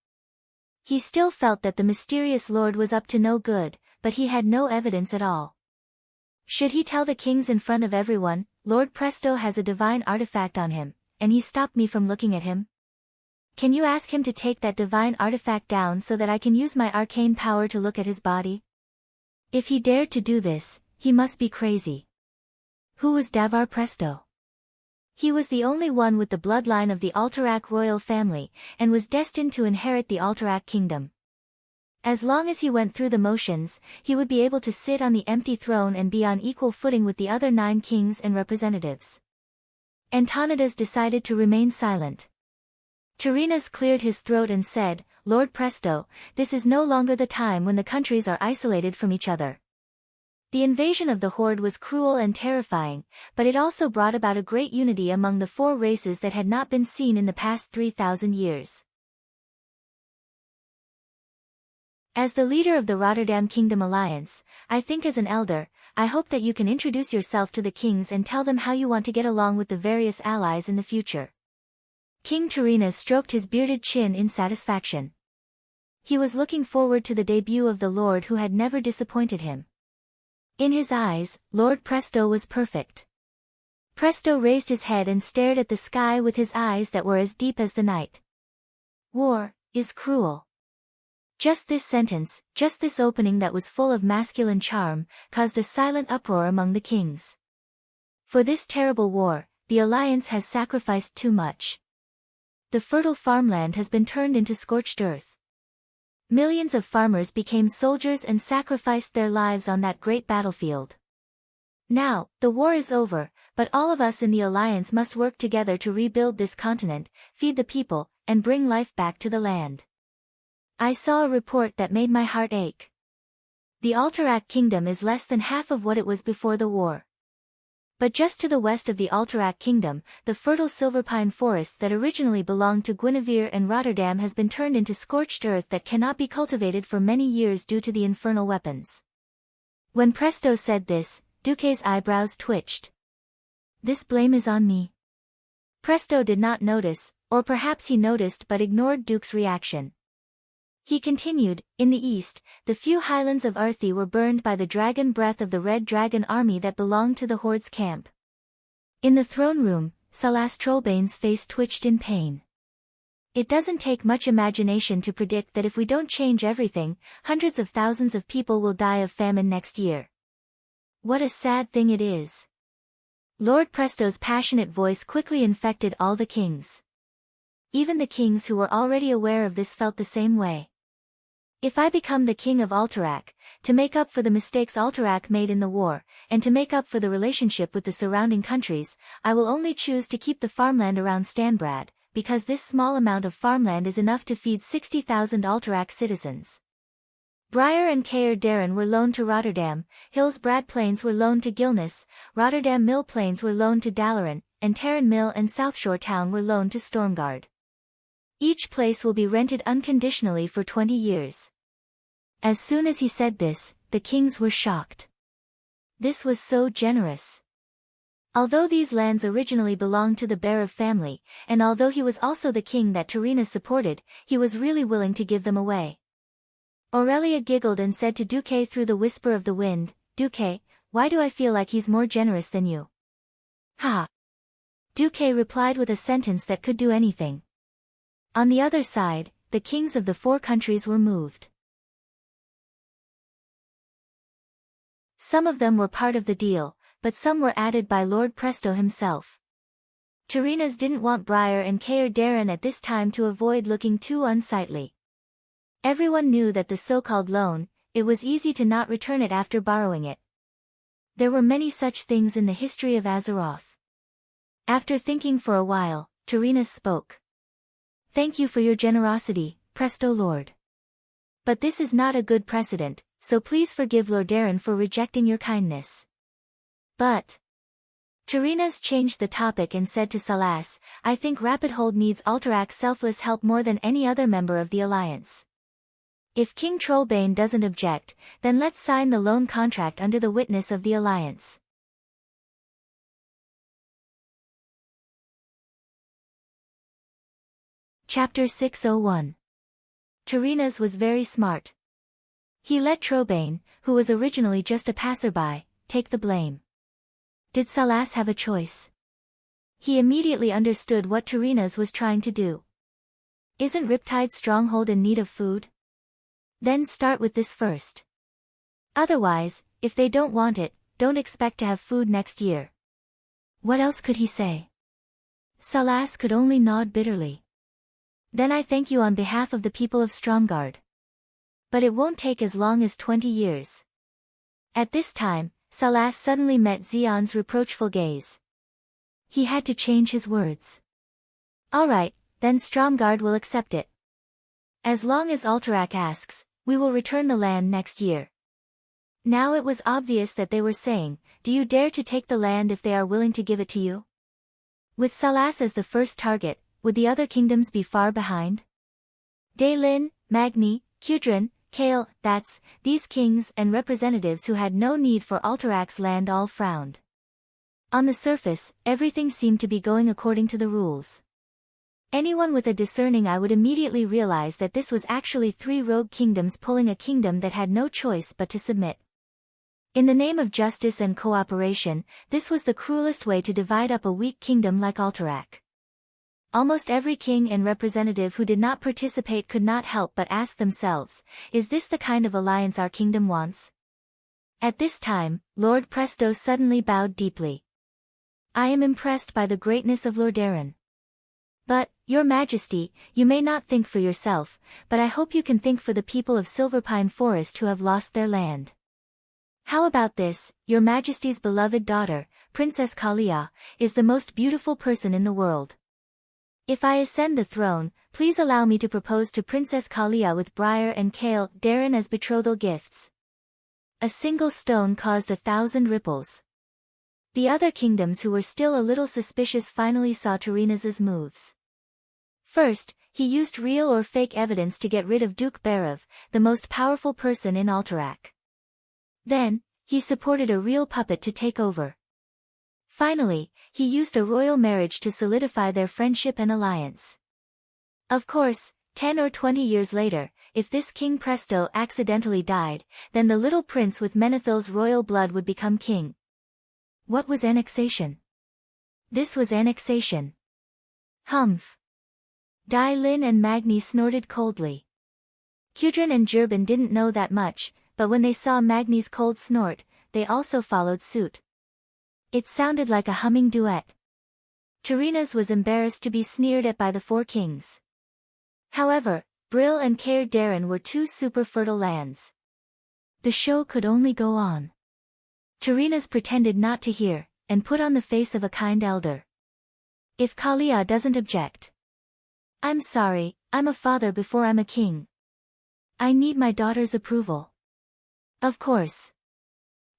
He still felt that the mysterious lord was up to no good, but he had no evidence at all. Should he tell the kings in front of everyone, Lord Pristo has a divine artifact on him, and he stopped me from looking at him? Can you ask him to take that divine artifact down so that I can use my arcane power to look at his body? If he dared to do this, he must be crazy. Who was Davar Pristo? He was the only one with the bloodline of the Alterac royal family, and was destined to inherit the Alterac kingdom. As long as he went through the motions, he would be able to sit on the empty throne and be on equal footing with the other 9 kings and representatives. Antonidas decided to remain silent. Tyrrhenus cleared his throat and said, "Lord Presto, this is no longer the time when the countries are isolated from each other. The invasion of the Horde was cruel and terrifying, but it also brought about a great unity among the 4 races that had not been seen in the past 3,000 years. As the leader of the Rotterdam Kingdom Alliance, I think as an elder, I hope that you can introduce yourself to the kings and tell them how you want to get along with the various allies in the future." King Tyrrhenus stroked his bearded chin in satisfaction. He was looking forward to the debut of the Lord who had never disappointed him. In his eyes, Lord Presto was perfect. Presto raised his head and stared at the sky with his eyes that were as deep as the night. "War is cruel." Just this sentence, just this opening that was full of masculine charm, caused a silent uproar among the kings. For this terrible war, the alliance has sacrificed too much. The fertile farmland has been turned into scorched earth. Millions of farmers became soldiers and sacrificed their lives on that great battlefield. Now, the war is over, but all of us in the alliance must work together to rebuild this continent, feed the people, and bring life back to the land. I saw a report that made my heart ache. The Alterac kingdom is less than half of what it was before the war. But just to the west of the Alterac kingdom, the fertile silverpine forest that originally belonged to Guinevere and Rotterdam has been turned into scorched earth that cannot be cultivated for many years due to the infernal weapons. When Presto said this, Duque's eyebrows twitched. "This blame is on me." Presto did not notice, or perhaps he noticed but ignored Duke's reaction. He continued, "In the east, the few highlands of Arthi were burned by the dragon breath of the red dragon army that belonged to the Horde's camp." In the throne room, Salas Trollbane's face twitched in pain. It doesn't take much imagination to predict that if we don't change everything, hundreds of thousands of people will die of famine next year. What a sad thing it is. Lord Presto's passionate voice quickly infected all the kings. Even the kings who were already aware of this felt the same way. "If I become the king of Alterac, to make up for the mistakes Alterac made in the war, and to make up for the relationship with the surrounding countries, I will only choose to keep the farmland around Stanbrad, because this small amount of farmland is enough to feed 60,000 Alterac citizens." Briar and Caer Darren were loaned to Rotterdam, Hillsbrad Plains were loaned to Gilness, Rotterdam Mill Plains were loaned to Dalaran, and Terran Mill and Southshore Town were loaned to Stormguard. Each place will be rented unconditionally for 20 years. As soon as he said this, the kings were shocked. This was so generous. Although these lands originally belonged to the Berev family, and although he was also the king that Tyrrhenus supported, he was really willing to give them away. Aurelia giggled and said to Duque through the whisper of the wind, "Duque, why do I feel like he's more generous than you?" "Ha!" Duque replied with a sentence that could do anything. On the other side, the kings of the 4 countries were moved. Some of them were part of the deal, but some were added by Lord Presto himself. Tyrrhenus didn't want Briar and Caer Darren at this time to avoid looking too unsightly. Everyone knew that the so-called loan, it was easy to not return it after borrowing it. There were many such things in the history of Azeroth. After thinking for a while, Tyrrhenus spoke. "Thank you for your generosity, Presto Lord. But this is not a good precedent, so please forgive Lord Darren for rejecting your kindness." "But..." Tyrrhenus changed the topic and said to Salas, "I think Rapidhold needs Alterac's selfless help more than any other member of the Alliance. If King Trollbane doesn't object, then let's sign the loan contract under the witness of the Alliance." Chapter 601. Tyrrhenus was very smart. He let Trollbane, who was originally just a passerby, take the blame. Did Salas have a choice? He immediately understood what Tyrrhenus was trying to do. Isn't Riptide's stronghold in need of food? Then start with this first. Otherwise, if they don't want it, don't expect to have food next year. What else could he say? Salas could only nod bitterly. Then I thank you on behalf of the people of Stromgard. But it won't take as long as 20 years. At this time, Salas suddenly met Xion's reproachful gaze. He had to change his words. All right, then Stromgard will accept it. As long as Alterac asks, we will return the land next year. Now it was obvious that they were saying, do you dare to take the land if they are willing to give it to you? With Salas as the first target, would the other kingdoms be far behind? Daelin, Magni, Kudrin, Kael, these kings and representatives who had no need for Alterac's land all frowned. On the surface, everything seemed to be going according to the rules. Anyone with a discerning eye would immediately realize that this was actually 3 rogue kingdoms pulling a kingdom that had no choice but to submit. In the name of justice and cooperation, this was the cruelest way to divide up a weak kingdom like Alterac. Almost every king and representative who did not participate could not help but ask themselves, is this the kind of alliance our kingdom wants? At this time, Lord Presto suddenly bowed deeply. I am impressed by the greatness of Lordaeron. But, Your Majesty, you may not think for yourself, but I hope you can think for the people of Silverpine Forest who have lost their land. How about this? Your Majesty's beloved daughter, Princess Kalia, is the most beautiful person in the world. If I ascend the throne, please allow me to propose to Princess Kalia with Briar and Kael Darren as betrothal gifts. A single stone caused 1,000 ripples. The other kingdoms who were still a little suspicious finally saw Terenaz's moves. First, he used real or fake evidence to get rid of Duke Barav, the most powerful person in Alterac. Then, he supported a real puppet to take over. Finally, he used a royal marriage to solidify their friendship and alliance. Of course, 10 or 20 years later, if this King Presto accidentally died, then the little prince with Menethil's royal blood would become king. What was annexation? This was annexation. Humph. Daelin and Magni snorted coldly. Kudrin and Jurban didn't know that much, but when they saw Magni's cold snort, they also followed suit. It sounded like a humming duet. Terenaz was embarrassed to be sneered at by the 4 kings. However, Brill and Caer Darren were 2 super fertile lands. The show could only go on. Terenaz pretended not to hear, and put on the face of a kind elder. If Kalia doesn't object. I'm sorry, I'm a father before I'm a king. I need my daughter's approval. Of course.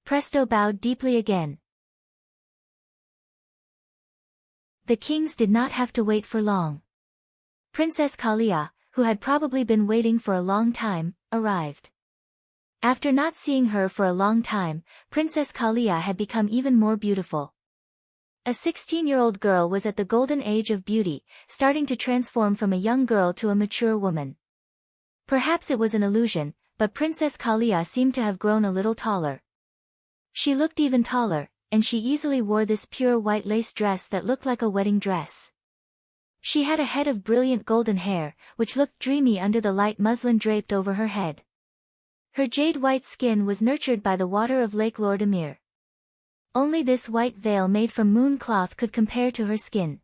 Presto bowed deeply again. The kings did not have to wait for long. Princess Kalia, who had probably been waiting for a long time, arrived. After not seeing her for a long time, Princess Kalia had become even more beautiful. A 16-year-old girl was at the golden age of beauty, starting to transform from a young girl to a mature woman. Perhaps it was an illusion, but Princess Kalia seemed to have grown a little taller. She looked even taller, and she easily wore this pure white lace dress that looked like a wedding dress. She had a head of brilliant golden hair, which looked dreamy under the light muslin draped over her head. Her jade-white skin was nurtured by the water of Lake Lord Emir. Only this white veil made from moon cloth could compare to her skin.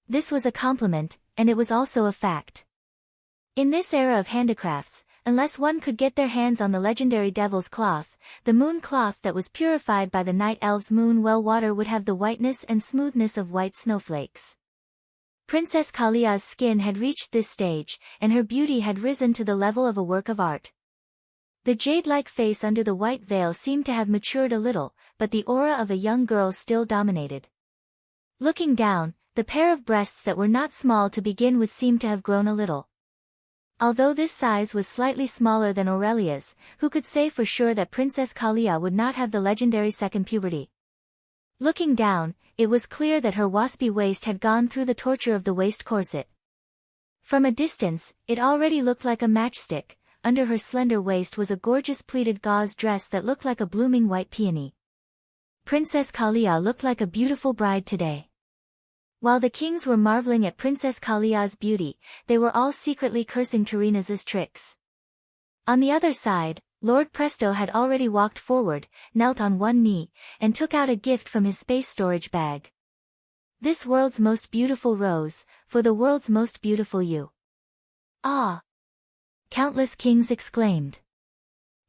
This was a compliment, and it was also a fact. In this era of handicrafts, unless one could get their hands on the legendary Devil's Cloth, the moon cloth that was purified by the night elves' moon well water would have the whiteness and smoothness of white snowflakes. Princess Kalia's skin had reached this stage, and her beauty had risen to the level of a work of art. The jade-like face under the white veil seemed to have matured a little, but the aura of a young girl still dominated. Looking down, the pair of breasts that were not small to begin with seemed to have grown a little. Although this size was slightly smaller than Aurelia's, who could say for sure that Princess Kalia would not have the legendary second puberty? Looking down, it was clear that her waspy waist had gone through the torture of the waist corset. From a distance, it already looked like a matchstick. Under her slender waist was a gorgeous pleated gauze dress that looked like a blooming white peony. Princess Kalia looked like a beautiful bride today. While the kings were marveling at Princess Kalia's beauty, they were all secretly cursing Terenaz's tricks. On the other side, Lord Presto had already walked forward, knelt on one knee, and took out a gift from his space storage bag. This world's most beautiful rose, for the world's most beautiful you. Ah! Countless kings exclaimed.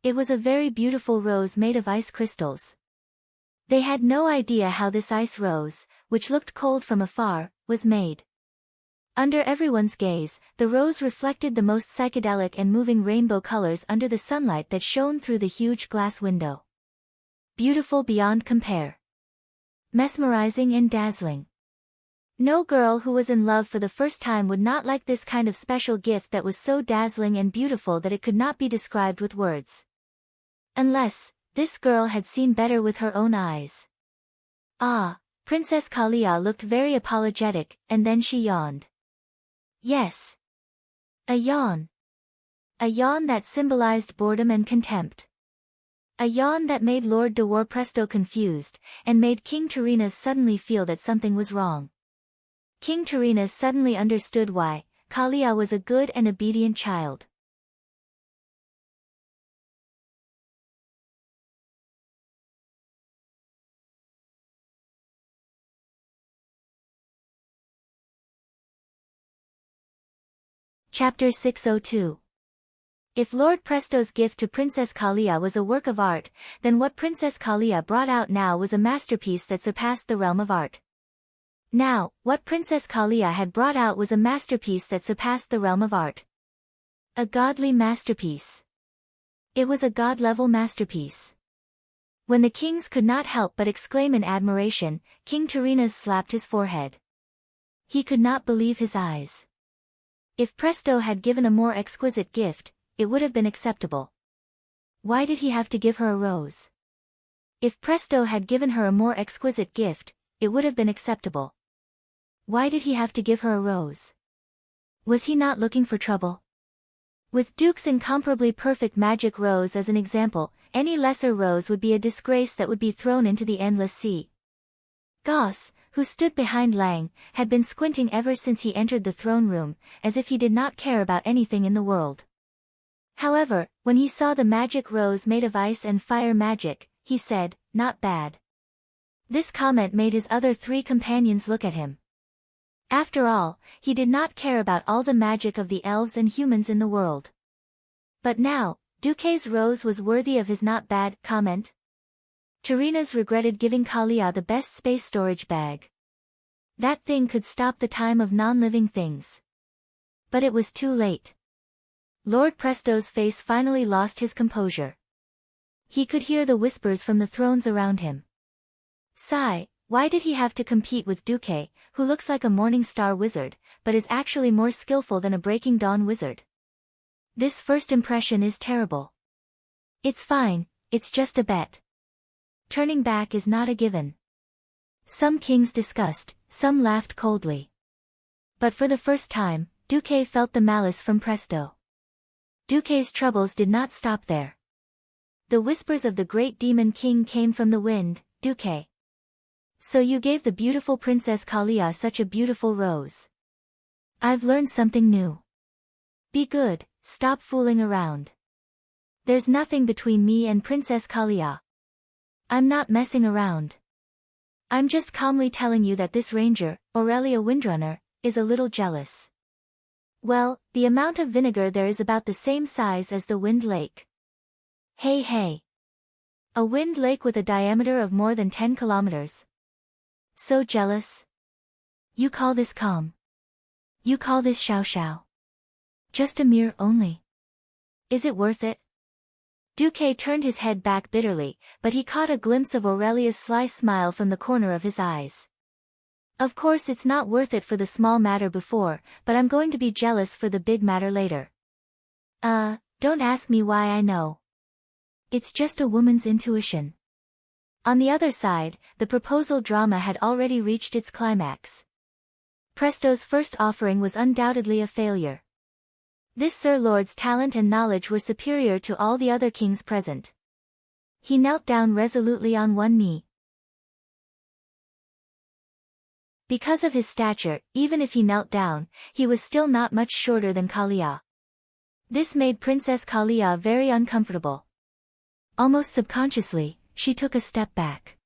It was a very beautiful rose made of ice crystals. They had no idea how this ice rose, which looked cold from afar, was made. Under everyone's gaze, the rose reflected the most psychedelic and moving rainbow colors under the sunlight that shone through the huge glass window. Beautiful beyond compare. Mesmerizing and dazzling. No girl who was in love for the first time would not like this kind of special gift that was so dazzling and beautiful that it could not be described with words. Unless, this girl had seen better with her own eyes. Ah, Princess Kalia looked very apologetic, and then she yawned. Yes. A yawn. A yawn that symbolized boredom and contempt. A yawn that made Lord de Warpresto confused, and made King Tyrrhenus suddenly feel that something was wrong. King Tyrrhenus suddenly understood why Kalia was a good and obedient child. Chapter 602. If Lord Presto's gift to Princess Kalia was a work of art, then what Princess Kalia brought out now was a masterpiece that surpassed the realm of art. Now, what Princess Kalia had brought out was a masterpiece that surpassed the realm of art. A godly masterpiece. It was a god-level masterpiece. When the kings could not help but exclaim in admiration, King Tyrrhenus slapped his forehead. He could not believe his eyes. If Presto had given a more exquisite gift, it would have been acceptable. Why did he have to give her a rose? If Presto had given her a more exquisite gift, it would have been acceptable. Why did he have to give her a rose? Was he not looking for trouble? With Duke's incomparably perfect magic rose as an example, any lesser rose would be a disgrace that would be thrown into the endless sea. Goss, who stood behind Lang, had been squinting ever since he entered the throne room, as if he did not care about anything in the world. However, when he saw the magic rose made of ice and fire magic, he said, "Not bad." This comment made his other three companions look at him. After all, he did not care about all the magic of the elves and humans in the world. But now, Duque's rose was worthy of his "not bad" comment. Tyrrhenus regretted giving Kalia the best space storage bag. That thing could stop the time of non-living things. But it was too late. Lord Presto's face finally lost his composure. He could hear the whispers from the thrones around him. Sigh, why did he have to compete with Duque, who looks like a morning star wizard, but is actually more skillful than a breaking dawn wizard? This first impression is terrible. It's fine, it's just a bet. Turning back is not a given. Some kings discussed, some laughed coldly. But for the first time, Duque felt the malice from Presto. Duque's troubles did not stop there. The whispers of the great demon king came from the wind. Duque. So you gave the beautiful Princess Kalia such a beautiful rose. I've learned something new. Be good, stop fooling around. There's nothing between me and Princess Kalia. I'm not messing around. I'm just calmly telling you that this ranger, Aurelia Windrunner, is a little jealous. Well, the amount of vinegar there is about the same size as the Wind Lake. Hey hey. A wind lake with a diameter of more than 10 kilometers. So jealous? You call this calm? You call this xiao xiao? Just a mirror only. Is it worth it? Duque turned his head back bitterly, but he caught a glimpse of Aurelia's sly smile from the corner of his eyes. Of course it's not worth it for the small matter before, but I'm going to be jealous for the big matter later. Don't ask me why I know. It's just a woman's intuition. On the other side, the proposal drama had already reached its climax. Presto's first offering was undoubtedly a failure. This Sir Lord's talent and knowledge were superior to all the other kings present. He knelt down resolutely on one knee. Because of his stature, even if he knelt down, he was still not much shorter than Kalia. This made Princess Kalia very uncomfortable. Almost subconsciously, she took a step back.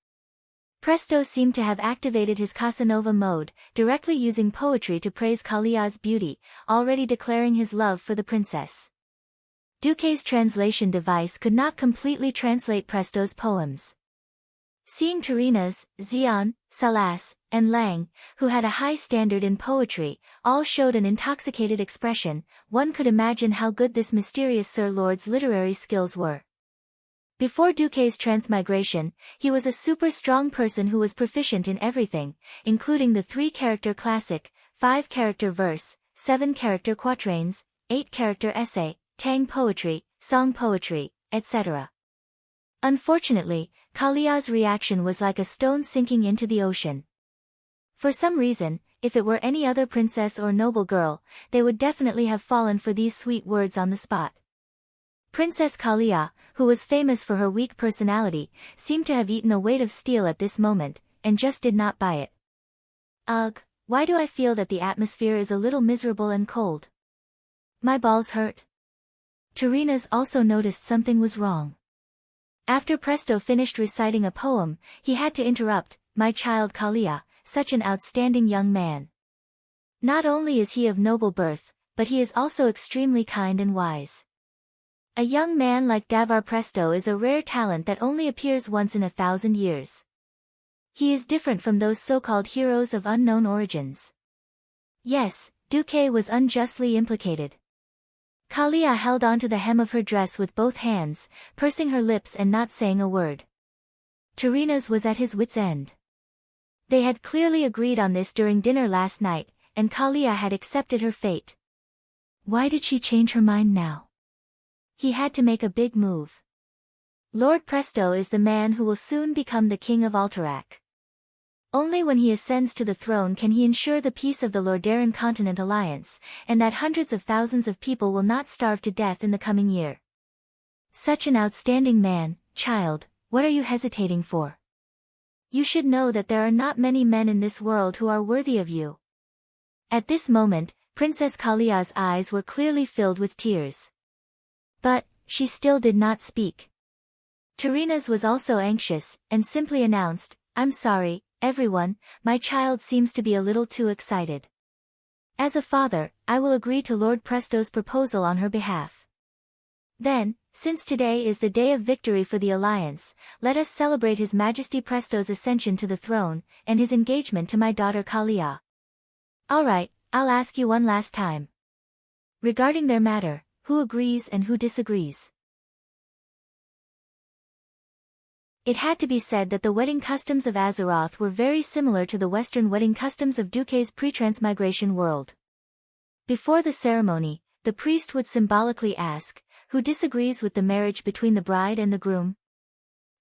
Presto seemed to have activated his Casanova mode, directly using poetry to praise Kalia's beauty, already declaring his love for the princess. Duque's translation device could not completely translate Presto's poems. Seeing Terina's, Xian, Salas, and Lang, who had a high standard in poetry, all showed an intoxicated expression, one could imagine how good this mysterious Sir Lord's literary skills were. Before Duque's transmigration, he was a super strong person who was proficient in everything, including the 3-character classic, 5-character verse, 7-character quatrains, 8-character essay, tang poetry, song poetry, etc. Unfortunately, Kalia's reaction was like a stone sinking into the ocean. For some reason, if it were any other princess or noble girl, they would definitely have fallen for these sweet words on the spot. Princess Kalia, who was famous for her weak personality, seemed to have eaten a weight of steel at this moment, and just did not buy it. Ugh, why do I feel that the atmosphere is a little miserable and cold? My balls hurt. Terina's also noticed something was wrong. After Presto finished reciting a poem, he had to interrupt, "My child Kalia, such an outstanding young man. Not only is he of noble birth, but he is also extremely kind and wise. A young man like Davar Presto is a rare talent that only appears once in 1,000 years. He is different from those so-called heroes of unknown origins." Yes, Duque was unjustly implicated. Kalia held onto the hem of her dress with both hands, pursing her lips and not saying a word. Terina's was at his wit's end. They had clearly agreed on this during dinner last night, and Kalia had accepted her fate. Why did she change her mind now? He had to make a big move. Lord Presto is the man who will soon become the king of Alterac. Only when he ascends to the throne can he ensure the peace of the Lordaeron Continent Alliance, and that hundreds of thousands of people will not starve to death in the coming year. Such an outstanding man, child, what are you hesitating for? You should know that there are not many men in this world who are worthy of you. At this moment, Princess Kalia's eyes were clearly filled with tears. But, she still did not speak. Terina's was also anxious, and simply announced, "I'm sorry, everyone, my child seems to be a little too excited. As a father, I will agree to Lord Presto's proposal on her behalf. Then, since today is the day of victory for the Alliance, let us celebrate His Majesty Presto's ascension to the throne, and his engagement to my daughter Kalia. Alright, I'll ask you one last time. Regarding their matter, who agrees and who disagrees?" It had to be said that the wedding customs of Azeroth were very similar to the Western wedding customs of Duque's pre-transmigration world. Before the ceremony, the priest would symbolically ask, "Who disagrees with the marriage between the bride and the groom?"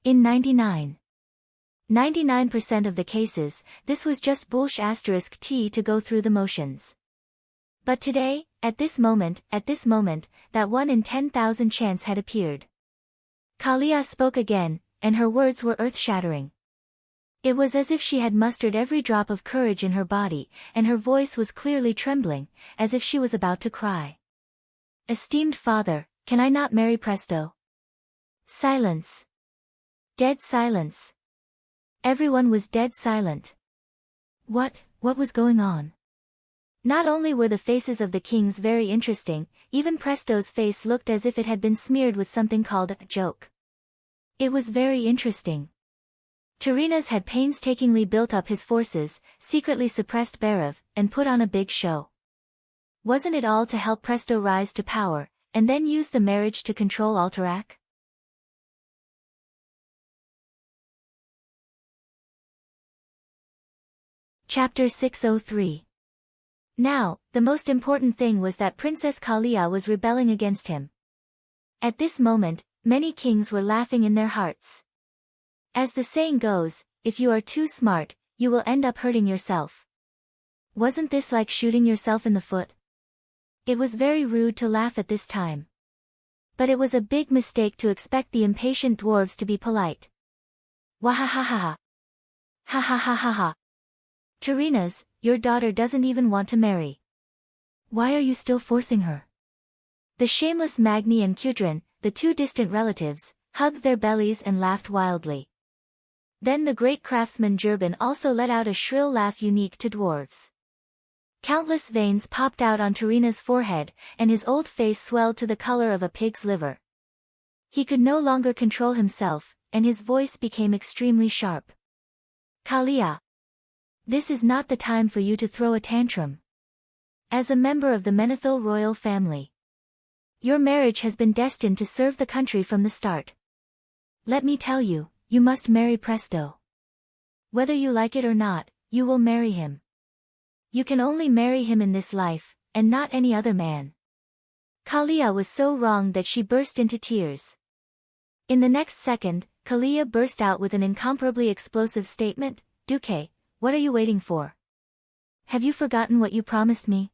In 99% of the cases, this was just bullsh** t to go through the motions. But today, at this moment, that 1 in 10,000 chance had appeared. Kalia spoke again, and her words were earth-shattering. It was as if she had mustered every drop of courage in her body, and her voice was clearly trembling, as if she was about to cry. "Esteemed father, can I not marry Presto?" Silence. Dead silence. Everyone was dead silent. What was going on? Not only were the faces of the kings very interesting, even Presto's face looked as if it had been smeared with something called a joke. It was very interesting. Terina's had painstakingly built up his forces, secretly suppressed Barav, and put on a big show. Wasn't it all to help Presto rise to power, and then use the marriage to control Alterac? Chapter 603. Now, the most important thing was that Princess Kalia was rebelling against him. At this moment, many kings were laughing in their hearts. As the saying goes, if you are too smart, you will end up hurting yourself. Wasn't this like shooting yourself in the foot? It was very rude to laugh at this time. But it was a big mistake to expect the impatient dwarves to be polite. Wahahaha. Ha ha ha ha ha. Terina's, your daughter doesn't even want to marry. Why are you still forcing her? The shameless Magni and Kudrin, the two distant relatives, hugged their bellies and laughed wildly. Then the great craftsman Jurban also let out a shrill laugh unique to dwarves. Countless veins popped out on Tarina's forehead, and his old face swelled to the color of a pig's liver. He could no longer control himself, and his voice became extremely sharp. Kalia. This is not the time for you to throw a tantrum. As a member of the Menethil royal family, your marriage has been destined to serve the country from the start. Let me tell you, you must marry Presto. Whether you like it or not, you will marry him. You can only marry him in this life, and not any other man. Kalia was so wrong that she burst into tears. In the next second, Kalia burst out with an incomparably explosive statement, Duque, what are you waiting for? Have you forgotten what you promised me?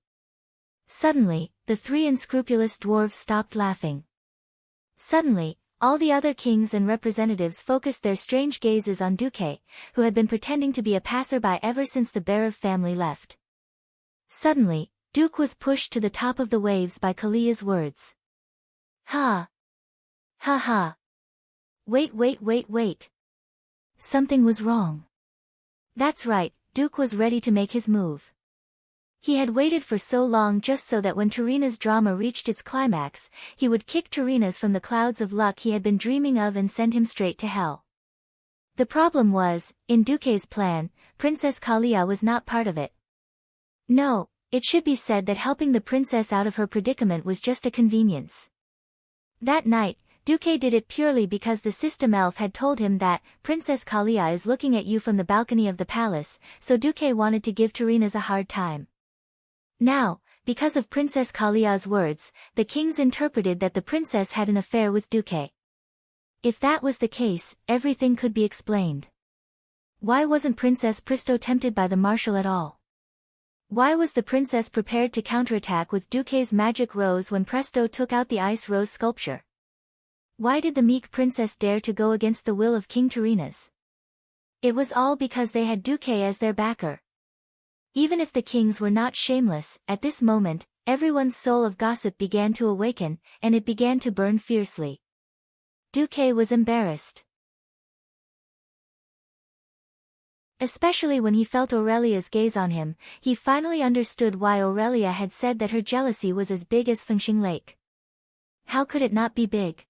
Suddenly, the three unscrupulous dwarves stopped laughing. Suddenly, all the other kings and representatives focused their strange gazes on Duque, who had been pretending to be a passerby ever since the Berev family left. Suddenly, Duke was pushed to the top of the waves by Kalia's words. Ha! Ha ha! Wait. Something was wrong. That's right, Duke was ready to make his move. He had waited for so long just so that when Tarina's drama reached its climax, he would kick Tarina's from the clouds of luck he had been dreaming of and send him straight to hell. The problem was, in Duque's plan, Princess Kalia was not part of it. No, it should be said that helping the princess out of her predicament was just a convenience. That night, Duque did it purely because the system elf had told him that Princess Kalia is looking at you from the balcony of the palace, so Duque wanted to give Tarina's a hard time. Now, because of Princess Kalia's words, the kings interpreted that the princess had an affair with Duque. If that was the case, everything could be explained. Why wasn't Princess Presto tempted by the marshal at all? Why was the princess prepared to counterattack with Duque's magic rose when Presto took out the ice rose sculpture? Why did the meek princess dare to go against the will of King Tarina's? It was all because they had Duque as their backer. Even if the kings were not shameless, at this moment, everyone's soul of gossip began to awaken, and it began to burn fiercely. Duque was embarrassed. Especially when he felt Aurelia's gaze on him, he finally understood why Aurelia had said that her jealousy was as big as Fengxing Lake. How could it not be big?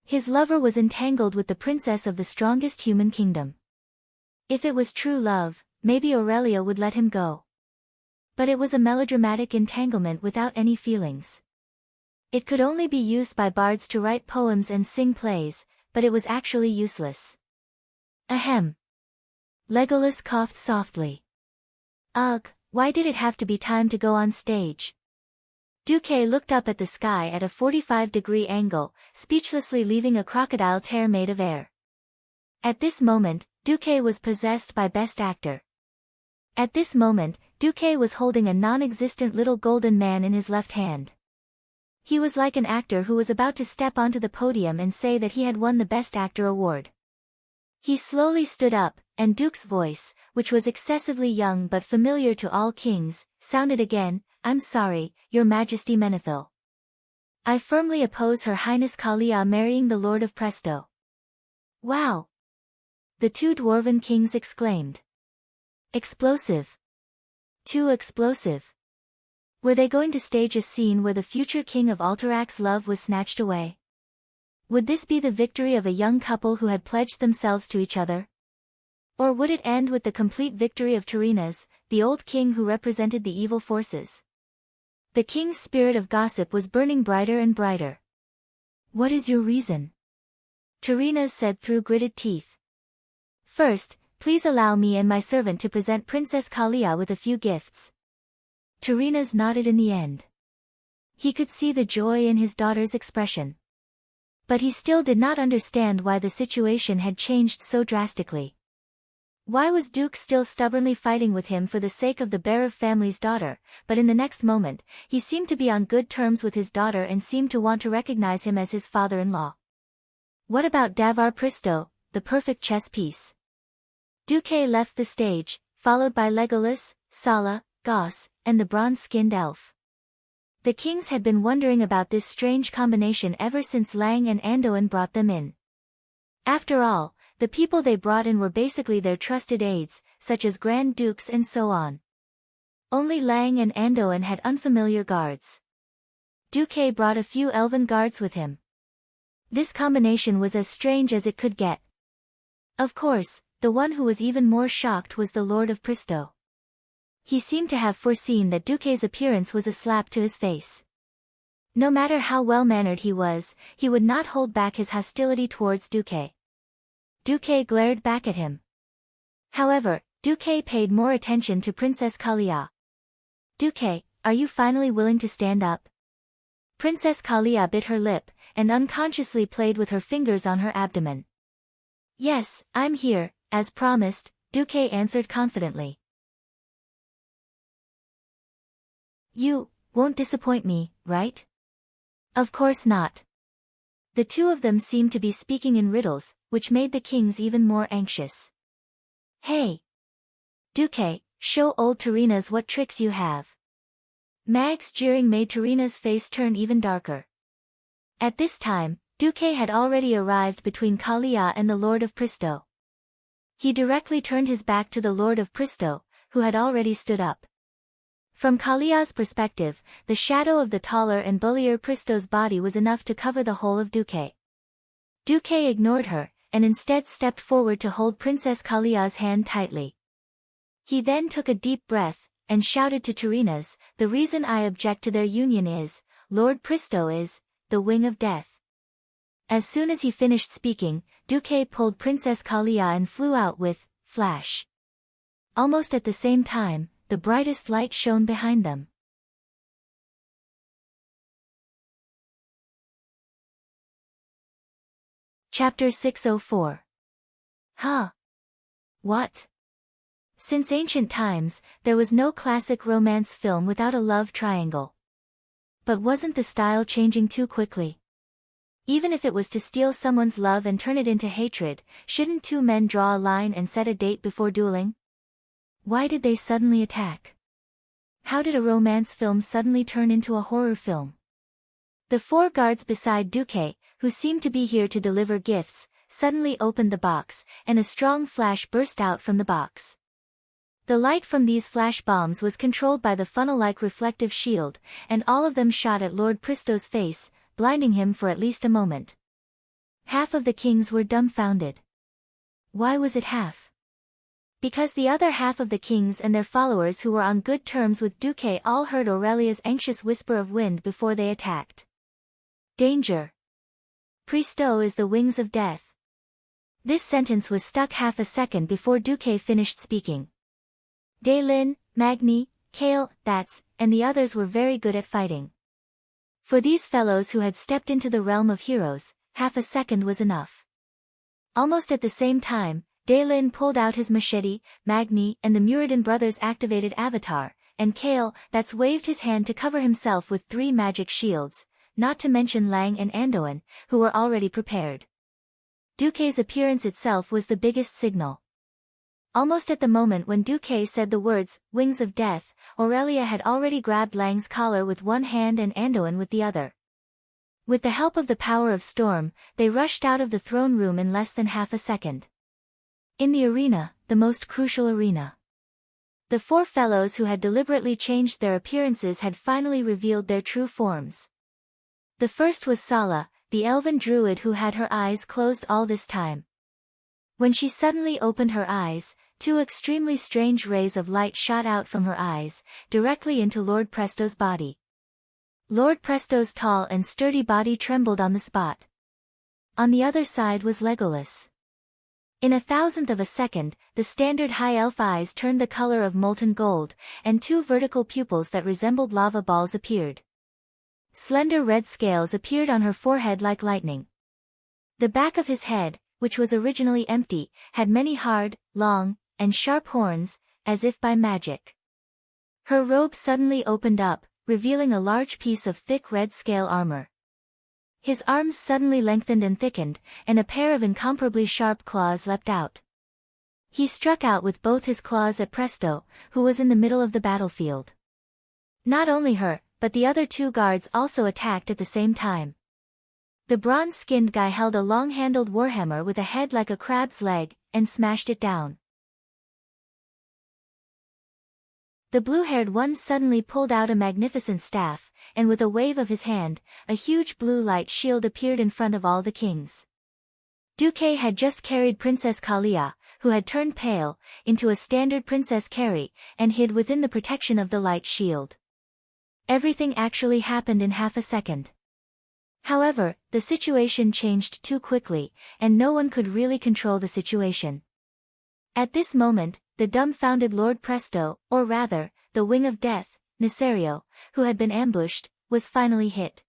His lover was entangled with the princess of the strongest human kingdom. If it was true love, maybe Aurelia would let him go. But it was a melodramatic entanglement without any feelings. It could only be used by bards to write poems and sing plays, but it was actually useless. Ahem. Legolas coughed softly. Ugh, why did it have to be time to go on stage? Duque looked up at the sky at a 45-degree angle, speechlessly leaving a crocodile's hair made of air. At this moment, Duque was possessed by Best Actor. At this moment, Duque was holding a non-existent little golden man in his left hand. He was like an actor who was about to step onto the podium and say that he had won the Best Actor award. He slowly stood up, and Duke's voice, which was excessively young but familiar to all kings, sounded again, I'm sorry, Your Majesty Menethil. I firmly oppose Her Highness Kalia marrying the Lord of Presto. Wow! The two dwarven kings exclaimed. Explosive. Too explosive. Were they going to stage a scene where the future king of Alterax's love was snatched away? Would this be the victory of a young couple who had pledged themselves to each other? Or would it end with the complete victory of Tarina's, the old king who represented the evil forces? The king's spirit of gossip was burning brighter and brighter. What is your reason? Tarina's said through gritted teeth. First, please allow me and my servant to present Princess Kalia with a few gifts. Tarina's nodded in the end. He could see the joy in his daughter's expression. But he still did not understand why the situation had changed so drastically. Why was Duke still stubbornly fighting with him for the sake of the Berev family's daughter, but in the next moment, he seemed to be on good terms with his daughter and seemed to want to recognize him as his father-in-law. What about Davar Pristo, the perfect chess piece? Duque left the stage, followed by Legolas, Sala, Goss, and the bronze-skinned elf. The kings had been wondering about this strange combination ever since Lang and Anduin brought them in. After all, the people they brought in were basically their trusted aides, such as Grand Dukes and so on. Only Lang and Andoin had unfamiliar guards. Duque brought a few elven guards with him. This combination was as strange as it could get. Of course, the one who was even more shocked was the Lord of Pristo. He seemed to have foreseen that Duque's appearance was a slap to his face. No matter how well-mannered he was, he would not hold back his hostility towards Duque. Duque glared back at him. However, Duque paid more attention to Princess Kalia. Duque, are you finally willing to stand up? Princess Kalia bit her lip, and unconsciously played with her fingers on her abdomen. Yes, I'm here, as promised, Duque answered confidently. You won't disappoint me, right? Of course not. The two of them seemed to be speaking in riddles, which made the kings even more anxious. Hey! Duque, show old Tarina's what tricks you have. Mag's jeering made Tarina's face turn even darker. At this time, Duque had already arrived between Kalia and the Lord of Pristo. He directly turned his back to the Lord of Pristo, who had already stood up. From Kalia's perspective, the shadow of the taller and bullier Pristo's body was enough to cover the whole of Duque. Duque ignored her, and instead stepped forward to hold Princess Kalia's hand tightly. He then took a deep breath, and shouted to Tarina's, the reason I object to their union is, Lord Pristo is, the wing of death. As soon as he finished speaking, Duque pulled Princess Kalia and flew out with, flash. Almost at the same time, the brightest light shone behind them. Chapter 604. Huh? What? Since ancient times, there was no classic romance film without a love triangle. But wasn't the style changing too quickly? Even if it was to steal someone's love and turn it into hatred, shouldn't two men draw a line and set a date before dueling? Why did they suddenly attack? How did a romance film suddenly turn into a horror film? The four guards beside Duque, who seemed to be here to deliver gifts, suddenly opened the box, and a strong flash burst out from the box. The light from these flash bombs was controlled by the funnel-like reflective shield, and all of them shot at Lord Pristo's face, blinding him for at least a moment. Half of the kings were dumbfounded. Why was it half? Because the other half of the kings and their followers who were on good terms with Duque all heard Aurelia's anxious whisper of wind before they attacked. Danger! Pristo is the wings of death. This sentence was stuck half a second before Duque finished speaking. Daylin, Magni, Kale, and the others were very good at fighting. For these fellows who had stepped into the realm of heroes, half a second was enough. Almost at the same time, Daylin pulled out his machete, Magni and the Muradin brothers activated Avatar, and Kale, waved his hand to cover himself with 3 magic shields, not to mention Lang and Andoin, who were already prepared. Duque's appearance itself was the biggest signal. Almost at the moment when Duque said the words, wings of death, Aurelia had already grabbed Lang's collar with one hand and Andoin with the other. With the help of the power of Storm, they rushed out of the throne room in less than half a second. In the arena, the most crucial arena. The 4 fellows who had deliberately changed their appearances had finally revealed their true forms. The first was Sala, the elven druid who had her eyes closed all this time. When she suddenly opened her eyes, 2 extremely strange rays of light shot out from her eyes, directly into Lord Presto's body. Lord Presto's tall and sturdy body trembled on the spot. On the other side was Legolas. In a thousandth of a second, the standard high elf eyes turned the color of molten gold, and 2 vertical pupils that resembled lava balls appeared. Slender red scales appeared on her forehead like lightning. The back of his head, which was originally empty, had many hard, long, and sharp horns, as if by magic. Her robe suddenly opened up, revealing a large piece of thick red scale armor. His arms suddenly lengthened and thickened, and a pair of incomparably sharp claws leapt out. He struck out with both his claws at Presto, who was in the middle of the battlefield. Not only her, but the other 2 guards also attacked at the same time. The bronze-skinned guy held a long-handled warhammer with a head like a crab's leg, and smashed it down. The blue-haired one suddenly pulled out a magnificent staff, and with a wave of his hand, a huge blue light shield appeared in front of all the kings. Duque had just carried Princess Kalia, who had turned pale, into a standard princess carry, and hid within the protection of the light shield. Everything actually happened in half a second. However, the situation changed too quickly, and no one could really control the situation. At this moment, the dumbfounded Lord Presto, or rather, the Wing of Death, Nesario, who had been ambushed, was finally hit.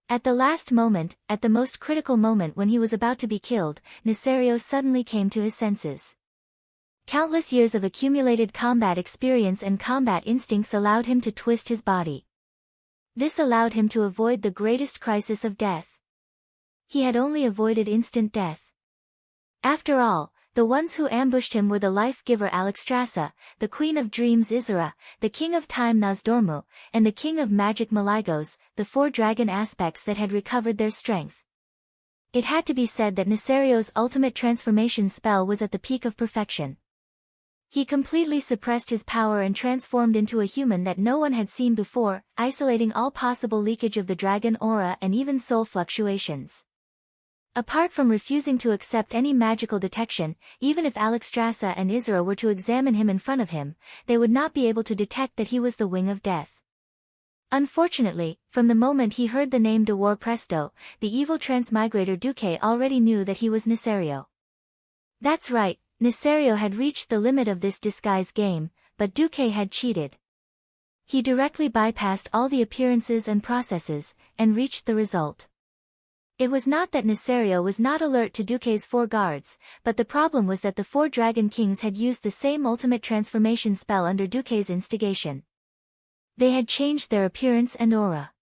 At the last moment, at the most critical moment when he was about to be killed, Nesario suddenly came to his senses. Countless years of accumulated combat experience and combat instincts allowed him to twist his body. This allowed him to avoid the greatest crisis of death. He had only avoided instant death. After all, the ones who ambushed him were the life-giver Alexstrasza, the Queen of Dreams Isera, the King of Time Nozdormu, and the King of Magic Malygos, the four dragon aspects that had recovered their strength. It had to be said that Nesario's ultimate transformation spell was at the peak of perfection. He completely suppressed his power and transformed into a human that no one had seen before, isolating all possible leakage of the dragon aura and even soul fluctuations. Apart from refusing to accept any magical detection, even if Alexstrasza and Isera were to examine him in front of him, they would not be able to detect that he was the Wing of Death. Unfortunately, from the moment he heard the name de War Presto, the evil transmigrator Duque already knew that he was Nesario. That's right, Nesario had reached the limit of this disguise game, but Duque had cheated. He directly bypassed all the appearances and processes, and reached the result. It was not that Nesario was not alert to Duque's four guards, but the problem was that the four dragon kings had used the same ultimate transformation spell under Duque's instigation. They had changed their appearance and aura.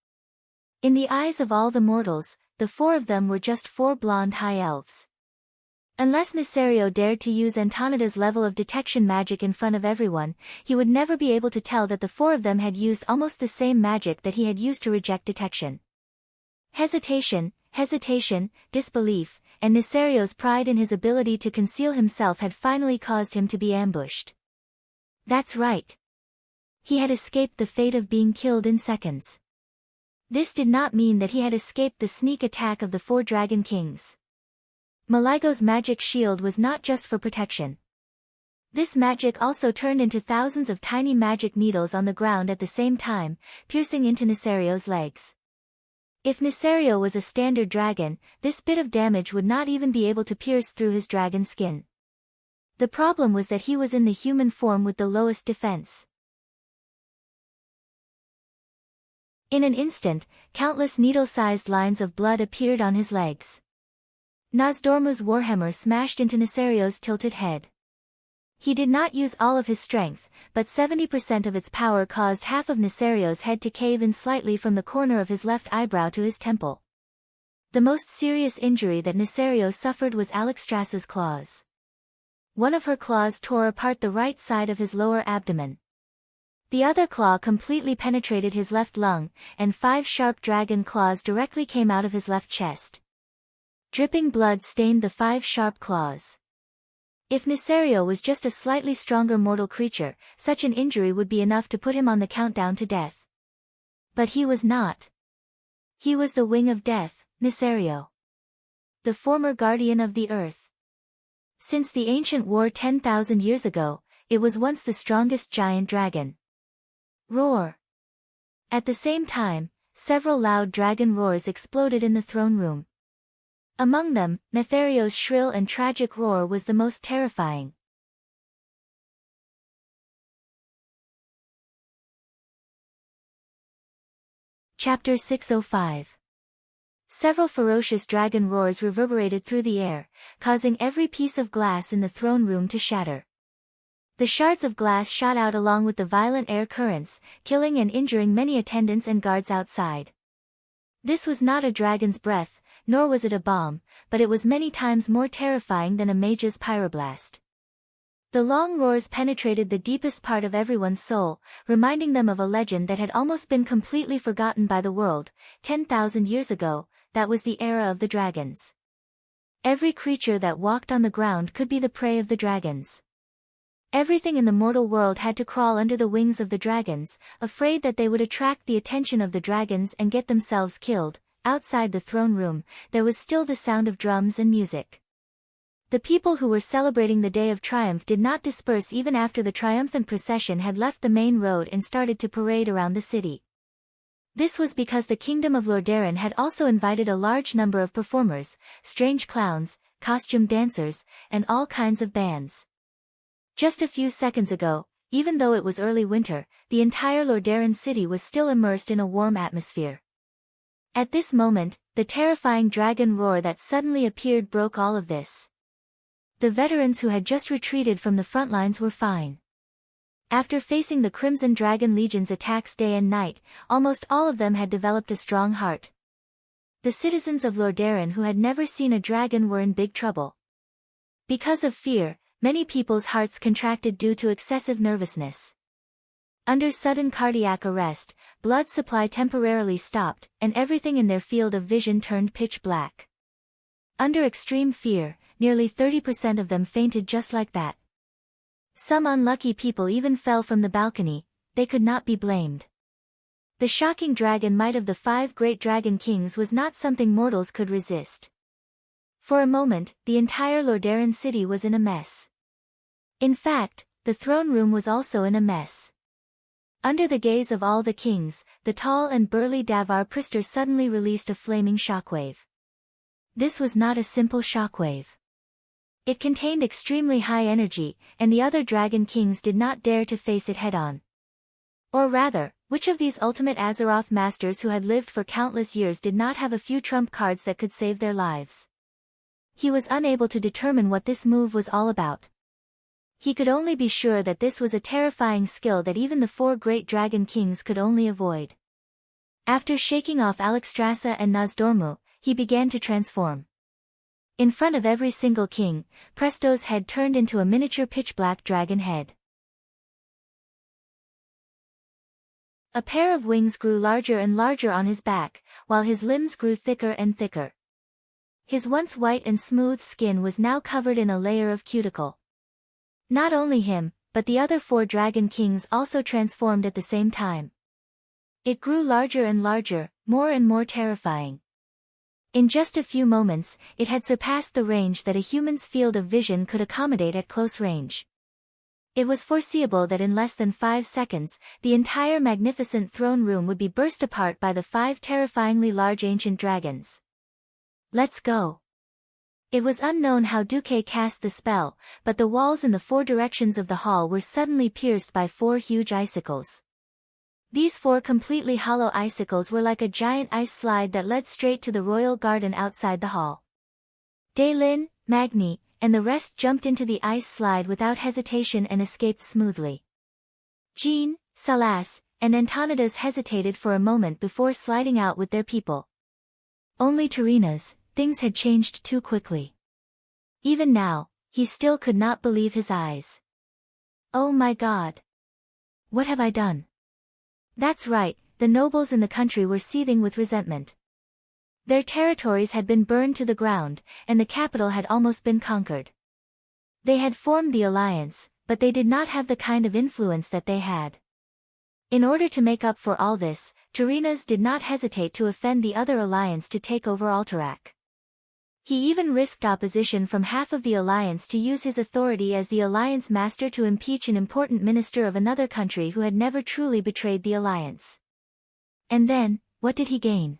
In the eyes of all the mortals, the four of them were just four blonde high elves. Unless Nesario dared to use Antonida's level of detection magic in front of everyone, he would never be able to tell that the four of them had used almost the same magic that he had used to reject detection. Hesitation, disbelief, and Nesario's pride in his ability to conceal himself had finally caused him to be ambushed. That's right. He had escaped the fate of being killed in seconds. This did not mean that he had escaped the sneak attack of the four dragon kings. Malygos' magic shield was not just for protection. This magic also turned into thousands of tiny magic needles on the ground at the same time, piercing into Nesario's legs. If Nesario was a standard dragon, this bit of damage would not even be able to pierce through his dragon skin. The problem was that he was in the human form with the lowest defense. In an instant, countless needle-sized lines of blood appeared on his legs. Nozdormu's warhammer smashed into Nesario's tilted head. He did not use all of his strength, but 70% of its power caused half of Nesario's head to cave in slightly from the corner of his left eyebrow to his temple. The most serious injury that Nesario suffered was Alexstrasza's claws. One of her claws tore apart the right side of his lower abdomen. The other claw completely penetrated his left lung, and 5 sharp dragon claws directly came out of his left chest. Dripping blood stained the 5 sharp claws. If Nesario was just a slightly stronger mortal creature, such an injury would be enough to put him on the countdown to death. But he was not. He was the Wing of Death, Nesario. The former guardian of the earth. Since the ancient war 10,000 years ago, it was once the strongest giant dragon. Roar! At the same time, several loud dragon roars exploded in the throne room. Among them, Nethario's shrill and tragic roar was the most terrifying. Chapter 605. Several ferocious dragon roars reverberated through the air, causing every piece of glass in the throne room to shatter. The shards of glass shot out along with the violent air currents, killing and injuring many attendants and guards outside. This was not a dragon's breath, nor was it a bomb, but it was many times more terrifying than a mage's pyroblast. The long roars penetrated the deepest part of everyone's soul, reminding them of a legend that had almost been completely forgotten by the world. 10,000 years ago, that was the era of the dragons. Every creature that walked on the ground could be the prey of the dragons. Everything in the mortal world had to crawl under the wings of the dragons, afraid that they would attract the attention of the dragons and get themselves killed. Outside the throne room, there was still the sound of drums and music. The people who were celebrating the day of triumph did not disperse even after the triumphant procession had left the main road and started to parade around the city. This was because the kingdom of Lordaeron had also invited a large number of performers, strange clowns, costume dancers, and all kinds of bands. Just a few seconds ago, even though it was early winter, the entire Lordaeron city was still immersed in a warm atmosphere. At this moment, the terrifying dragon roar that suddenly appeared broke all of this. The veterans who had just retreated from the front lines were fine. After facing the Crimson Dragon Legion's attacks day and night, almost all of them had developed a strong heart. The citizens of Lordaeron who had never seen a dragon were in big trouble. Because of fear, many people's hearts contracted due to excessive nervousness. Under sudden cardiac arrest, blood supply temporarily stopped, and everything in their field of vision turned pitch black. Under extreme fear, nearly 30% of them fainted just like that. Some unlucky people even fell from the balcony. They could not be blamed. The shocking dragon might of the 5 great dragon kings was not something mortals could resist. For a moment, the entire Lordaeron city was in a mess. In fact, the throne room was also in a mess. Under the gaze of all the kings, the tall and burly Davar Priester suddenly released a flaming shockwave. This was not a simple shockwave. It contained extremely high energy, and the other dragon kings did not dare to face it head-on. Or rather, which of these ultimate Azeroth masters who had lived for countless years did not have a few trump cards that could save their lives? He was unable to determine what this move was all about. He could only be sure that this was a terrifying skill that even the 4 great dragon kings could only avoid. After shaking off Alexstrasza and Nozdormu, he began to transform. In front of every single king, Presto's head turned into a miniature pitch-black dragon head. A pair of wings grew larger and larger on his back, while his limbs grew thicker and thicker. His once white and smooth skin was now covered in a layer of cuticle. Not only him, but the other 4 dragon kings also transformed at the same time. It grew larger and larger, more and more terrifying. In just a few moments, it had surpassed the range that a human's field of vision could accommodate at close range. It was foreseeable that in less than 5 seconds, the entire magnificent throne room would be burst apart by the 5 terrifyingly large ancient dragons. Let's go. It was unknown how Duque cast the spell, but the walls in the 4 directions of the hall were suddenly pierced by 4 huge icicles. These 4 completely hollow icicles were like a giant ice slide that led straight to the royal garden outside the hall. Daelin, Magni, and the rest jumped into the ice slide without hesitation and escaped smoothly. Jean, Salas, and Antonidas hesitated for a moment before sliding out with their people. Only Tirina's, things had changed too quickly. Even now, he still could not believe his eyes. Oh my God! What have I done? That's right, the nobles in the country were seething with resentment. Their territories had been burned to the ground, and the capital had almost been conquered. They had formed the alliance, but they did not have the kind of influence that they had. In order to make up for all this, Tirina's did not hesitate to offend the other alliance to take over Alterac. He even risked opposition from half of the alliance to use his authority as the alliance master to impeach an important minister of another country who had never truly betrayed the alliance. And then, what did he gain?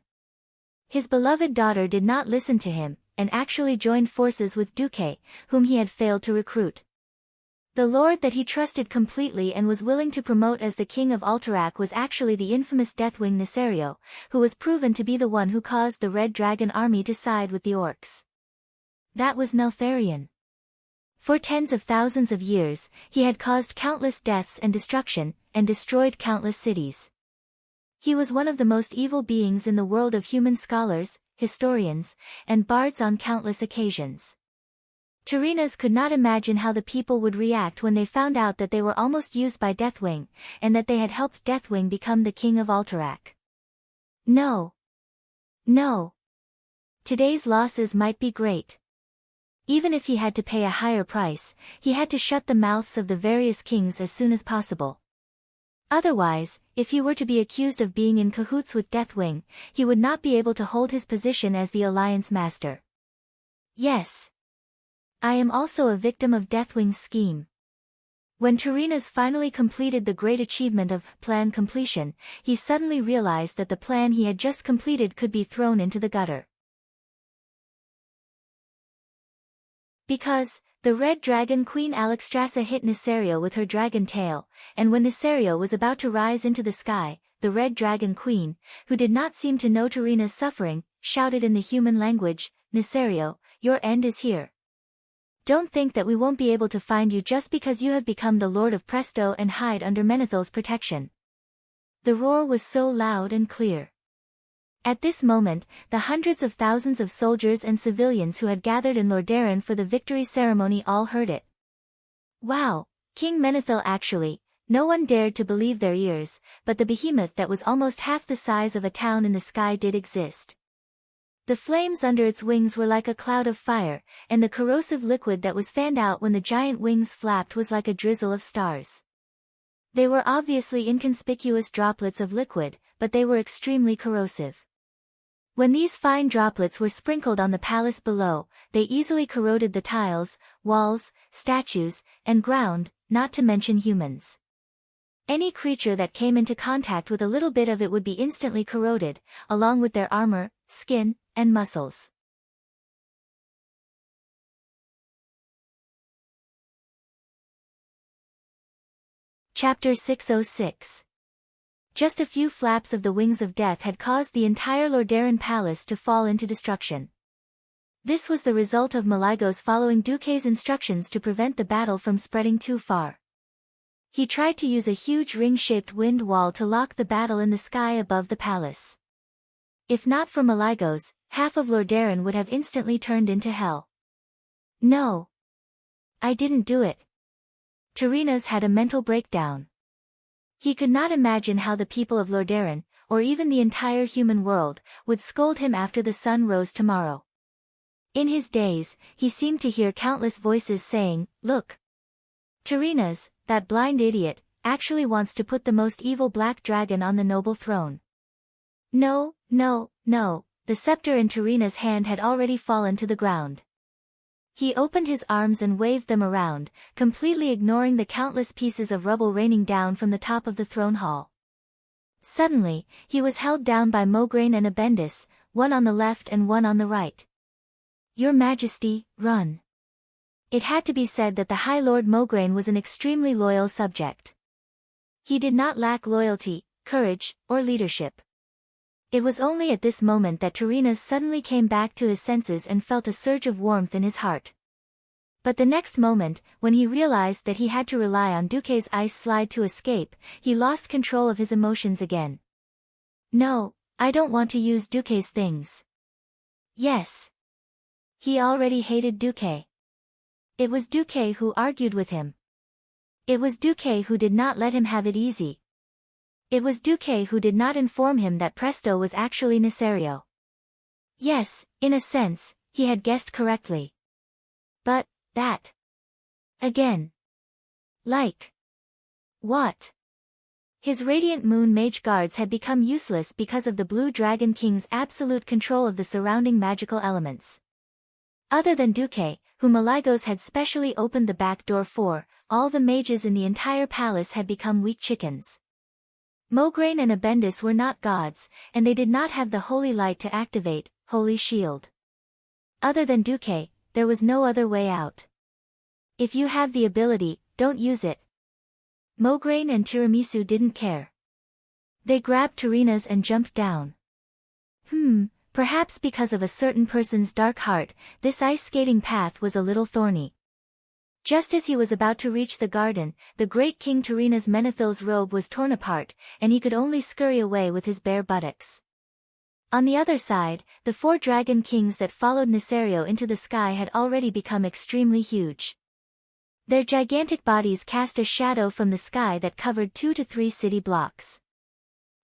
His beloved daughter did not listen to him, and actually joined forces with Duque, whom he had failed to recruit. The lord that he trusted completely and was willing to promote as the king of Alterac was actually the infamous Deathwing Nesario, who was proven to be the one who caused the Red Dragon army to side with the orcs. That was Neltharion. For tens of thousands of years, he had caused countless deaths and destruction, and destroyed countless cities. He was one of the most evil beings in the world of human scholars, historians, and bards on countless occasions. Tirina's could not imagine how the people would react when they found out that they were almost used by Deathwing, and that they had helped Deathwing become the king of Alterac. No! No! Today's losses might be great. Even if he had to pay a higher price, he had to shut the mouths of the various kings as soon as possible. Otherwise, if he were to be accused of being in cahoots with Deathwing, he would not be able to hold his position as the Alliance Master. Yes. I am also a victim of Deathwing's scheme. When Tyreenus finally completed the great achievement of plan completion, he suddenly realized that the plan he had just completed could be thrown into the gutter. Because, the Red Dragon Queen Alexstrasza hit Nesario with her dragon tail, and when Nesario was about to rise into the sky, the Red Dragon Queen, who did not seem to know Tyreenus' suffering, shouted in the human language, "Nesario, your end is here. Don't think that we won't be able to find you just because you have become the Lord of Presto and hide under Menethel's protection." The roar was so loud and clear. At this moment, the hundreds of thousands of soldiers and civilians who had gathered in Lordaeron for the victory ceremony all heard it. Wow, King Menethil actually, no one dared to believe their ears, but the behemoth that was almost half the size of a town in the sky did exist. The flames under its wings were like a cloud of fire, and the corrosive liquid that was fanned out when the giant wings flapped was like a drizzle of stars. They were obviously inconspicuous droplets of liquid, but they were extremely corrosive. When these fine droplets were sprinkled on the palace below, they easily corroded the tiles, walls, statues, and ground, not to mention humans. Any creature that came into contact with a little bit of it would be instantly corroded, along with their armor, skin, and muscles. Chapter 606. Just a few flaps of the wings of death had caused the entire Lordaeron palace to fall into destruction. This was the result of Maligos following Duque's instructions to prevent the battle from spreading too far. He tried to use a huge ring-shaped wind wall to lock the battle in the sky above the palace. If not for Maligos, half of Lordaeron would have instantly turned into hell. No. I didn't do it. Tyreenus had a mental breakdown. He could not imagine how the people of Lordaeron, or even the entire human world, would scold him after the sun rose tomorrow. In his daze, he seemed to hear countless voices saying, "Look! Tyreenus, that blind idiot, actually wants to put the most evil black dragon on the noble throne." No, no, no, the scepter in Tyreenus' hand had already fallen to the ground. He opened his arms and waved them around, completely ignoring the countless pieces of rubble raining down from the top of the throne hall. Suddenly, he was held down by Mograine and Abendis, one on the left and one on the right. "Your Majesty, run." It had to be said that the High Lord Mograine was an extremely loyal subject. He did not lack loyalty, courage, or leadership. It was only at this moment that Tyreenus suddenly came back to his senses and felt a surge of warmth in his heart. But the next moment, when he realized that he had to rely on Duque's ice slide to escape, he lost control of his emotions again. "No, I don't want to use Duque's things." Yes. He already hated Duque. It was Duque who argued with him. It was Duque who did not let him have it easy. It was Duque who did not inform him that Presto was actually Nesario. Yes, in a sense, he had guessed correctly. But, that. Again. Like. What? His Radiant Moon Mage Guards had become useless because of the Blue Dragon King's absolute control of the surrounding magical elements. Other than Duque, whom Maligos had specially opened the back door for, all the mages in the entire palace had become weak chickens. Mograine and Abendis were not gods, and they did not have the holy light to activate, Holy Shield. Other than Duque, there was no other way out. If you have the ability, don't use it. Mograine and Tiramisu didn't care. They grabbed Tyreenus and jumped down. Perhaps because of a certain person's dark heart, this ice-skating path was a little thorny. Just as he was about to reach the garden, the great King Tyreenus Menethil's robe was torn apart, and he could only scurry away with his bare buttocks. On the other side, the 4 dragon kings that followed Nesario into the sky had already become extremely huge. Their gigantic bodies cast a shadow from the sky that covered 2 to 3 city blocks.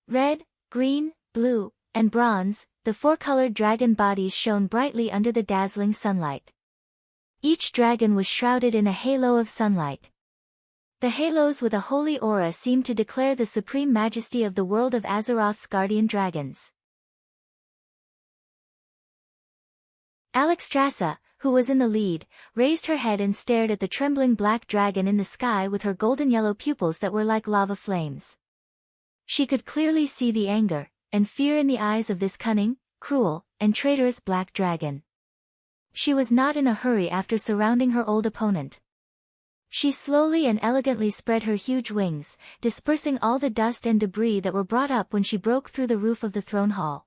Red, green, blue, and bronze, the four-colored dragon bodies shone brightly under the dazzling sunlight. Each dragon was shrouded in a halo of sunlight. The halos with a holy aura seemed to declare the supreme majesty of the world of Azeroth's guardian dragons. Alexstrasza, who was in the lead, raised her head and stared at the trembling black dragon in the sky with her golden-yellow pupils that were like lava flames. She could clearly see the anger and fear in the eyes of this cunning, cruel, and traitorous black dragon. She was not in a hurry after surrounding her old opponent. She slowly and elegantly spread her huge wings, dispersing all the dust and debris that were brought up when she broke through the roof of the throne hall.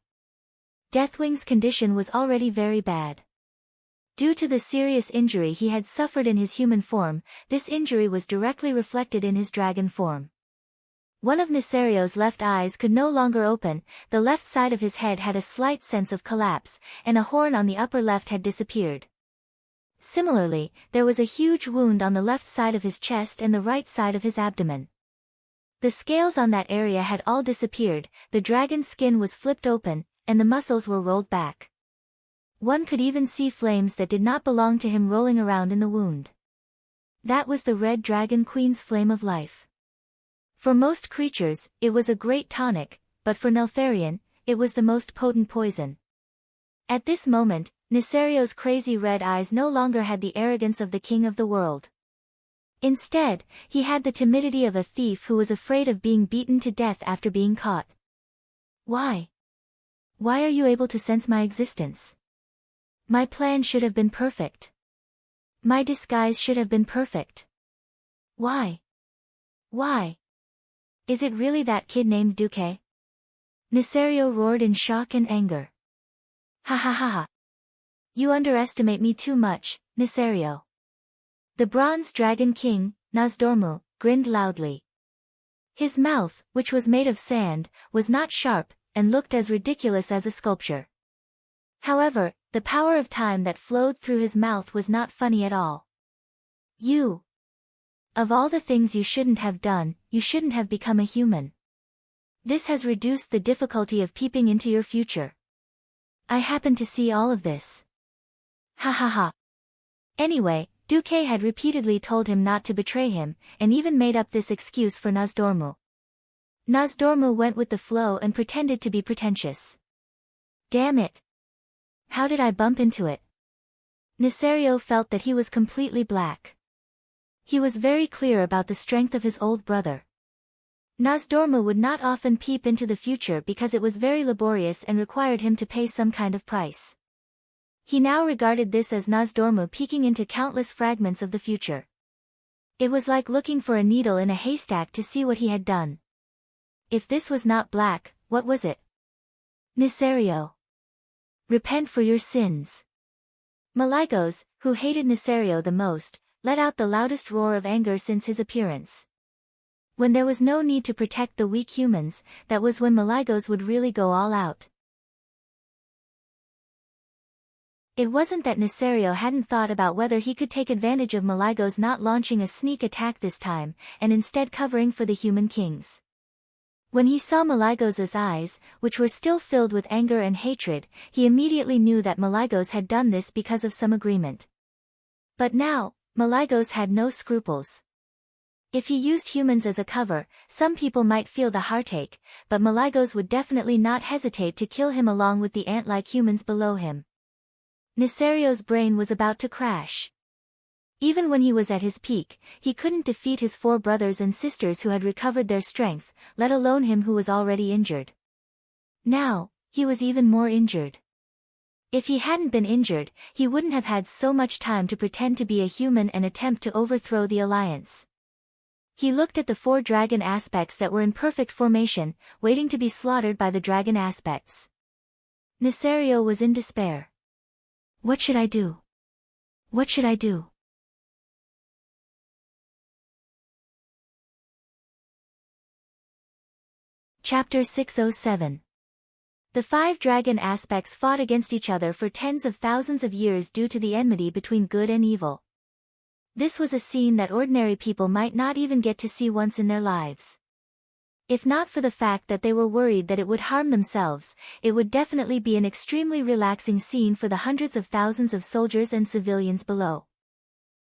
Deathwing's condition was already very bad. Due to the serious injury he had suffered in his human form, this injury was directly reflected in his dragon form. One of Nesario's left eyes could no longer open, the left side of his head had a slight sense of collapse, and a horn on the upper left had disappeared. Similarly, there was a huge wound on the left side of his chest and the right side of his abdomen. The scales on that area had all disappeared, the dragon's skin was flipped open, and the muscles were rolled back. One could even see flames that did not belong to him rolling around in the wound. That was the Red Dragon Queen's flame of life. For most creatures, it was a great tonic, but for Neltharion, it was the most potent poison. At this moment, Nesario's crazy red eyes no longer had the arrogance of the king of the world. Instead, he had the timidity of a thief who was afraid of being beaten to death after being caught. Why? Why are you able to sense my existence? My plan should have been perfect. My disguise should have been perfect. Why? Why? Is it really that kid named Duque? Nesario roared in shock and anger. Ha ha ha ha. You underestimate me too much, Nesario. The Bronze Dragon King, Nozdormu, grinned loudly. His mouth, which was made of sand, was not sharp, and looked as ridiculous as a sculpture. However, the power of time that flowed through his mouth was not funny at all. You. Of all the things you shouldn't have done, you shouldn't have become a human. This has reduced the difficulty of peeping into your future. I happen to see all of this. Ha ha ha. Anyway, Duque had repeatedly told him not to betray him, and even made up this excuse for Nozdormu. Nozdormu went with the flow and pretended to be pretentious. Damn it. How did I bump into it? Nesario felt that he was completely black. He was very clear about the strength of his old brother. Nozdormu would not often peep into the future because it was very laborious and required him to pay some kind of price. He now regarded this as Nozdormu peeking into countless fragments of the future. It was like looking for a needle in a haystack to see what he had done. If this was not black, what was it? Nesario. Repent for your sins. Malygos, who hated Nesario the most, let out the loudest roar of anger since his appearance. When there was no need to protect the weak humans, that was when Malygos would really go all out. It wasn't that Nesario hadn't thought about whether he could take advantage of Malygos not launching a sneak attack this time, and instead covering for the human kings. When he saw Malygos' eyes, which were still filled with anger and hatred, he immediately knew that Malygos had done this because of some agreement. But now, Malygos had no scruples. If he used humans as a cover, some people might feel the heartache, but Malygos would definitely not hesitate to kill him along with the ant-like humans below him. Nesario's brain was about to crash. Even when he was at his peak, he couldn't defeat his 4 brothers and sisters who had recovered their strength, let alone him who was already injured. Now, he was even more injured. If he hadn't been injured, he wouldn't have had so much time to pretend to be a human and attempt to overthrow the alliance. He looked at the 4 dragon aspects that were in perfect formation, waiting to be slaughtered by the dragon aspects. Nesario was in despair. What should I do? What should I do? Chapter 607. The 5 dragon aspects fought against each other for tens of thousands of years due to the enmity between good and evil. This was a scene that ordinary people might not even get to see once in their lives. If not for the fact that they were worried that it would harm themselves, it would definitely be an extremely relaxing scene for the hundreds of thousands of soldiers and civilians below.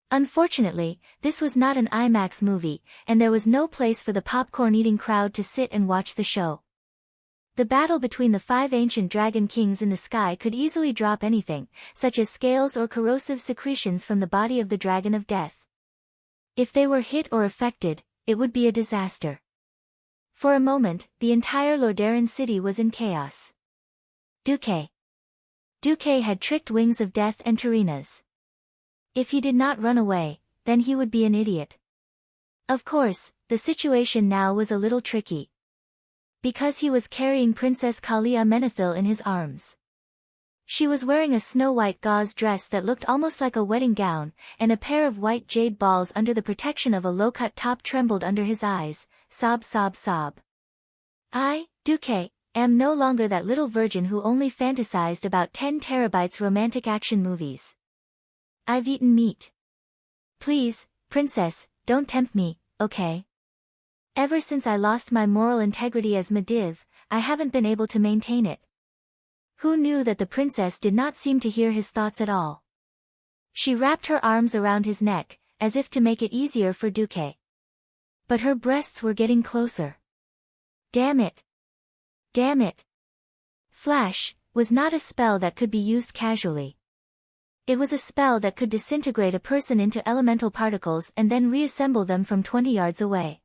Unfortunately, this was not an IMAX movie, and there was no place for the popcorn-eating crowd to sit and watch the show. The battle between the 5 ancient dragon kings in the sky could easily drop anything, such as scales or corrosive secretions from the body of the Dragon of Death. If they were hit or affected, it would be a disaster. For a moment, the entire Lordaeron city was in chaos. Duque had tricked Wings of Death and Tyrrhena's. If he did not run away, then he would be an idiot. Of course, the situation now was a little tricky. Because he was carrying Princess Kalia Menethil in his arms. She was wearing a snow-white gauze dress that looked almost like a wedding gown, and a pair of white jade balls under the protection of a low-cut top trembled under his eyes. Sob, sob, sob. I, Duque, am no longer that little virgin who only fantasized about 10 terabytes romantic action movies. I've eaten meat. Please, princess, don't tempt me, okay? Ever since I lost my moral integrity as Mediv, I haven't been able to maintain it. Who knew that the princess did not seem to hear his thoughts at all? She wrapped her arms around his neck, as if to make it easier for Duque. But her breasts were getting closer. Damn it. Damn it. Flash was not a spell that could be used casually. It was a spell that could disintegrate a person into elemental particles and then reassemble them from 20 yards away.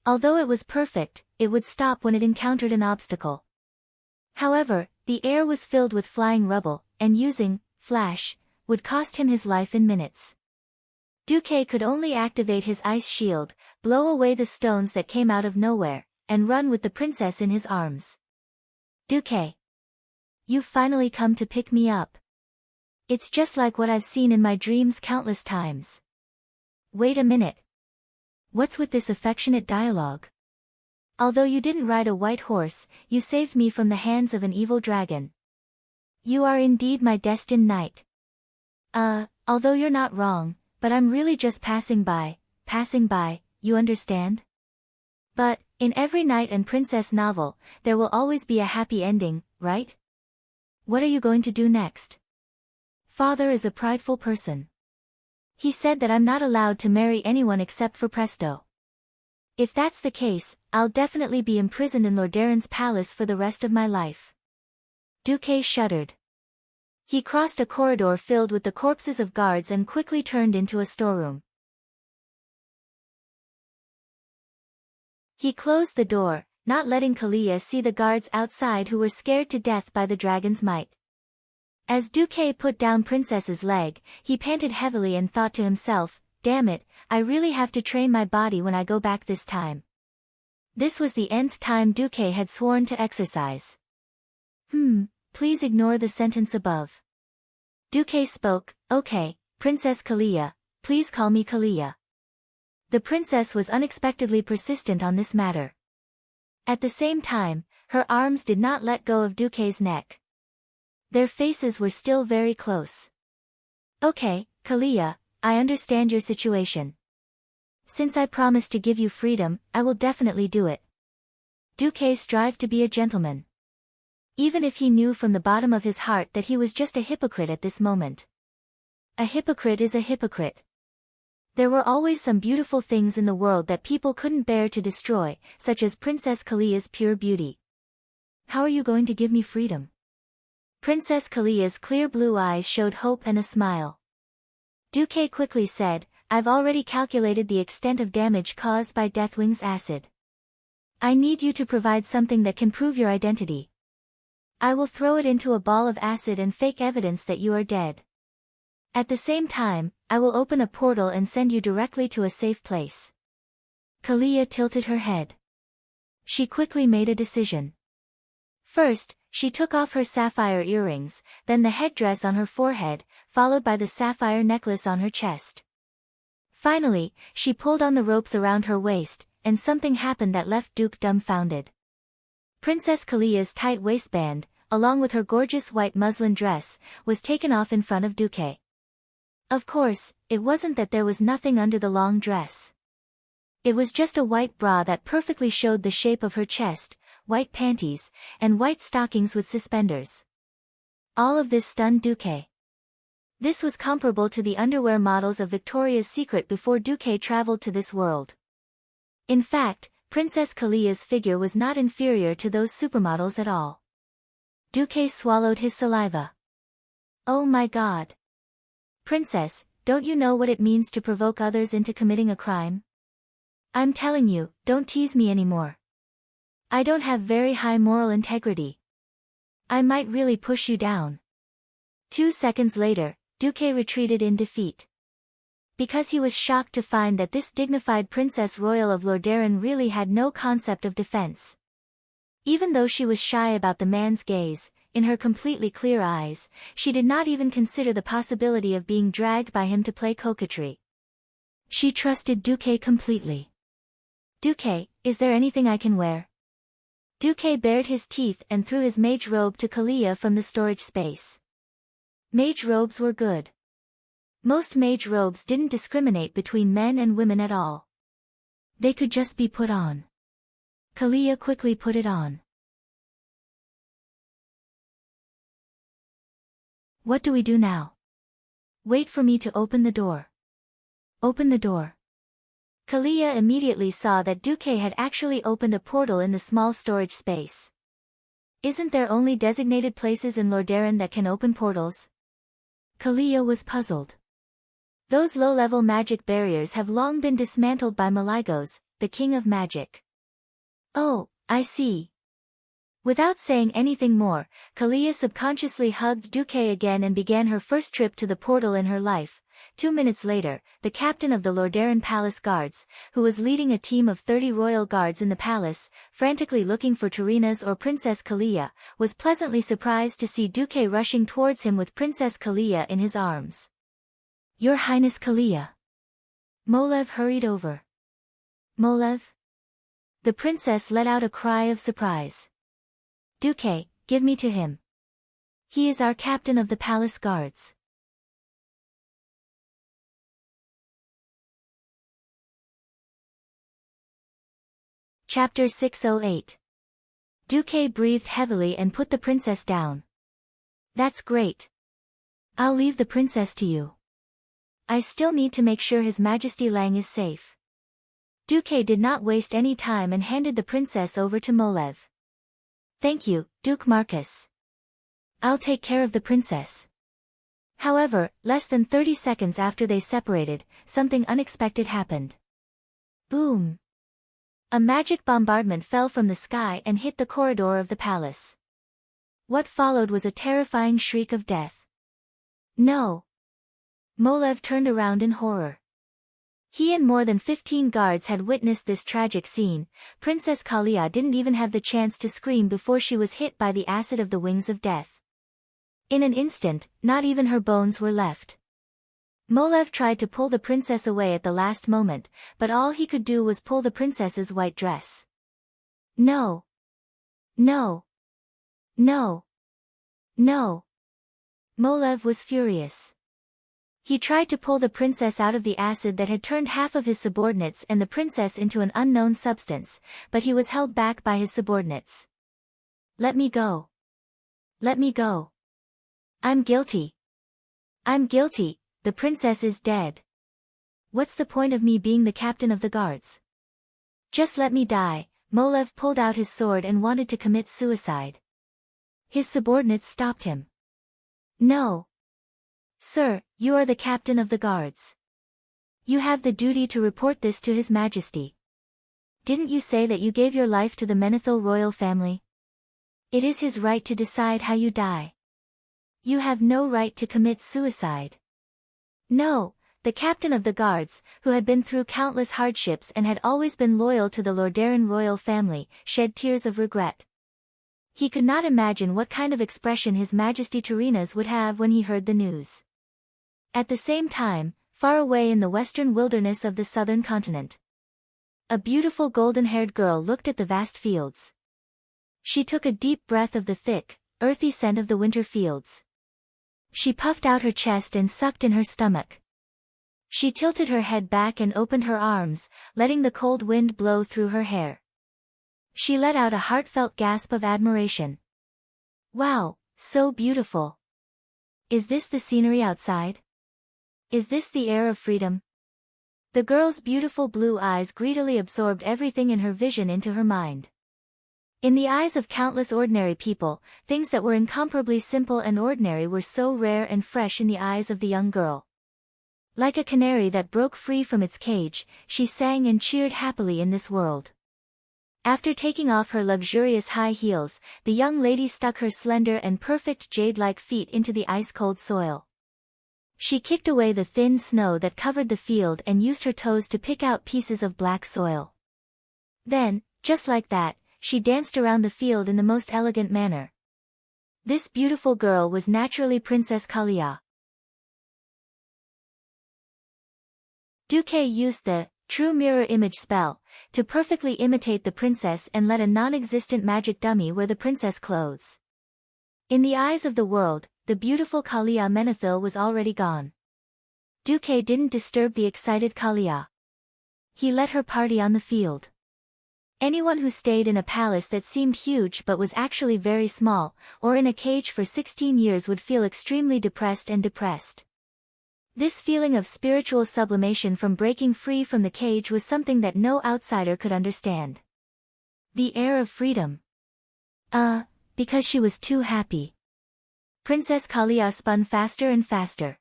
Although it was perfect, it would stop when it encountered an obstacle. However, the air was filled with flying rubble, and using Flash would cost him his life in minutes. Duque could only activate his ice shield, blow away the stones that came out of nowhere, and run with the princess in his arms. Duque. You've finally come to pick me up. It's just like what I've seen in my dreams countless times. Wait a minute. What's with this affectionate dialogue? Although you didn't ride a white horse, you saved me from the hands of an evil dragon. You are indeed my destined knight. Although you're not wrong, but I'm really just passing by, you understand? But, in every knight and princess novel, there will always be a happy ending, right? What are you going to do next? Father is a prideful person. He said that I'm not allowed to marry anyone except for Presto. If that's the case, I'll definitely be imprisoned in Lordaeron's palace for the rest of my life. Duque shuddered. He crossed a corridor filled with the corpses of guards and quickly turned into a storeroom. He closed the door, not letting Kalia see the guards outside who were scared to death by the dragon's might. As Duque put down Princess's leg, he panted heavily and thought to himself, damn it, I really have to train my body when I go back this time. This was the nth time Duque had sworn to exercise. Please ignore the sentence above. Duque spoke, okay, Princess Kalia, please call me Kalia. The princess was unexpectedly persistent on this matter. At the same time, her arms did not let go of Duque's neck. Their faces were still very close. Okay, Kalia, I understand your situation. Since I promised to give you freedom, I will definitely do it. Duque strived to be a gentleman. Even if he knew from the bottom of his heart that he was just a hypocrite at this moment. A hypocrite is a hypocrite. There were always some beautiful things in the world that people couldn't bear to destroy, such as Princess Kalia's pure beauty. How are you going to give me freedom? Princess Kalia's clear blue eyes showed hope and a smile. Duque quickly said, I've already calculated the extent of damage caused by Deathwing's acid. I need you to provide something that can prove your identity. I will throw it into a ball of acid and fake evidence that you are dead. At the same time, I will open a portal and send you directly to a safe place. Kalia tilted her head. She quickly made a decision. First, she took off her sapphire earrings, then the headdress on her forehead, followed by the sapphire necklace on her chest. Finally, she pulled on the ropes around her waist, and something happened that left Duke dumbfounded. Princess Kalia's tight waistband, along with her gorgeous white muslin dress, was taken off in front of Duque. Of course, it wasn't that there was nothing under the long dress. It was just a white bra that perfectly showed the shape of her chest, white panties, and white stockings with suspenders. All of this stunned Duque. This was comparable to the underwear models of Victoria's Secret before Duque traveled to this world. In fact, Princess Kalia's figure was not inferior to those supermodels at all. Duque swallowed his saliva. Oh my God! Princess, don't you know what it means to provoke others into committing a crime? I'm telling you, don't tease me anymore. I don't have very high moral integrity. I might really push you down. 2 seconds later, Duque retreated in defeat. Because he was shocked to find that this dignified Princess Royal of Lordaeron really had no concept of defense. Even though she was shy about the man's gaze, in her completely clear eyes, she did not even consider the possibility of being dragged by him to play coquetry. She trusted Duque completely. Duque, is there anything I can wear? Duque bared his teeth and threw his mage robe to Kalia from the storage space. Mage robes were good. Most mage robes didn't discriminate between men and women at all. They could just be put on. Kalia quickly put it on. What do we do now? Wait for me to open the door. Open the door. Kalia immediately saw that Duque had actually opened a portal in the small storage space. Isn't there only designated places in Lordaeron that can open portals? Kalia was puzzled. Those low-level magic barriers have long been dismantled by Maligos, the king of magic. Oh, I see. Without saying anything more, Kalia subconsciously hugged Duque again and began her first trip to the portal in her life. 2 minutes later, the captain of the Lordaeron Palace Guards, who was leading a team of 30 royal guards in the palace, frantically looking for Tarina's or Princess Kalia, was pleasantly surprised to see Duque rushing towards him with Princess Kalia in his arms. Your Highness Kalia. Molev hurried over. Molev? The princess let out a cry of surprise. Duque, give me to him. He is our captain of the palace guards. Chapter 608. Duque breathed heavily and put the princess down. That's great. I'll leave the princess to you. I still need to make sure His Majesty Lang is safe. Duque did not waste any time and handed the princess over to Molev. Thank you, Duke Marcus. I'll take care of the princess. However, less than 30 seconds after they separated, something unexpected happened. Boom! A magic bombardment fell from the sky and hit the corridor of the palace. What followed was a terrifying shriek of death. No! Molev turned around in horror. He and more than 15 guards had witnessed this tragic scene. Princess Kalia didn't even have the chance to scream before she was hit by the acid of the wings of death. In an instant, not even her bones were left. Molev tried to pull the princess away at the last moment, but all he could do was pull the princess's white dress. No! No! No! No! Molev was furious. He tried to pull the princess out of the acid that had turned half of his subordinates and the princess into an unknown substance, but he was held back by his subordinates. Let me go. Let me go. I'm guilty. I'm guilty, the princess is dead. What's the point of me being the captain of the guards? Just let me die. Molev pulled out his sword and wanted to commit suicide. His subordinates stopped him. No. Sir, you are the captain of the guards. You have the duty to report this to His Majesty. Didn't you say that you gave your life to the Menethil royal family? It is his right to decide how you die. You have no right to commit suicide. No, the captain of the guards, who had been through countless hardships and had always been loyal to the Lordaeron royal family, shed tears of regret. He could not imagine what kind of expression His Majesty Tarina's would have when he heard the news. At the same time, far away in the western wilderness of the southern continent, a beautiful golden-haired girl looked at the vast fields. She took a deep breath of the thick, earthy scent of the winter fields. She puffed out her chest and sucked in her stomach. She tilted her head back and opened her arms, letting the cold wind blow through her hair. She let out a heartfelt gasp of admiration. Wow, so beautiful. Is this the scenery outside? Is this the air of freedom? The girl's beautiful blue eyes greedily absorbed everything in her vision into her mind. In the eyes of countless ordinary people, things that were incomparably simple and ordinary were so rare and fresh in the eyes of the young girl. Like a canary that broke free from its cage, she sang and cheered happily in this world. After taking off her luxurious high heels, the young lady stuck her slender and perfect jade-like feet into the ice-cold soil. She kicked away the thin snow that covered the field and used her toes to pick out pieces of black soil. Then, just like that, she danced around the field in the most elegant manner. This beautiful girl was naturally Princess Kalia. Duque used the true mirror image spell to perfectly imitate the princess and let a non-existent magic dummy wear the princess clothes. In the eyes of the world, the beautiful Kalia Menethil was already gone. Duque didn't disturb the excited Kalia. He let her party on the field. Anyone who stayed in a palace that seemed huge but was actually very small, or in a cage for 16 years would feel extremely depressed and depressed. This feeling of spiritual sublimation from breaking free from the cage was something that no outsider could understand. The air of freedom. Because she was too happy. Princess Kalia spun faster and faster.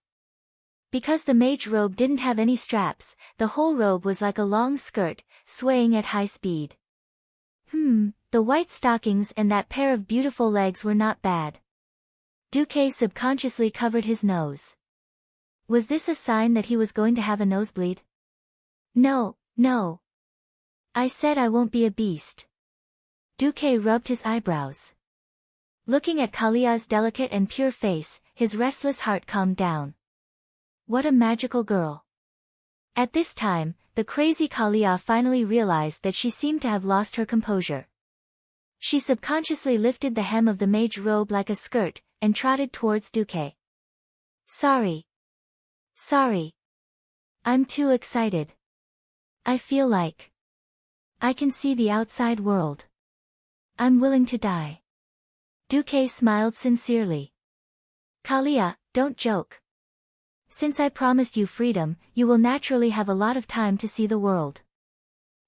Because the mage robe didn't have any straps, the whole robe was like a long skirt, swaying at high speed. The white stockings and that pair of beautiful legs were not bad. Duque subconsciously covered his nose. Was this a sign that he was going to have a nosebleed? No, no. I said I won't be a beast. Duque rubbed his eyebrows. Looking at Kalia's delicate and pure face, his restless heart calmed down. What a magical girl. At this time, the crazy Kalia finally realized that she seemed to have lost her composure. She subconsciously lifted the hem of the mage robe like a skirt, and trotted towards Duque. Sorry. I'm too excited. I feel like I can see the outside world. I'm willing to die. Duque smiled sincerely. Kalia, don't joke. Since I promised you freedom, you will naturally have a lot of time to see the world.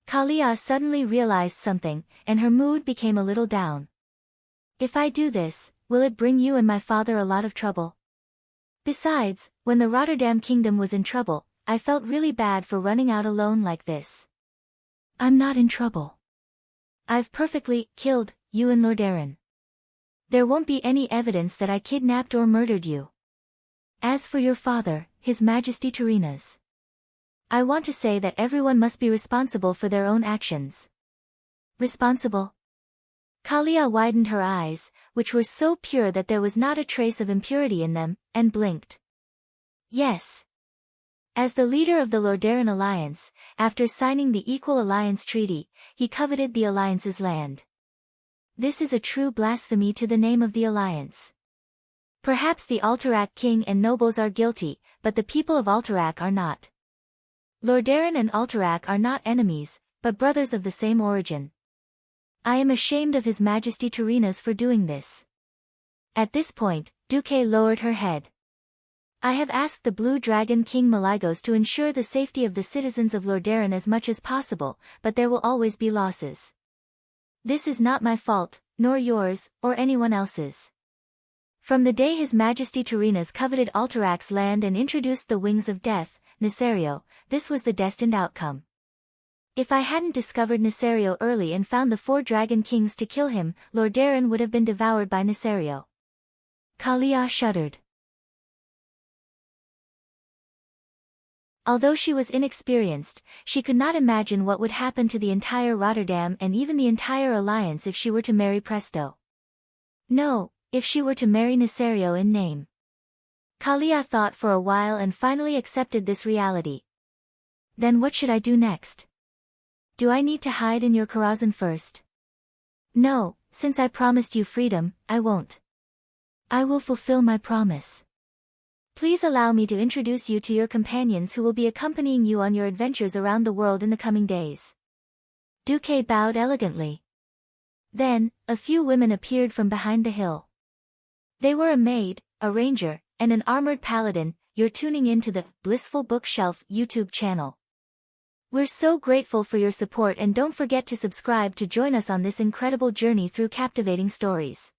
Kalia suddenly realized something, and her mood became a little down. If I do this, will it bring you and my father a lot of trouble? Besides, when the Rotterdam kingdom was in trouble, I felt really bad for running out alone like this. I'm not in trouble. I've perfectly killed you and Lordaeron. There won't be any evidence that I kidnapped or murdered you. As for your father, His Majesty Tyrrhena's, I want to say that everyone must be responsible for their own actions. Responsible? Kalia widened her eyes, which were so pure that there was not a trace of impurity in them, and blinked. Yes. As the leader of the Lordaeron alliance, after signing the Equal Alliance Treaty, he coveted the alliance's land. This is a true blasphemy to the name of the alliance. Perhaps the Alterac king and nobles are guilty, but the people of Alterac are not. Lordaeron and Alterac are not enemies, but brothers of the same origin. I am ashamed of His Majesty Tyrrhena's for doing this. At this point, Duque lowered her head. I have asked the Blue Dragon King Malygos to ensure the safety of the citizens of Lordaeron as much as possible, but there will always be losses. This is not my fault, nor yours, or anyone else's. From the day His Majesty Tyrrhena's coveted Alterac's land and introduced the Wings of Death, Nesario, this was the destined outcome. If I hadn't discovered Nesario early and found the 4 Dragon Kings to kill him, Lordaeron would have been devoured by Nesario. Kalia shuddered. Although she was inexperienced, she could not imagine what would happen to the entire Rotterdam and even the entire alliance if she were to marry Presto. No, if she were to marry Nesario in name. Kalia thought for a while and finally accepted this reality. Then what should I do next? Do I need to hide in your Karazhan first? No, since I promised you freedom, I won't. I will fulfill my promise. Please allow me to introduce you to your companions who will be accompanying you on your adventures around the world in the coming days." Duque bowed elegantly. Then, a few women appeared from behind the hill. They were a maid, a ranger, and an armored paladin. "You're tuning in to the Blissful Bookshelf YouTube channel. We're so grateful for your support, and don't forget to subscribe to join us on this incredible journey through captivating stories.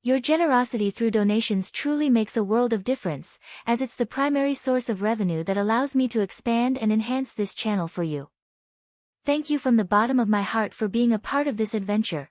Your generosity through donations truly makes a world of difference, as it's the primary source of revenue that allows me to expand and enhance this channel for you. Thank you from the bottom of my heart for being a part of this adventure.